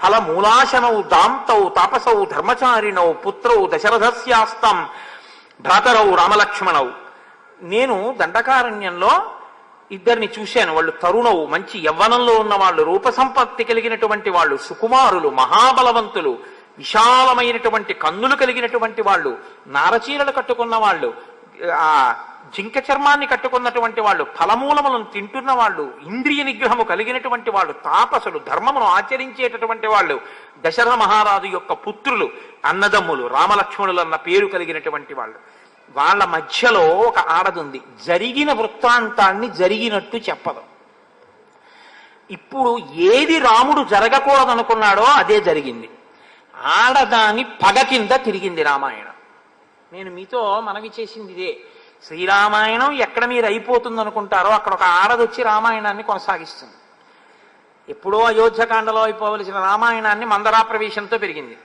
ఫలమూలాశనౌ దాంతౌ తాపసౌ ధర్మచారిణౌ పుత్రౌ దశరథస్యాస్తం భ్రాతరౌ రామలక్ష్మణౌ. నేను దండకారణ్యంలో ఇద్దరిని చూశాను. వాళ్ళు తరుణవు, మంచి యవ్వనంలో ఉన్న వాళ్ళు, రూపసంపత్తి కలిగినటువంటి వాళ్ళు, సుకుమారులు, మహాబలవంతులు, విశాలమైనటువంటి కన్నులు కలిగినటువంటి వాళ్ళు, నారచీరలు కట్టుకున్న వాళ్ళు, ఆ జింక చర్మాన్ని కట్టుకున్నటువంటి వాళ్ళు, ఫలమూలములను తింటున్న వాళ్ళు, ఇంద్రియ నిగ్రహము కలిగినటువంటి వాళ్ళు, తాపసులు, ధర్మమును ఆచరించేటటువంటి వాళ్ళు, దశరథ మహారాజు యొక్క పుత్రులు, అన్నదమ్ములు, రామలక్ష్మణులు అన్న పేరు కలిగినటువంటి వాళ్ళు. వాళ్ళ మధ్యలో ఒక ఆడదుంది. జరిగిన వృత్తాంతాన్ని జరిగినట్టు చెప్పదు. ఇప్పుడు ఏది రాముడు జరగకూడదనుకున్నాడో అదే జరిగింది. ఆడదాని పగ కింద తిరిగింది రామాయణం. నేను మీతో మనవి చేసింది ఇదే. శ్రీరామాయణం ఎక్కడ మీరు అయిపోతుంది అనుకుంటారో అక్కడ ఒక ఆడదొచ్చి రామాయణాన్ని కొనసాగిస్తుంది. ఎప్పుడో అయోధ్యకాండలో అయిపోవలసిన రామాయణాన్ని మందరా ప్రవేశంతో పెరిగింది.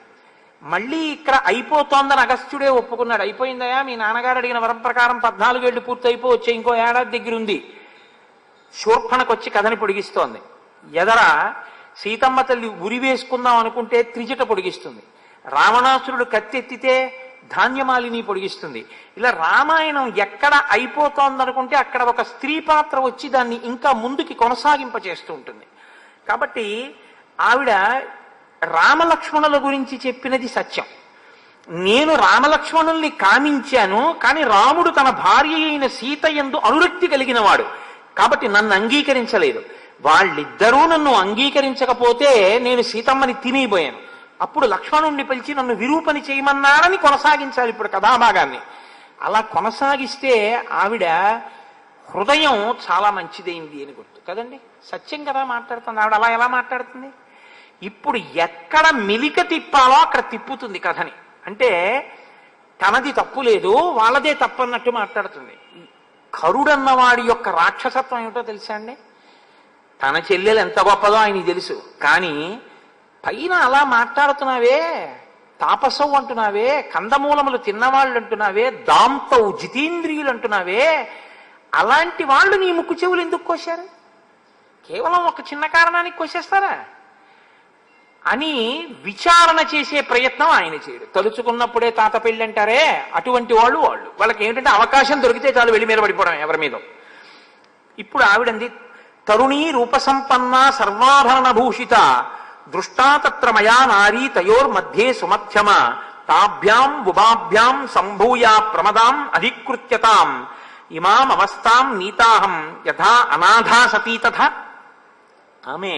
మళ్ళీ ఇక్కడ అయిపోతోందని అగస్త్యుడే ఒప్పుకున్నాడు. అయిపోయిందయా, మీ నాన్నగారు అడిగిన వరం ప్రకారం 14 ఏళ్ళు పూర్తి అయిపోవచ్చే, ఇంకో ఏడాది దగ్గర ఉంది. శూర్పణకొచ్చి కథని పొడిగిస్తోంది. ఎదర సీతమ్మ తల్లి ఉరి వేసుకుందాం అనుకుంటే త్రిజట పొడిగిస్తుంది. రావణాసురుడు కత్తెత్తితే ధాన్యమాలిని పొడిగిస్తుంది. ఇలా రామాయణం ఎక్కడ అయిపోతోందనుకుంటే అక్కడ ఒక స్త్రీ పాత్ర వచ్చి దాన్ని ఇంకా ముందుకి కొనసాగింపచేస్తూ ఉంటుంది. కాబట్టి ఆవిడ రామలక్ష్మణుల గురించి చెప్పినది సత్యం. నేను రామలక్ష్మణుల్ని కామించాను, కానీ రాముడు తన భార్య అయిన సీత యందు అనురక్తి కలిగిన వాడు కాబట్టి నన్ను అంగీకరించలేదు. వాళ్ళిద్దరూ నన్ను అంగీకరించకపోతే నేను సీతమ్మని తినిపోయాను. అప్పుడు లక్ష్మణుణ్ణి పిలిచి నన్ను విరూపని చేయమన్నాడని కొనసాగించాలి ఇప్పుడు కథాభాగాన్ని. అలా కొనసాగిస్తే ఆవిడ హృదయం చాలా మంచిదైంది అని గుర్తు కదండి. సత్యం కదా మాట్లాడుతుంది ఆవిడ. అలా ఎలా మాట్లాడుతుంది? ఇప్పుడు ఎక్కడ మెలిక తిప్పాలో అక్కడ తిప్పుతుంది కథని. అంటే తనది తప్పు లేదు, వాళ్ళదే తప్పన్నట్టు మాట్లాడుతుంది. కరుడన్నవాడి యొక్క రాక్షసత్వం ఏమిటో తెలుసా అండి? తన చెల్లెలు ఎంత గొప్పదో ఆయనకి తెలుసు, కానీ పైన అలా మాట్లాడుతున్నావే, తాపసవు అంటున్నావే, కందమూలములు తిన్నవాళ్ళు అంటున్నావే, దాంతవు జితేంద్రియులు అంటున్నావే, అలాంటి వాళ్ళు నీ ముక్కు చెవులు ఎందుకు కోశారు? కేవలం ఒక చిన్న కారణానికి కోసేస్తారా అని విచారణ చేసే ప్రయత్నం ఆయన చేయడు. తలుచుకున్నప్పుడే తాత పెళ్ళి అంటారే, అటువంటి వాళ్ళకి ఏమిటంటే అవకాశం దొరికితే చాలు వెళ్ళి మీద పడిపోవడం ఎవరి మీద. ఇప్పుడు ఆవిడంది, తరుణీ రూపసంపన్న సర్వాభరణ భూషిత దృష్టా తత్ర మయా నారీ తయోర్మధ్యే సుమధ్యమ తాభ్యాం ఉభాభ్యాం సంభూయ ప్రమదాం అధికృత్యతాం ఇమాం అవస్థాం నీతాహం యథా అనాథా సతీ తథా. ఆమె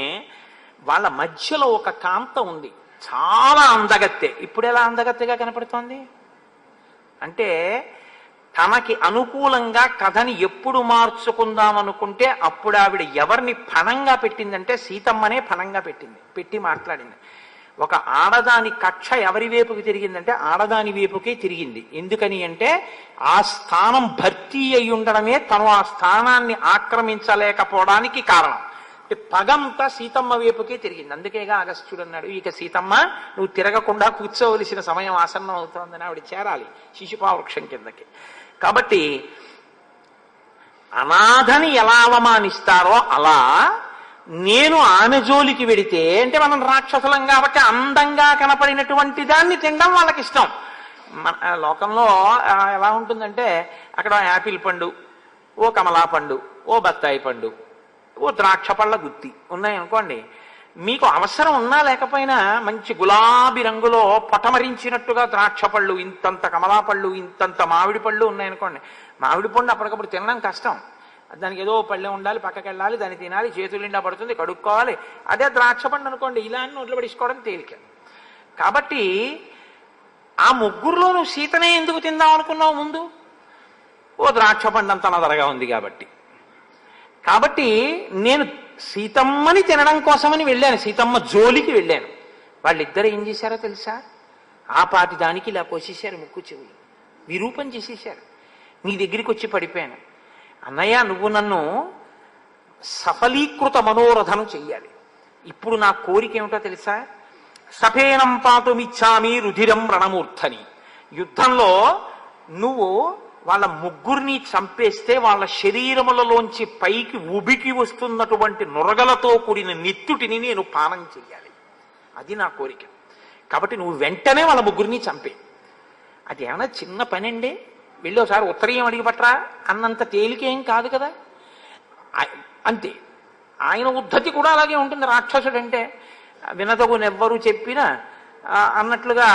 వాళ్ళ మధ్యలో ఒక కాంత ఉంది, చాలా అందగత్తె. ఇప్పుడు ఎలా అందగత్తెగా కనపడుతోంది అంటే, తనకి అనుకూలంగా కథని ఎప్పుడు మార్చుకుందామనుకుంటే అప్పుడు ఆవిడ ఎవరిని ఫణంగా పెట్టిందంటే సీతమ్మనే ఫణంగా పెట్టి మాట్లాడింది. ఒక ఆడదాని కక్ష ఎవరి వైపుకి తిరిగిందంటే ఆడదాని వైపుకే తిరిగింది. ఎందుకని అంటే ఆ స్థానం భర్తీ అయి ఉండడమే తను ఆ స్థానాన్ని ఆక్రమించలేకపోవడానికి కారణం. పగంతా సీతమ్మ వైపుకే తిరిగింది. అందుకేగా అగస్త్యుడు అన్నాడు, ఇక సీతమ్మ నువ్వు తిరగకుండా కూర్చోవలసిన సమయం ఆసన్నం అవుతోందని ఆవిడ చేరాలి శిశుపావృక్షం కిందకి. కాబట్టి అనాథని ఎలా అవమానిస్తారో అలా నేను ఆమె జోలికి వెడితే, అంటే మనం రాక్షసులం కాబట్టి అందంగా కనపడినటువంటి దాన్ని తినడం వాళ్ళకి ఇష్టం. మన లోకంలో ఎలా ఉంటుందంటే అక్కడ యాపిల్ పండు, ఓ కమలా పండు, ఓ బత్తాయి పండు, ఓ ద్రాక్ష పళ్ళ గుత్తి ఉన్నాయనుకోండి, మీకు అవసరం ఉన్నా లేకపోయినా మంచి గులాబీ రంగులో పొటమరించినట్టుగా ద్రాక్ష పళ్ళు, ఇంతంత కమలా పళ్ళు, ఇంతంత మామిడి పళ్ళు ఉన్నాయనుకోండి. మామిడి పండు అప్పటికప్పుడు తినడం కష్టం, దానికి ఏదో పళ్ళె ఉండాలి, పక్కకి వెళ్ళాలి, దాన్ని తినాలి, చేతులు నిండా పడుతుంది, కడుక్కోవాలి. అదే ద్రాక్ష పండు అనుకోండి, ఇలా నోట్లో పడిసుకోవడం తేలిక. కాబట్టి ఆ ముగ్గురులో నువ్వు సీతనే ఎందుకు తిందాం అనుకున్నావు ముందు? ఓ ద్రాక్ష పండు అంత నదరగా ఉంది కాబట్టి నేను సీతమ్మని తినడం కోసమని వెళ్ళాను, సీతమ్మ జోలికి వెళ్ళాను. వాళ్ళిద్దరు ఏం చేశారో తెలుసా? ఆ పాటి దానికి ఇలా కోసేశారు ముక్కు చెవులు, విరూపం చేసేశారు. నీ దగ్గరికి వచ్చి పడిపోయాను, అన్నయ్య నువ్వు నన్ను సఫలీకృత మనోరథను చెయ్యాలి. ఇప్పుడు నా కోరిక ఏమిటో తెలుసా? సఫేనం పాతుమిచ్చామి రుధిరం రణమూర్ధని. యుద్ధంలో నువ్వు వాళ్ళ ముగ్గురిని చంపేస్తే వాళ్ళ శరీరములలోంచి పైకి ఉబికి వస్తున్నటువంటి నురగలతో కూడిన నెత్తుటిని నేను పానం చెయ్యాలి. అది నా కోరిక. కాబట్టి నువ్వు వెంటనే వాళ్ళ ముగ్గురిని చంపే. అది ఏమన్నా చిన్న పని అండి, వెళ్ళి ఒకసారి ఉత్తరీయం అడిగి పట్టరా అన్నంత తేలికేం కాదు కదా. అంతే. ఆయన ఉద్ధతి కూడా అలాగే ఉంటుంది. రాక్షసుడంటే వినతగునెవ్వరూ చెప్పినా అన్నట్లుగా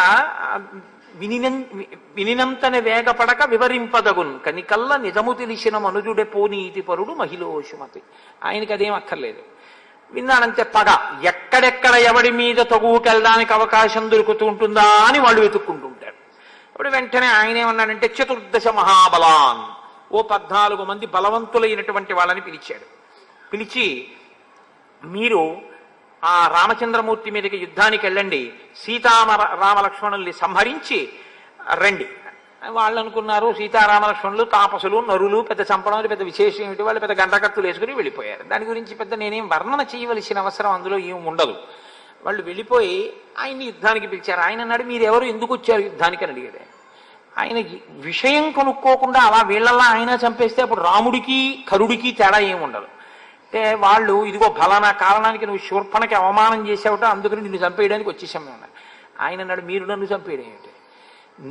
వినినంతనే వేగపడక వివరింపదగున్ కనికల్ల నిజము తెలిసిన మనుజుడే పోనీతి పరుడు మహిళోషుమతి. ఆయనకి అదేం అక్కర్లేదు. విన్నాడంతే పగ. ఎక్కడెక్కడ ఎవడి మీద తగువుకెళ్ళడానికి అవకాశం దొరుకుతూ ఉంటుందా అని వాళ్ళు వెతుక్కుంటుంటారు. అప్పుడు వెంటనే ఆయన ఏమన్నాడంటే 14 మహాబలాన్, ఓ 14 మంది బలవంతులైనటువంటి వాళ్ళని పిలిచాడు. పిలిచి మీరు ఆ రామచంద్రమూర్తి మీదకి యుద్ధానికి వెళ్ళండి, రామలక్ష్మణుల్ని సంహరించి రండి. వాళ్ళు అనుకున్నారు సీతారామలక్ష్మణులు తాపసులు నరులు, పెద్ద చంపడం పెద్ద విశేషం ఏమిటి, వాళ్ళు పెద్ద గంటకత్తులు వేసుకుని వెళ్ళిపోయారు. దాని గురించి పెద్ద నేనేం వర్ణన చేయవలసిన అవసరం అందులో ఏం ఉండదు. వాళ్ళు వెళ్ళిపోయి ఆయన్ని యుద్ధానికి పిలిచారు. ఆయన అన్నాడు మీరు ఎవరు, ఎందుకు వచ్చారు యుద్ధానికి అని అడిగాడు. ఆయన విషయం కనుక్కోకుండా అలా వీళ్ళల్లా ఆయన చంపేస్తే అప్పుడు రాముడికి కరుడికి తేడా ఏమి ఉండదు. అంటే వాళ్ళు ఇదిగో ఫలానా కారణానికి నువ్వు శూర్పణకి అవమానం చేసావుట, అందుకని నిన్ను చంపేయడానికి వచ్చేసాము అన్నారు. ఆయన అన్నాడు మీరు నన్ను చంపేయడం ఏమిటి,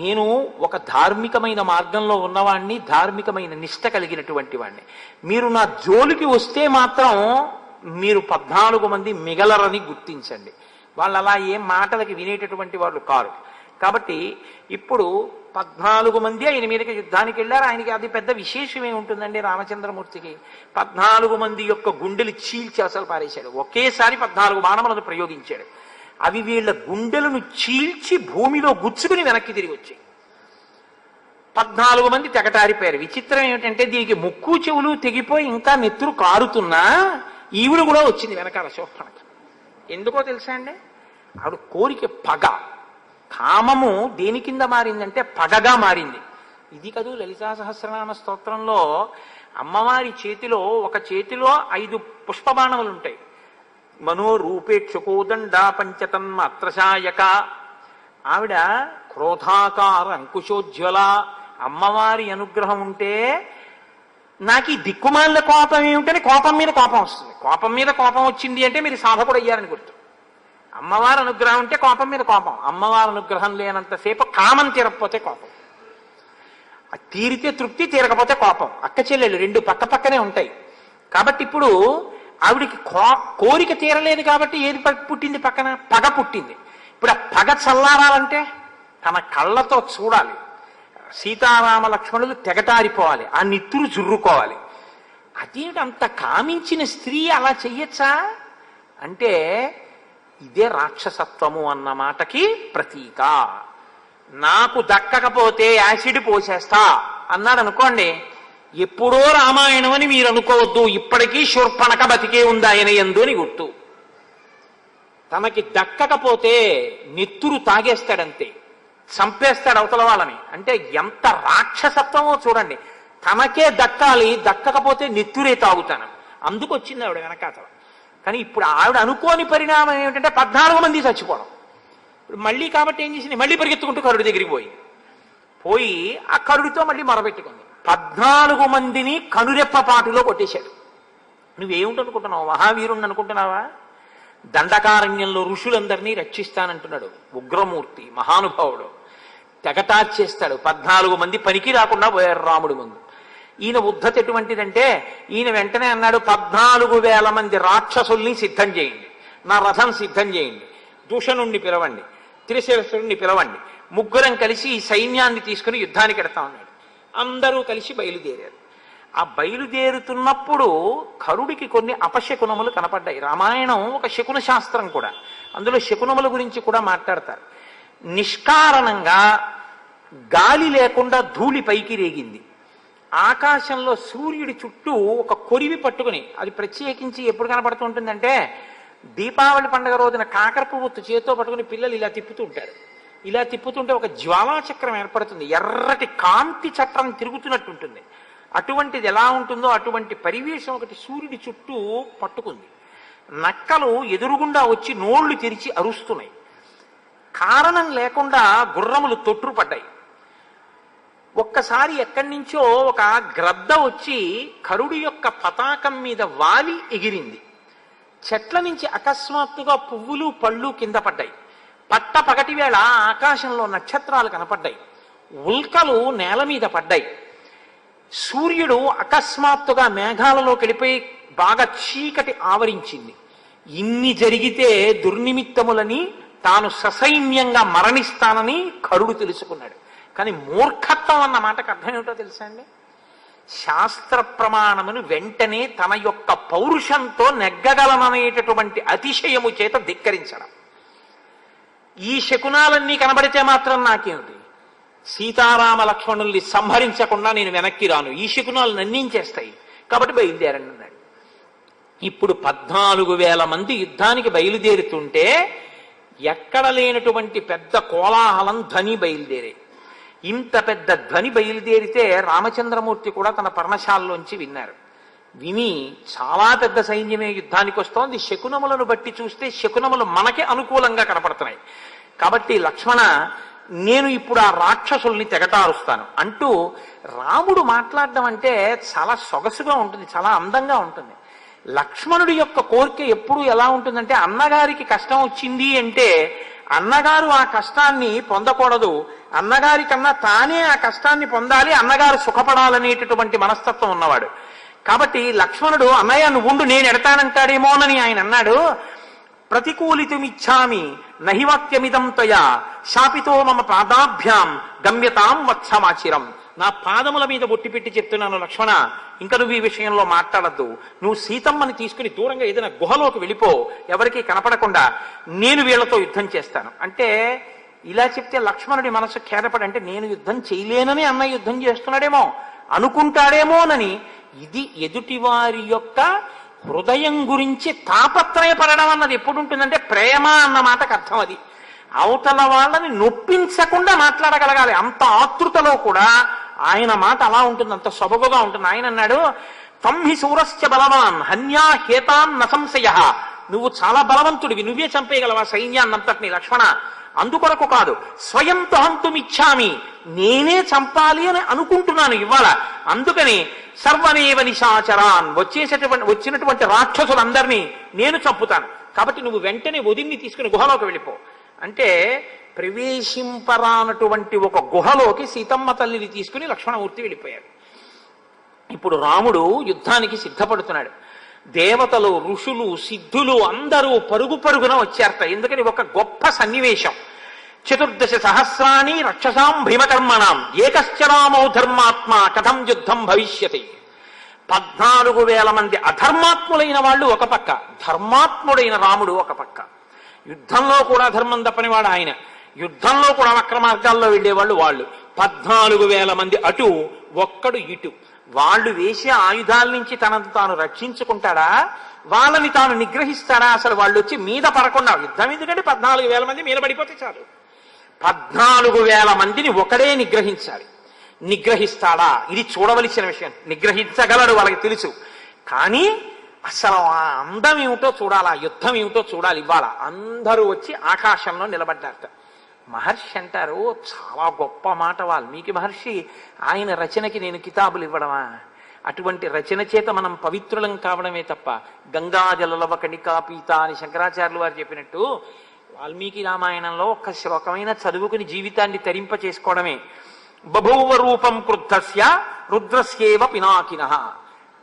నేను ఒక ధార్మికమైన మార్గంలో ఉన్నవాణ్ణి, ధార్మికమైన నిష్ట కలిగినటువంటి వాణ్ణి. మీరు నా జోలికి వస్తే మాత్రం మీరు 14 మంది మిగలరని గుర్తించండి. వాళ్ళు అలా ఏం మాటలకి వినేటటువంటి వాళ్ళు కారు. కాబట్టి ఇప్పుడు 14 మంది ఆయన మీదకి యుద్ధానికి వెళ్ళారు. ఆయనకి అది పెద్ద విశేషమే ఉంటుందండి. రామచంద్రమూర్తికి 14 మంది యొక్క గుండెలు చీల్చి అసలు పారేశాడు. ఒకేసారి 14 బాణములను ప్రయోగించాడు. అవి వీళ్ళ గుండెలను చీల్చి భూమిలో గుచ్చుకుని వెనక్కి తిరిగి వచ్చాయి. 14 మంది తెగటారిపోయారు. విచిత్రం ఏమిటంటే దీనికి ముక్కు చెవులు తెగిపోయి ఇంకా నెత్తురు కారుతున్నా ఈవిడ కూడా వచ్చింది వెనకాల శోభనకి. ఎందుకో తెలుసా అండి, ఆవిడ కోరిక పగ, కామము దేని కింద మారిందంటే పగగా మారింది. ఇది కదూ లలితా సహస్రనామ స్తోత్రంలో అమ్మవారి చేతిలో ఒక చేతిలో 5 పుష్పబాణములు ఉంటాయి. మనోరూపేక్షకోదండ పంచతన్మాత్రశాయక. ఆవిడ క్రోధాకార అంకుశోజ్వల. అమ్మవారి అనుగ్రహం ఉంటే నాకు ఈ దిక్కుమాల కోపం ఏమిటని కోపం మీద కోపం వస్తుంది. కోపం మీద కోపం వచ్చింది అంటే మీరు సాధకుడు అయ్యారని గుర్తు. అమ్మవారి అనుగ్రహం ఉంటే కోపం మీద కోపం, అమ్మవారి అనుగ్రహం లేనంతసేపు కామం తీరకపోతే కోపం, తీరితే తృప్తి, తీరకపోతే కోపం. అక్క చెల్లెళ్ళు 2 పక్క పక్కనే ఉంటాయి. కాబట్టి ఇప్పుడు ఆవిడికి కోరిక తీరలేదు కాబట్టి ఏది పుట్టింది, పక్కన పగ పుట్టింది. ఇప్పుడు ఆ పగ చల్లారాలంటే తన కళ్ళతో చూడాలి. సీతారామ లక్ష్మణులు తెగటారిపోవాలి, ఆ నిత్తురు జుర్రుకోవాలి. అదేమిటి అంత కామించిన స్త్రీ అలా చెయ్యొచ్చా అంటే ఇదే రాక్షసత్వము అన్న మాటకి ప్రతీక. నాకు దక్కకపోతే యాసిడ్ పోసేస్తా అన్నాడు అనుకోండి, ఎప్పుడో రామాయణం అని మీరు అనుకోవద్దు. ఇప్పటికీ శూర్పణక బతికే ఉంది ఆయన యందు అని గుర్తు. తనకి దక్కకపోతే నెత్తురు తాగేస్తాడంతే, చంపేస్తాడు అవతల వాళ్ళని. అంటే ఎంత రాక్షసత్వమో చూడండి. తనకే దక్కాలి, దక్కకపోతే నెత్తురే తాగుతాను. అందుకు వచ్చింది ఆవిడ వెనకాతల. కానీ ఇప్పుడు ఆవిడ అనుకోని పరిణామం ఏమిటంటే 14 మంది చచ్చిపోవడం. ఇప్పుడు మళ్ళీ కాబట్టి ఏం చేసింది, మళ్ళీ పరిగెత్తుకుంటూ కరుడి దగ్గరికి పోయి ఆ కరుడితో మళ్ళీ మొరబెట్టుకుంది. 14 మందిని కనురెప్పపాటులో కొట్టేశాడు. నువ్వేమిటనుకుంటున్నావు, మహావీరుణ్ణి అనుకుంటున్నావా? దండకారణ్యంలో ఋషులందరినీ రక్షిస్తానంటున్నాడు. ఉగ్రమూర్తి, మహానుభావుడు. తెగటార్చేస్తాడు. 14 మంది పనికి రాకుండా పోయారు రాముడి ముందు. ఈయన ఉద్ధతి ఎటువంటిదంటే ఈయన వెంటనే అన్నాడు 14,000 మంది రాక్షసుల్ని సిద్ధం చేయండి, నా రథం సిద్ధం చేయండి, దూషణుణ్ణి పిలవండి, త్రిశిరసుడిని పిలవండి, ముగ్గురం కలిసి ఈ సైన్యాన్ని తీసుకుని యుద్ధానికి ఎడతా ఉన్నాడు. అందరూ కలిసి బయలుదేరారు. ఆ బయలుదేరుతున్నప్పుడు కరుడికి కొన్ని అపశకునములు కనపడ్డాయి. రామాయణం ఒక శకున శాస్త్రం కూడా, అందులో శకునముల గురించి కూడా మాట్లాడతారు. నిష్కారణంగా గాలి లేకుండా ధూళి పైకి రేగింది. ఆకాశంలో సూర్యుడి చుట్టూ ఒక కొరివి పట్టుకుని, అది ప్రత్యేకించి ఎప్పుడు కనపడుతూ ఉంటుందంటే దీపావళి పండుగ రోజున కాకరపు ఒత్తు చేతితో పట్టుకుని పిల్లలు ఇలా తిప్పుతూ ఉంటారు. ఇలా తిప్పుతుంటే ఒక జ్వాలాచక్రం ఏర్పడుతుంది, ఎర్రటి కాంతి చక్రం తిరుగుతున్నట్టు ఉంటుంది. అటువంటిది ఎలా ఉంటుందో అటువంటి పరివేశం ఒకటి సూర్యుడి చుట్టూ పట్టుకుంది. నక్కలు ఎదురుగుండా వచ్చి నోళ్లు తెరిచి అరుస్తున్నాయి. కారణం లేకుండా గుర్రములు తొట్టుపడ్డాయి. ఒక్కసారి ఎక్కడి నుంచో ఒక గ్రద్ద వచ్చి కరుడి యొక్క పతాకం మీద వాలి ఎగిరింది. చెట్ల నుంచి అకస్మాత్తుగా పువ్వులు పళ్ళు కింద పడ్డాయి. పట్ట పగటి వేళ ఆకాశంలో నక్షత్రాలు కనపడ్డాయి. ఉల్కలు నేల మీద పడ్డాయి. సూర్యుడు అకస్మాత్తుగా మేఘాలలోకి వెళ్ళిపోయి బాగా చీకటి ఆవరించింది. ఇన్ని జరిగితే దుర్నిమిత్తములని తాను ససైన్యంగా మరణిస్తానని కరుడు తెలుసుకున్నాడు. కానీ మూర్ఖత్వం అన్న మాటకు అర్థం ఏమిటో తెలుసా అండి? శాస్త్ర ప్రమాణమును వెంటనే తన యొక్క పౌరుషంతో నెగ్గగలననేటటువంటి అతిశయము చేత ధిక్కరించడం. ఈ శకునాలన్నీ కనబడితే మాత్రం నాకేమిటి, సీతారామ లక్ష్మణుల్ని సంహరించకుండా నేను వెనక్కి రాను, ఈ శకునాలు నన్నించేస్తాయి, కాబట్టి బయలుదేరండి అన్నాడు. ఇప్పుడు 14,000 మంది యుద్ధానికి బయలుదేరుతుంటే ఎక్కడ లేనటువంటి పెద్ద కోలాహలం ధ్వని బయలుదేరే. ఇంత పెద్ద ధ్వని బయలుదేరితే రామచంద్రమూర్తి కూడా తన పర్ణశాలలోంచి విన్నారు. విని చాలా పెద్ద సైన్యమే యుద్ధానికి వస్తోంది, శకునములను బట్టి చూస్తే శకునములు మనకి అనుకూలంగా కనపడుతున్నాయి, కాబట్టి లక్ష్మణ నేను ఇప్పుడు ఆ రాక్షసుల్ని తెగటారుస్తాను అంటూ రాముడు మాట్లాడడం అంటే చాలా సొగసుగా ఉంటుంది, చాలా అందంగా ఉంటుంది. లక్ష్మణుడి యొక్క కోరిక ఎప్పుడు ఎలా ఉంటుందంటే, అన్నగారికి కష్టం వచ్చింది అంటే అన్నగారు ఆ కష్టాన్ని పొందకూడదు, అన్నగారి కన్నా తానే ఆ కష్టాన్ని పొందాలి, అన్నగారు సుఖపడాలనేటటువంటి మనస్తత్వం ఉన్నవాడు. కాబట్టి లక్ష్మణుడు అన్నయ్య నువ్వు ఉండు నేను ఎడతానంటాడేమోనని ఆయన అన్నాడు. ప్రతికూలితుమిచ్చామి నహివాక్యమిదం త్వయా శాపితో మమ పాదాభ్యాం గమ్యతాం వత్సమాచిరం. నా పాదముల మీద బొట్టి పెట్టి చెప్తున్నాను లక్ష్మణ, ఇంకా నువ్వు ఈ విషయంలో మాట్లాడద్దు, నువ్వు సీతమ్మని తీసుకుని దూరంగా ఏదైనా గుహలోకి వెళ్ళిపో, ఎవరికీ కనపడకుండా, నేను వీళ్లతో యుద్ధం చేస్తాను అంటే. ఇలా చెప్తే లక్ష్మణుడి మనసు ఖేదపడి, అంటే నేను యుద్ధం చేయలేనని అన్న యుద్ధం చేస్తున్నాడేమో అనుకుంటాడేమోనని. ఇది ఎదుటివారి యొక్క హృదయం గురించి తాపత్రయపడడం అన్నది ఎప్పుడు ఉంటుందంటే ప్రేమ అన్న మాటకు అర్థం అది. అవతల వాళ్ళని నొప్పించకుండా మాట్లాడగలగాలి. అంత ఆతృతలో కూడా ఆయన మాట అలా ఉంటుంది, అంత సొబగుగా ఉంటుంది. ఆయన అన్నాడు, తంహి శూరశ్చ బలవాన్ హన్యా హేతాన్ న సంశయ. నువ్వు చాలా బలవంతుడివి, నువ్వే చంపేయగలవా సైన్యాన్నంతటిని లక్ష్మణ, అందుకొరకు కాదు, స్వయంతో హంతుమిచ్చామి, నేనే చంపాలి అని అనుకుంటున్నాను ఇవాళ, అందుకని సర్వనేవ నిశాచరాన్ వచ్చినటువంటి రాక్షసులందరినీ నేను చంపుతాను, కాబట్టి నువ్వు వెంటనే వదిన్ని తీసుకుని గుహలోకి వెళ్ళిపో అంటే. ప్రవేశింపరానటువంటి ఒక గుహలోకి సీతమ్మ తల్లిని తీసుకుని లక్ష్మణమూర్తి వెళ్ళిపోయాడు. ఇప్పుడు రాముడు యుద్ధానికి సిద్ధపడుతున్నాడు. దేవతలు, ఋషులు, సిద్ధులు అందరూ పరుగు పరుగున వచ్చారట. ఎందుకని ఒక గొప్ప సన్నివేశం. 14 సహస్రాణి రక్షసాం భీమకర్మణాం ఏకశ్చరామౌ ధర్మాత్మ కథం యుద్ధం భవిష్యతి. 14,000 మంది అధర్మాత్ములైన వాళ్ళు ఒక పక్క, ధర్మాత్ముడైన రాముడు ఒక పక్క. యుద్ధంలో కూడా ధర్మం తప్పనివాడు ఆయన, యుద్ధంలో కూడా వక్ర మార్గాల్లో వెళ్ళేవాళ్ళు వాళ్ళు. 14,000 మంది అటు, ఒక్కడు ఇటు. వాళ్ళు వేసే ఆయుధాల నుంచి తనను తాను రక్షించుకుంటాడా, వాళ్ళని తాను నిగ్రహిస్తాడా? అసలు వాళ్ళు వచ్చి మీద పడకుండా, యుద్ధం ఎందుకంటే 14,000 మంది మీద పడిపోతే చాలు. 14,000 మందిని ఒకడే నిగ్రహించాలి. నిగ్రహిస్తాడా? ఇది చూడవలసిన విషయం. నిగ్రహించగలడు, వాళ్ళకి తెలుసు. కానీ అసలు ఆ అందం ఏమిటో చూడాలా, యుద్ధం ఏమిటో చూడాలి. ఇవాళ అందరూ వచ్చి ఆకాశంలో నిలబడ్డారట. మహర్షి అంటారు, చాలా గొప్ప మాట వాల్మీకి మహర్షి, ఆయన రచనకి నేను కితాబులు ఇవ్వడమా? అటువంటి రచన చేత మనం పవిత్రులం కావడమే తప్ప గంగాజలలవ కణికా పీత అని శంకరాచార్యులు వారు చెప్పినట్టు వాల్మీకి రామాయణంలో ఒక్క శ్లోకమైన చదువుకుని జీవితాన్ని తరింప చేసుకోవడమే. బభూవ రూపం క్రుద్ధస్య రుద్రస్యేవ పినాకినః.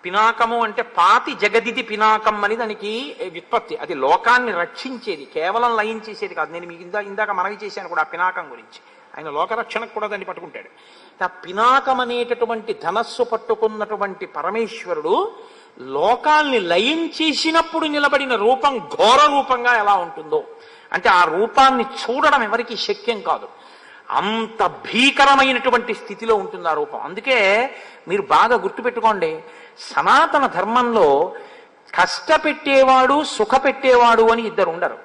పినాకము అంటే పాతి జగదిది పినాకం అని దానికి వ్యుత్పత్తి. అది లోకాన్ని రక్షించేది, కేవలం లయం చేసేది కాదు. నేను మీకు ఇందాక మనవి చేశాను కూడా ఆ పినాకం గురించి. ఆయన లోకరక్షణకు కూడా దాన్ని పట్టుకుంటాడు. ఆ పినాకం అనేటటువంటి ధనస్సు పట్టుకున్నటువంటి పరమేశ్వరుడు లోకాల్ని లయం చేసినప్పుడు నిలబడిన రూపం ఘోర రూపంగా ఎలా ఉంటుందో అంటే ఆ రూపాన్ని చూడడం ఎవరికి శక్యం కాదు. అంత భీకరమైనటువంటి స్థితిలో ఉంటుంది ఆ రూపం. అందుకే మీరు బాగా గుర్తుపెట్టుకోండి, సనాతన ధర్మంలో కష్టపెట్టేవాడు సుఖపెట్టేవాడు అని ఇద్దరు ఉండరు.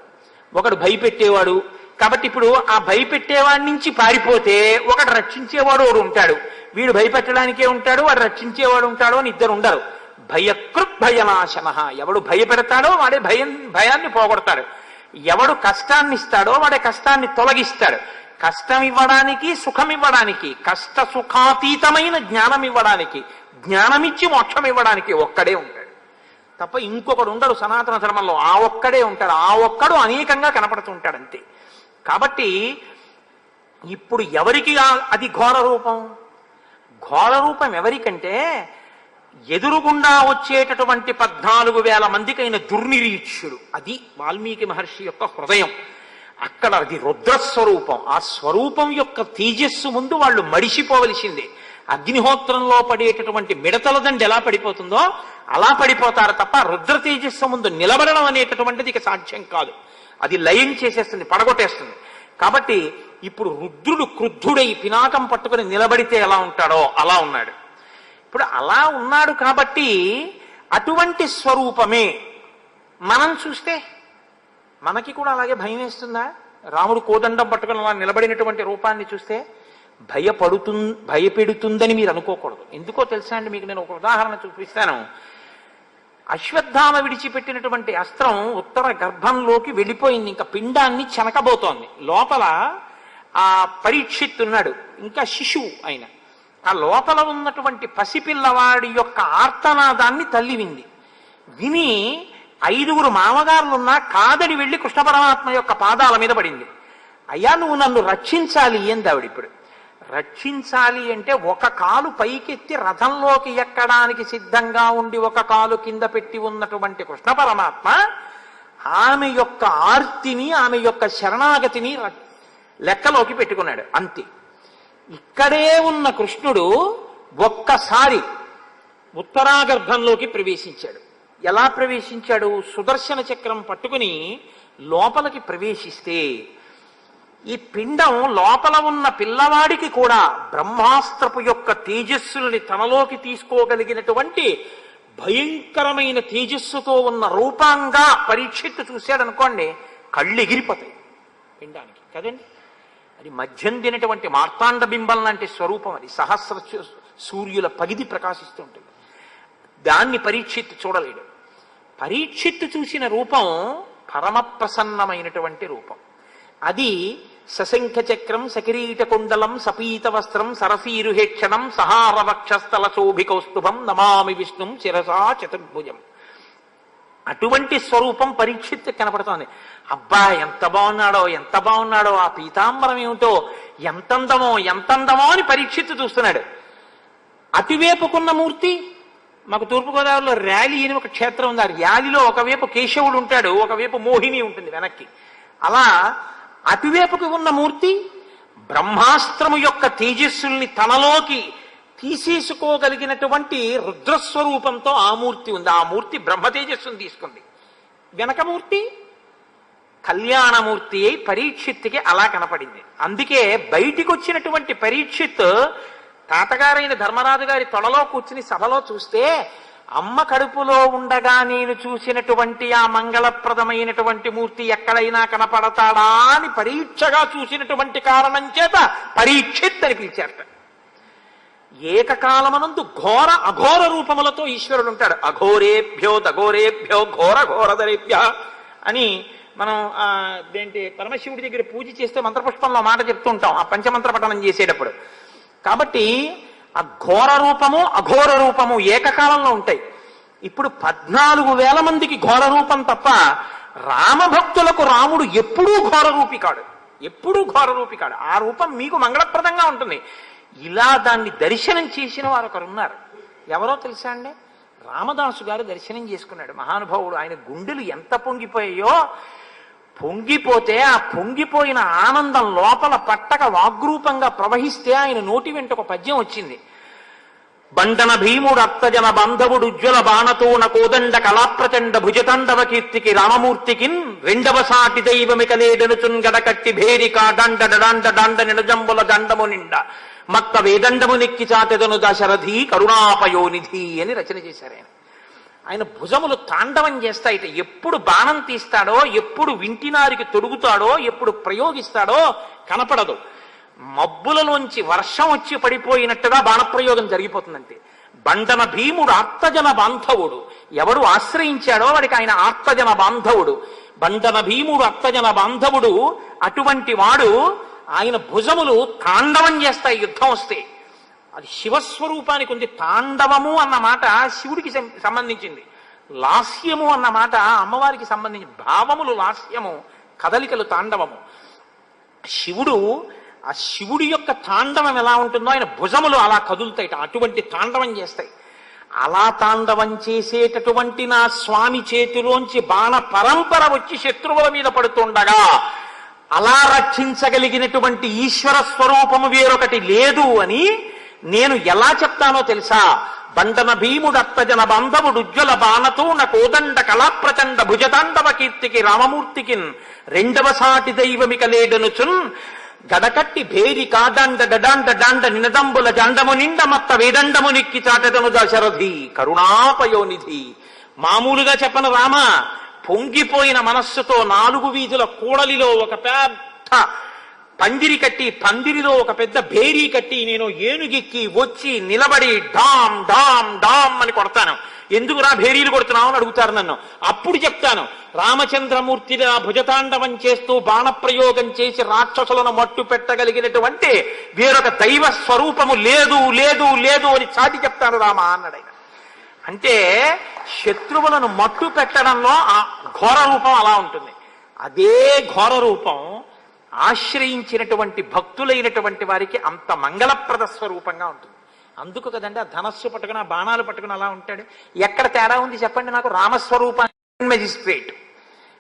ఒకడు భయపెట్టేవాడు, కాబట్టి ఇప్పుడు ఆ భయపెట్టేవాడి నుంచి పారిపోతే ఒకడు రక్షించేవాడు ఒకడు ఉంటాడు. వీడు భయపెట్టడానికే ఉంటాడు, వాడు రక్షించేవాడు ఉంటాడు అని ఇద్దరు ఉండరు. భయకృత్ భయనాశన. ఎవడు భయపెడతాడో వాడే భయాన్ని పోగొడతాడు, ఎవడు కష్టాన్ని ఇస్తాడో వాడే కష్టాన్ని తొలగిస్తాడు. కష్టం ఇవ్వడానికి, సుఖం ఇవ్వడానికి, కష్ట సుఖాతీతమైన జ్ఞానం ఇవ్వడానికి, జ్ఞానమిచ్చి మోక్షం ఇవ్వడానికి ఒక్కడే ఉంటాడు తప్ప ఇంకొకడు ఉండడు సనాతన ధర్మంలో. ఆ ఒక్కడే ఉంటాడు. ఆ ఒక్కడు అనేకంగా కనపడుతుంటాడు అంతే. కాబట్టి ఇప్పుడు ఎవరికి అది ఘోర రూపం? ఘోర రూపం ఎవరికంటే ఎదురుగుండా వచ్చేటటువంటి 14,000 మందికైన దుర్నిరీక్షుడు. అది వాల్మీకి మహర్షి యొక్క హృదయం. అక్కడ అది రుద్రస్వరూపం. ఆ స్వరూపం యొక్క తేజస్సు ముందు వాళ్ళు మడిసిపోవలసిందే. అగ్నిహోత్రంలో పడేటటువంటి మిడతల దండి ఎలా పడిపోతుందో అలా పడిపోతారు తప్ప రుద్ర తేజస్సు ముందు నిలబడడం అనేటటువంటిది ఇక సాధ్యం కాదు. అది లయం చేసేస్తుంది, పడగొట్టేస్తుంది. కాబట్టి ఇప్పుడు రుద్రుడు క్రుద్ధుడై పినాకం పట్టుకుని నిలబడితే ఎలా ఉంటాడో అలా ఉన్నాడు. ఇప్పుడు అలా ఉన్నాడు కాబట్టి అటువంటి స్వరూపమే మనం చూస్తే మనకి కూడా అలాగే భయం వేస్తుందా? రాముడు కోదండం పట్టుకుని అలా నిలబడినటువంటి రూపాన్ని చూస్తే భయపెడుతుందని మీరు అనుకోకూడదు. ఎందుకో తెలుసా అండి, మీకు నేను ఒక ఉదాహరణ చూపిస్తాను. అశ్వత్థామ విడిచిపెట్టినటువంటి అస్త్రం ఉత్తర గర్భంలోకి వెళ్ళిపోయింది, ఇంకా పిండాన్ని చెనకబోతోంది. లోపల ఆ పరీక్షిత్ ఉన్నాడు, ఇంకా శిశువు ఆయన. ఆ లోపల ఉన్నటువంటి పసిపిల్లవాడి యొక్క ఆర్తనాదాన్ని తల్లి వింది. విని 5 మామగారులున్నా కాదని వెళ్ళి కృష్ణ పరమాత్మ యొక్క పాదాల మీద పడింది. అయ్యా నువ్వు నన్ను రక్షించాలి ఏంది ఆవిడ. ఇప్పుడు రక్షించాలి అంటే ఒక కాలు పైకెత్తి రథంలోకి ఎక్కడానికి సిద్ధంగా ఉండి ఒక కాలు కింద పెట్టి ఉన్నటువంటి కృష్ణ పరమాత్మ ఆమె యొక్క ఆర్తిని, ఆమె యొక్క శరణాగతిని లెక్కలోకి పెట్టుకున్నాడు అంతే. ఇక్కడే ఉన్న కృష్ణుడు ఒక్కసారి ఉత్తరాగర్భంలోకి ప్రవేశించాడు. ఎలా ప్రవేశించాడు? సుదర్శన చక్రం పట్టుకుని లోపలికి ప్రవేశిస్తే ఈ పిండం లోపల ఉన్న పిల్లవాడికి కూడా బ్రహ్మాస్త్రపు యొక్క తేజస్సుల్ని తనలోకి తీసుకోగలిగినటువంటి భయంకరమైన తేజస్సుతో ఉన్న రూపంగా పరీక్షిత్తు చూశాడనుకోండి, కళ్ళు ఎగిరిపోతాయి పిండానికి కదండి. అది మధ్యం తినటువంటి మార్తాండ బింబం లాంటి స్వరూపం. అది సహస్ర సూర్యుల పగిది ప్రకాశిస్తుంటుంది. దాన్ని పరీక్షిత్తు చూడలేడు. పరీక్షిత్తు చూసిన రూపం పరమ ప్రసన్నమైనటువంటి రూపం. అది సశంఖ చక్రం, సకిరీట కుండలం, సపీత వస్త్రం, సరసీరుహేక్షణం, సహార వక్షస్థల శోభికౌస్తుభం, నమామి విష్ణుం శిరసా చతుర్భుజం. అటువంటి స్వరూపం పరీక్షిత్తు కనపడుతోంది. అబ్బా ఎంత బాగున్నాడో, ఎంత బాగున్నాడో, ఆ పీతాంబరం ఏమిటో, ఎంతందమో అని పరీక్షిత్తు చూస్తున్నాడు. అతివేపుకున్న మూర్తి, మాకు తూర్పుగోదావరిలో ర్యాలీ అని ఒక క్షేత్రం ఉంది. ఆ ర్యాలీలో ఒకవైపు కేశవుడు ఉంటాడు, ఒకవైపు మోహిని ఉంటుంది వెనక్కి. అలా అటువైపుకి ఉన్న మూర్తి బ్రహ్మాస్త్రము యొక్క తేజస్సుల్ని తనలోకి తీసేసుకోగలిగినటువంటి రుద్రస్వరూపంతో ఆ మూర్తి ఉంది. ఆ మూర్తి బ్రహ్మ తేజస్సుని తీసుకుంది. వెనక మూర్తి కళ్యాణమూర్తి అయి పరీక్షిత్తుకి అలా కనపడింది. అందుకే బయటికి వచ్చినటువంటి పరీక్షిత్ తాతగారైన ధర్మరాజు గారి తొడలో కూర్చుని సభలో చూస్తే అమ్మ కడుపులో ఉండగా నేను చూసినటువంటి ఆ మంగళప్రదమైనటువంటి మూర్తి ఎక్కడైనా కనపడతాడా అని పరీక్షగా చూసినటువంటి కారణం చేత పరీక్షిత్ అని పిలిచారట. ఏకకాలమనందు ఘోర అఘోర రూపములతో ఈశ్వరుడు ఉంటాడు. అఘోరేభ్యో దఘోరేభ్యో ఘోర ఘోరధరేభ్య అని మనం దేంటి పరమశివుడి దగ్గర పూజ చేస్తే మంత్రపుష్పంలో మాట చెప్తూ ఉంటాం ఆ పంచమంత్ర పఠనం చేసేటప్పుడు. కాబట్టి ఆ ఘోర రూపము అఘోర రూపము ఏకకాలంలో ఉంటాయి. ఇప్పుడు 14,000 మందికి ఘోర రూపం తప్ప రామభక్తులకు రాముడు ఎప్పుడూ ఘోర రూపి కాడు, ఎప్పుడూ ఘోర రూపి కాడు. ఆ రూపం మీకు మంగళప్రదంగా ఉంటుంది. ఇలా దాన్ని దర్శనం చేసిన వారు ఒకరున్నారు. ఎవరో తెలుసా అండి? రామదాసు గారు దర్శనం చేసుకున్నాడు. మహానుభావుడు. ఆయన గుండెలు ఎంత పొంగిపోయాయో, పొంగిపోతే ఆ పొంగిపోయిన ఆనందం లోపల పట్టక వాగ్రూపంగా ప్రవహిస్తే ఆయన నోటి వెంట ఒక పద్యం వచ్చింది. బండన భీముడు అత్తజన బాంధవుడు ఉజ్వల బాణతోన కోదండ కళాప్రచండ భుజతండవ కీర్తికి రామమూర్తికిన్ రెండవ సాటి దైవమిక లేడనుచున్ గడకట్టి భేరిక దండ డండ దండ నిడజంబుల దండము నిండ మక్క వేదండము నెక్కి చాటెదను దశరథి కరుణాపయోనిధి అని రచన చేశారు ఆయన. ఆయన భుజములు తాండవం చేస్తాయిట. ఎప్పుడు బాణం తీస్తాడో, ఎప్పుడు వింటినారికి తొడుగుతాడో, ఎప్పుడు ప్రయోగిస్తాడో కనపడదు. మబ్బులలోంచి వర్షం వచ్చి పడిపోయినట్టుగా బాణప్రయోగం జరిగిపోతుందంటే. బండన భీముడు ఆర్తజన బాంధవుడు. ఎవడు ఆశ్రయించాడో వాడికి ఆయన ఆర్తజన బాంధవుడు. బండన భీముడు అర్తజన బాంధవుడు. అటువంటి వాడు ఆయన భుజములు తాండవం చేస్తాయి యుద్ధం వస్తే. అది శివస్వరూపానికి ఉంది. తాండవము అన్న మాట శివుడికి సంబంధించింది, లాస్యము అన్న మాట అమ్మవారికి సంబంధించింది. భావములు లాస్యము, కదలికలు తాండవము. శివుడు, ఆ శివుడి యొక్క తాండవం ఎలా ఉంటుందో ఆయన భుజములు అలా కదులుతాయి, అటువంటి తాండవం చేస్తాయి. అలా తాండవం చేసేటటువంటి నా స్వామి చేతిలోంచి బాణ పరంపర వచ్చి శత్రువుల మీద పడుతుండగా అలా రక్షించగలిగినటువంటి ఈశ్వర స్వరూపము వేరొకటి లేదు అని నేను ఎలా చెప్తానో తెలుసా? బండన భీముడత్తజన బంధవుడు ఉజ్వల బాణతోన కోదండ కళాప్రచండ భుజతాండవ కీర్తికి రామమూర్తికిన్ రెండవ సాటి దైవమిక లేడనుచున్ గడకట్టి భేరి కాదండ డడాండ డాండ నినదంబుల జండము నిండ మత్త వేదండము నిక్కి చాటదను దశరథి కరుణాపయోనిధి. మామూలుగా చెప్పను రామ, పొంగిపోయిన మనస్సుతో 4 వీధుల కూడలిలో ఒక పెద్ద పందిరి కట్టి, పందిరిలో ఒక పెద్ద భేరీ కట్టి నేను ఏనుగెక్కి వచ్చి నిలబడి డామ్ డామ్ డామ్ అని కొడతాను. ఎందుకురా భేరీలు కొడుతున్నావు అని అడుగుతారు నన్ను. అప్పుడు చెప్తాను, రామచంద్రమూర్తిగా భుజతాండవం చేస్తూ బాణప్రయోగం చేసి రాక్షసులను మట్టు పెట్టగలిగినటువంటి వేరొక దైవ స్వరూపము లేదు లేదు లేదు అని చాటి చెప్తాను రామ అన్నాడు. అంటే శత్రువులను మట్టు పెట్టడంలో ఆ ఘోర రూపం అలా ఉంటుంది. అదే ఘోర రూపం ఆశ్రయించినటువంటి భక్తులైనటువంటి వారికి అంత మంగళప్రద స్వరూపంగా ఉంటుంది. అందుకు కదండి ఆ ధనస్సు పట్టుకుని, ఆ బాణాలు పట్టుకుని అలా ఉంటాడు. ఎక్కడ తేడా ఉంది చెప్పండి నాకు? రామస్వరూపాన్ని మెజిస్ట్రేట్,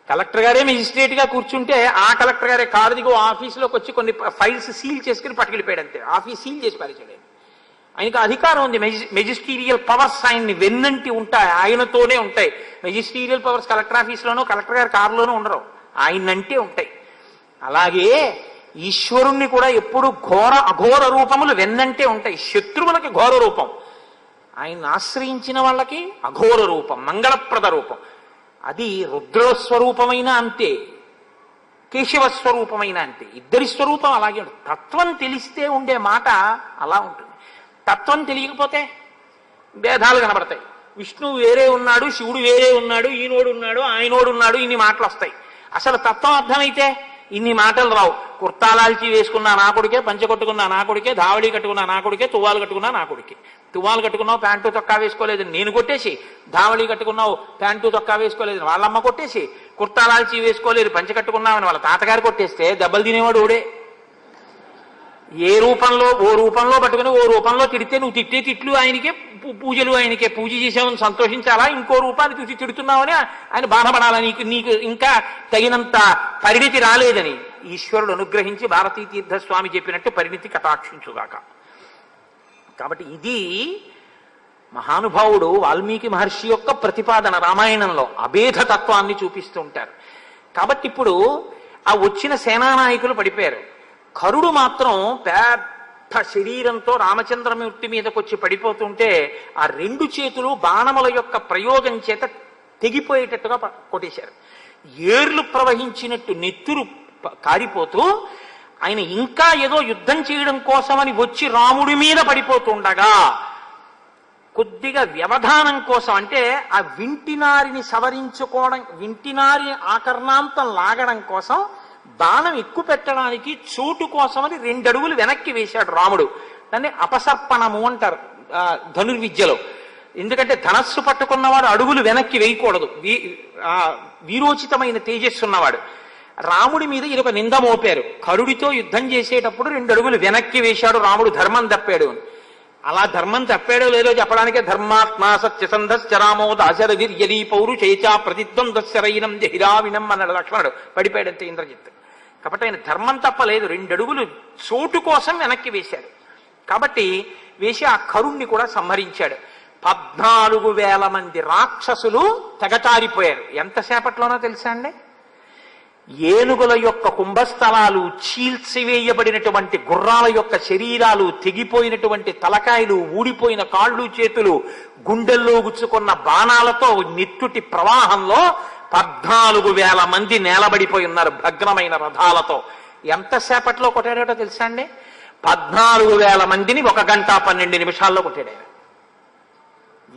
కలెక్టర్ గారే మెజిస్ట్రేట్ గా కూర్చుంటే ఆ కలెక్టర్ గారే కారు దిగు ఆఫీసులోకి వచ్చి కొన్ని ఫైల్స్ సీల్ చేసుకుని పట్టుకెళ్ళిపోయాడు అంతే. ఆఫీస్ సీల్ చేసి పారేసాడు. ఆయనకు అధికారం ఉంది, మెజిస్టీరియల్ పవర్స్ ఆయన్ని వెన్నంటి ఉంటాయి, ఆయనతోనే ఉంటాయి. మెజిస్టీరియల్ పవర్స్ కలెక్టర్ ఆఫీస్లోనూ కలెక్టర్ గారి కారులోనూ ఉండరు, ఆయనంటే ఉంటాయి. అలాగే ఈశ్వరుణ్ణి కూడా ఎప్పుడు అఘోర రూపములు వెన్నంటే ఉంటాయి. శత్రువులకి ఘోర రూపం, ఆయన్ని ఆశ్రయించిన వాళ్ళకి అఘోర రూపం, మంగళప్రద రూపం. అది రుద్రస్వరూపమైన అంతే, కేశవస్వరూపమైన అంతే. ఇద్దరి స్వరూపం అలాగే ఉంటుంది. తత్వం తెలిస్తే ఉండే మాట అలా ఉంటుంది. తత్వం తెలియకపోతే భేదాలు కనబడతాయి. విష్ణువు వేరే ఉన్నాడు, శివుడు వేరే ఉన్నాడు, ఈనోడు ఉన్నాడు, ఆయనోడు ఉన్నాడు, ఇన్ని మాటలు వస్తాయి. అసలు తత్వం అర్థమైతే ఇన్ని మాటలు రావు. కుర్తాలాల్చి వేసుకున్నా నా కొడుకే, పంచె కొట్టుకున్నా నా కొడుకే, ధావళి కట్టుకున్నా నా కొడుకే, తువ్వాలు కట్టుకున్నా నా కొడుకే. తువ్వాలు కట్టుకున్నావు ప్యాంటు తొక్కా వేసుకోలేదు నేను కొట్టేసి, ధావళి కట్టుకున్నావు ప్యాంటు తొక్కా వేసుకోలేదు వాళ్ళమ్మ కొట్టేసి, కుర్తాలాల్చి వేసుకోలేదు పంచె కట్టుకున్నావని వాళ్ళ తాతగారు కొట్టేస్తే దెబ్బలు తినేవాడు ఓడే. ఓ రూపంలో పట్టుకుని ఓ రూపంలో తిడితే నువ్వు తిట్టే తిట్లు ఆయనకే, పూజలు ఆయనకే. పూజ చేసామని సంతోషించాలా, ఇంకో రూపాన్ని చూసి తిడుతున్నావని ఆయన బాధపడాలా? నీకు ఇంకా తగినంత పరిణితి రాలేదని ఈశ్వరుడు అనుగ్రహించి భారతీ తీర్థస్వామి చెప్పినట్టు పరిణితి కటాక్షించుగాక. కాబట్టి ఇది మహానుభావుడు వాల్మీకి మహర్షి యొక్క ప్రతిపాదన. రామాయణంలో అభేద తత్వాన్ని చూపిస్తూ ఉంటారు. కాబట్టి ఇప్పుడు ఆ వచ్చిన సేనానాయకులు పడిపోయారు. కరుడు మాత్రం పెద్ద శరీరంతో రామచంద్రమూర్తి మీదకి వచ్చి పడిపోతుంటే ఆ 2 చేతులు బాణముల యొక్క ప్రయోగం చేత తెగిపోయేటట్టుగా కొట్టేశారు. ఏర్లు ప్రవహించినట్టు నెత్తురు కారిపోతూ ఆయన ఇంకా ఏదో యుద్ధం చేయడం కోసమని వచ్చి రాముడి మీద పడిపోతుండగా కొద్దిగా వ్యవధానం కోసం, అంటే ఆ వింటినారిని సవరించుకోవడం, వింటినారి ఆకర్ణాంతం లాగడం కోసం బాణం ఎక్కువ పెట్టడానికి చోటు కోసమని 2 అడుగులు వెనక్కి వేశాడు రాముడు. దాన్ని అపసర్పణము అంటారు ధనుర్విద్యలో. ఎందుకంటే ధనస్సు పట్టుకున్నవాడు అడుగులు వెనక్కి వేయకూడదు, వీరోచితమైన తేజస్సు ఉన్నవాడు. రాముడి మీద ఇది ఒక నింద మోపారు. కరుడితో యుద్ధం చేసేటప్పుడు 2 అడుగులు వెనక్కి వేశాడు రాముడు, ధర్మం తప్పాడు. అలా ధర్మం తప్పాడో లేదో చెప్పడానికే ధర్మాత్మా సత్యసంధశ్చ రామో దాశరథిర్యదీ పౌరుషేచా ప్రతిద్వంద్వశరైనం జహిరావినం అన్నాడు లక్ష్మణుడు. పడిపోయాడంతే ఇంద్రజిత్. కాబట్టి ఆయన ధర్మం తప్పలేదు, 2 అడుగులు చోటు కోసం వెనక్కి వేశాడు. కాబట్టి వేసి ఆ కరుణ్ణి కూడా సంహరించాడు. 14,000 మంది రాక్షసులు తెగటారిపోయారు. ఎంతసేపట్లోనో తెలుసా అండి? ఏనుగుల యొక్క కుంభస్థలాలు, చీల్చివేయబడినటువంటి గుర్రాల యొక్క శరీరాలు, తెగిపోయినటువంటి తలకాయలు, ఊడిపోయిన కాళ్ళు చేతులు, గుండెల్లో గుచ్చుకున్న బాణాలతో నెత్తుటి ప్రవాహంలో 14,000 మంది నేలబడిపోయి ఉన్నారు భగ్నమైన రథాలతో. ఎంతసేపట్లో కొట్టాడో తెలుసా అండి? 14,000 మందిని 1 గంట 12 నిమిషాల్లో కొట్టాడు.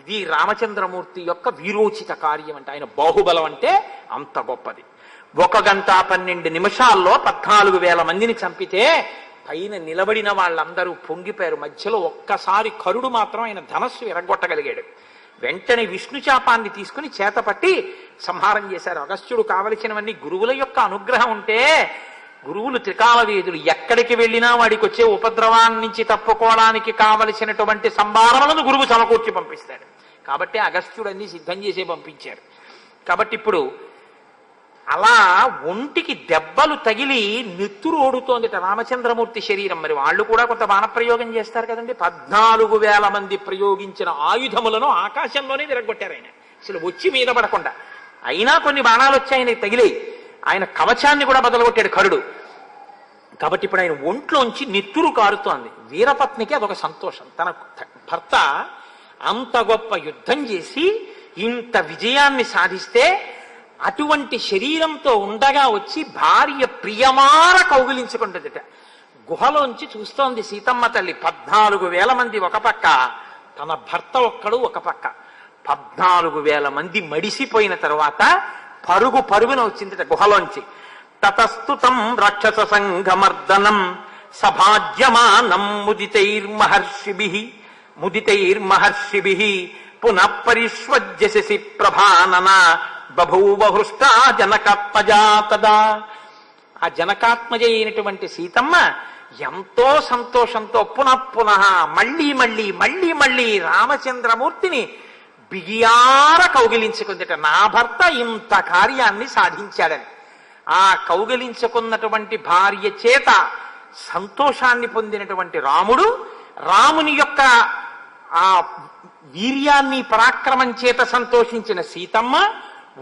ఇది రామచంద్రమూర్తి యొక్క వీరోచిత కార్యం. అంటే ఆయన బాహుబలం అంటే అంత గొప్పది. 1 గంట 12 నిమిషాల్లో 14,000 మందిని చంపితే పైన నిలబడిన వాళ్ళందరూ పొంగిపోయారు. మధ్యలో ఒక్కసారి కరుడు మాత్రం ఆయన ధనస్సు ఎరగొట్టగలిగాడు. వెంటనే విష్ణు చాపాన్ని తీసుకుని చేతపట్టి సంహారం చేశారు. అగస్త్యుడు కావలసినవన్నీ గురువుల యొక్క అనుగ్రహం ఉంటే, గురువులు త్రికాలవేదులు, ఎక్కడికి వెళ్ళినా వాడికి వచ్చే ఉపద్రవాన్ని నుంచి తప్పుకోవడానికి కావలసినటువంటి సంభారములను గురువు సమకూర్చి పంపిస్తాడు. కాబట్టి అగస్త్యుడు అన్ని సిద్ధం చేసే పంపించారు. కాబట్టి ఇప్పుడు అలా ఒంటికి దెబ్బలు తగిలి నెత్తురు ఓడుతోందిట రామచంద్రమూర్తి శరీరం. మరి వాళ్ళు కూడా కొంత బాణప్రయోగం చేస్తారు కదండి. 14,000 మంది ప్రయోగించిన ఆయుధములను ఆకాశంలోనే విరగొట్టారు ఆయన, అసలు వచ్చి మీద పడకుండా. అయినా కొన్ని బాణాలు వచ్చి ఆయన తగిలేయి. ఆయన కవచాన్ని కూడా బదలగొట్టాడు కరుడు. కాబట్టి ఇప్పుడు ఆయన ఒంట్లోంచి నెత్తురు కారుతోంది. వీరపత్నికి అదొక సంతోషం. తన భర్త అంత గొప్ప యుద్ధం చేసి ఇంత విజయాన్ని సాధిస్తే అటువంటి శరీరంతో ఉండగా వచ్చి భార్య ప్రియమార కౌగిలించుకుంటుందిట. గుహలోంచి చూస్తోంది సీతమ్మ తల్లి. 14,000 మంది ఒక పక్క, తన భర్త ఒక్కడు ఒక పక్క. 14,000 మంది మడిసిపోయిన తరువాత పరుగున వచ్చిందిట గుహలోంచి. తతస్తుతం రాక్షస సంఘమర్దనం సభాజ్యమానం ముదితైర్మహర్షిభిః పునః పరిష్వజ్య శశి ప్రభానన బభూవ హృష్టా జనకాత్మజా తదా. ఆ జనకాత్మజ అయినటువంటి సీతమ్మ ఎంతో సంతోషంతో పునః మళ్ళీ రామచంద్రమూర్తిని బిగియార కౌగిలించుకుందిట. నా భర్త ఇంత కార్యాన్ని సాధించాడని. ఆ కౌగిలించుకున్నటువంటి భార్య చేత సంతోషాన్ని పొందినటువంటి రాముని యొక్క ఆ వీర్యాన్ని పరాక్రమం చేత సంతోషించిన సీతమ్మ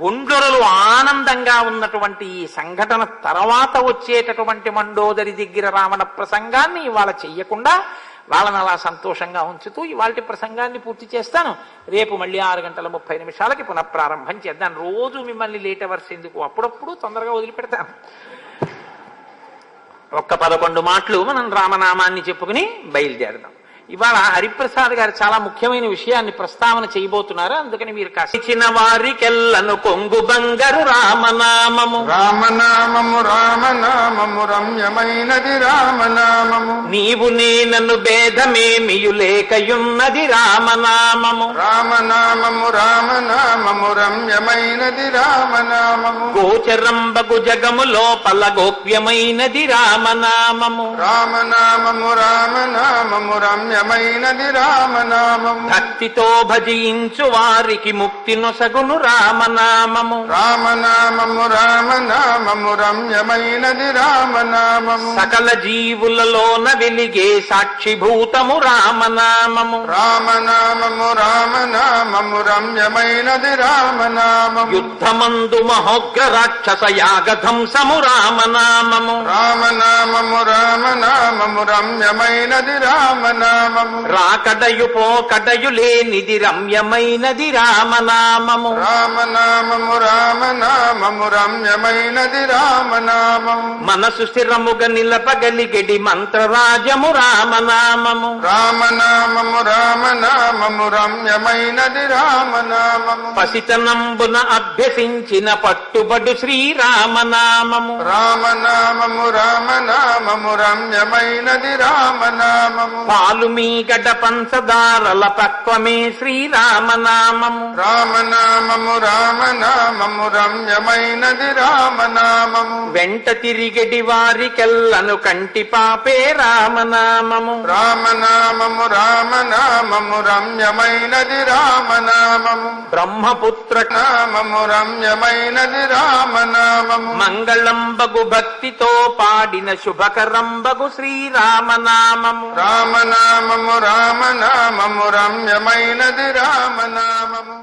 ఒండొరలు ఆనందంగా ఉన్నటువంటి ఈ సంఘటన తర్వాత వచ్చేటటువంటి మండోదరి దగ్గర రావణ ప్రసంగాన్ని ఇవాళ చెయ్యకుండా వాళ్ళని అలా సంతోషంగా ఉంచుతూ ఇవాళ ప్రసంగాన్ని పూర్తి చేస్తాను. రేపు మళ్ళీ 6:30 పునఃప్రారంభం చేద్దాం. రోజు మిమ్మల్ని లేట్ అవర్స్ ఎందుకు, అప్పుడప్పుడు తొందరగా వదిలిపెడతాను. ఒక్క 11 మాటలు మనం రామనామాన్ని చెప్పుకుని బయలుదేరదాం. ఇవాళ హరిప్రసాద్ గారు చాలా ముఖ్యమైన విషయాన్ని ప్రస్తావన చేయబోతున్నారు. అందుకని మీరు కాసిన వారికెల్లను కొంగు బంగారు రామనామము రమ్యమైనది రామనామము. నీవు నేనను భేదమేమియు లేకయున్నది రామనామము రమ్యమైనది రామనామము. గోచరంబగు జగము లోపల గోప్యమైనది రామనామము రమ్యమైనది రామనామము. భక్తితో భజించు వారికి ముక్తి నొసగును రామనామము రమ్యమైనది రామనామము. సకల జీవులలోన వెలిగే సాక్షిభూతము రామనామము రమ్యమైనది రామనామము. యుద్ధమందు మహోగ్ర రాక్షస యాగధంసము రామనామము రమ్యమైనది రామనామము. రాకడయు పోకడయు లేనిది రమ్యమైనది రామనామము రమ్యమైనది రామనామము. మనసు స్థిరముగా నిలపగలిగెడి మంత్రరాజము రామనామము రమ్యమైనది రామనామము. పసితనంబున అభ్యసించిన పట్టుబడు శ్రీరామనామము రమ్యమైనది రామనామము. పాలు మీగడ పంచదారల పక్వమే శ్రీరామనామము రమ్యమైనది రామనామము. వెంట తిరిగడి వారికెల్లను కంటి పాపే రామనామము రమ్యమైనది రామనామము. బ్రహ్మపుత్ర నామము రమ్యమైనది రామనామము. మంగళంబగు భక్తితో పాడిన శుభకరంబగు శ్రీరామనామము రమ్యమైనది రామనామము.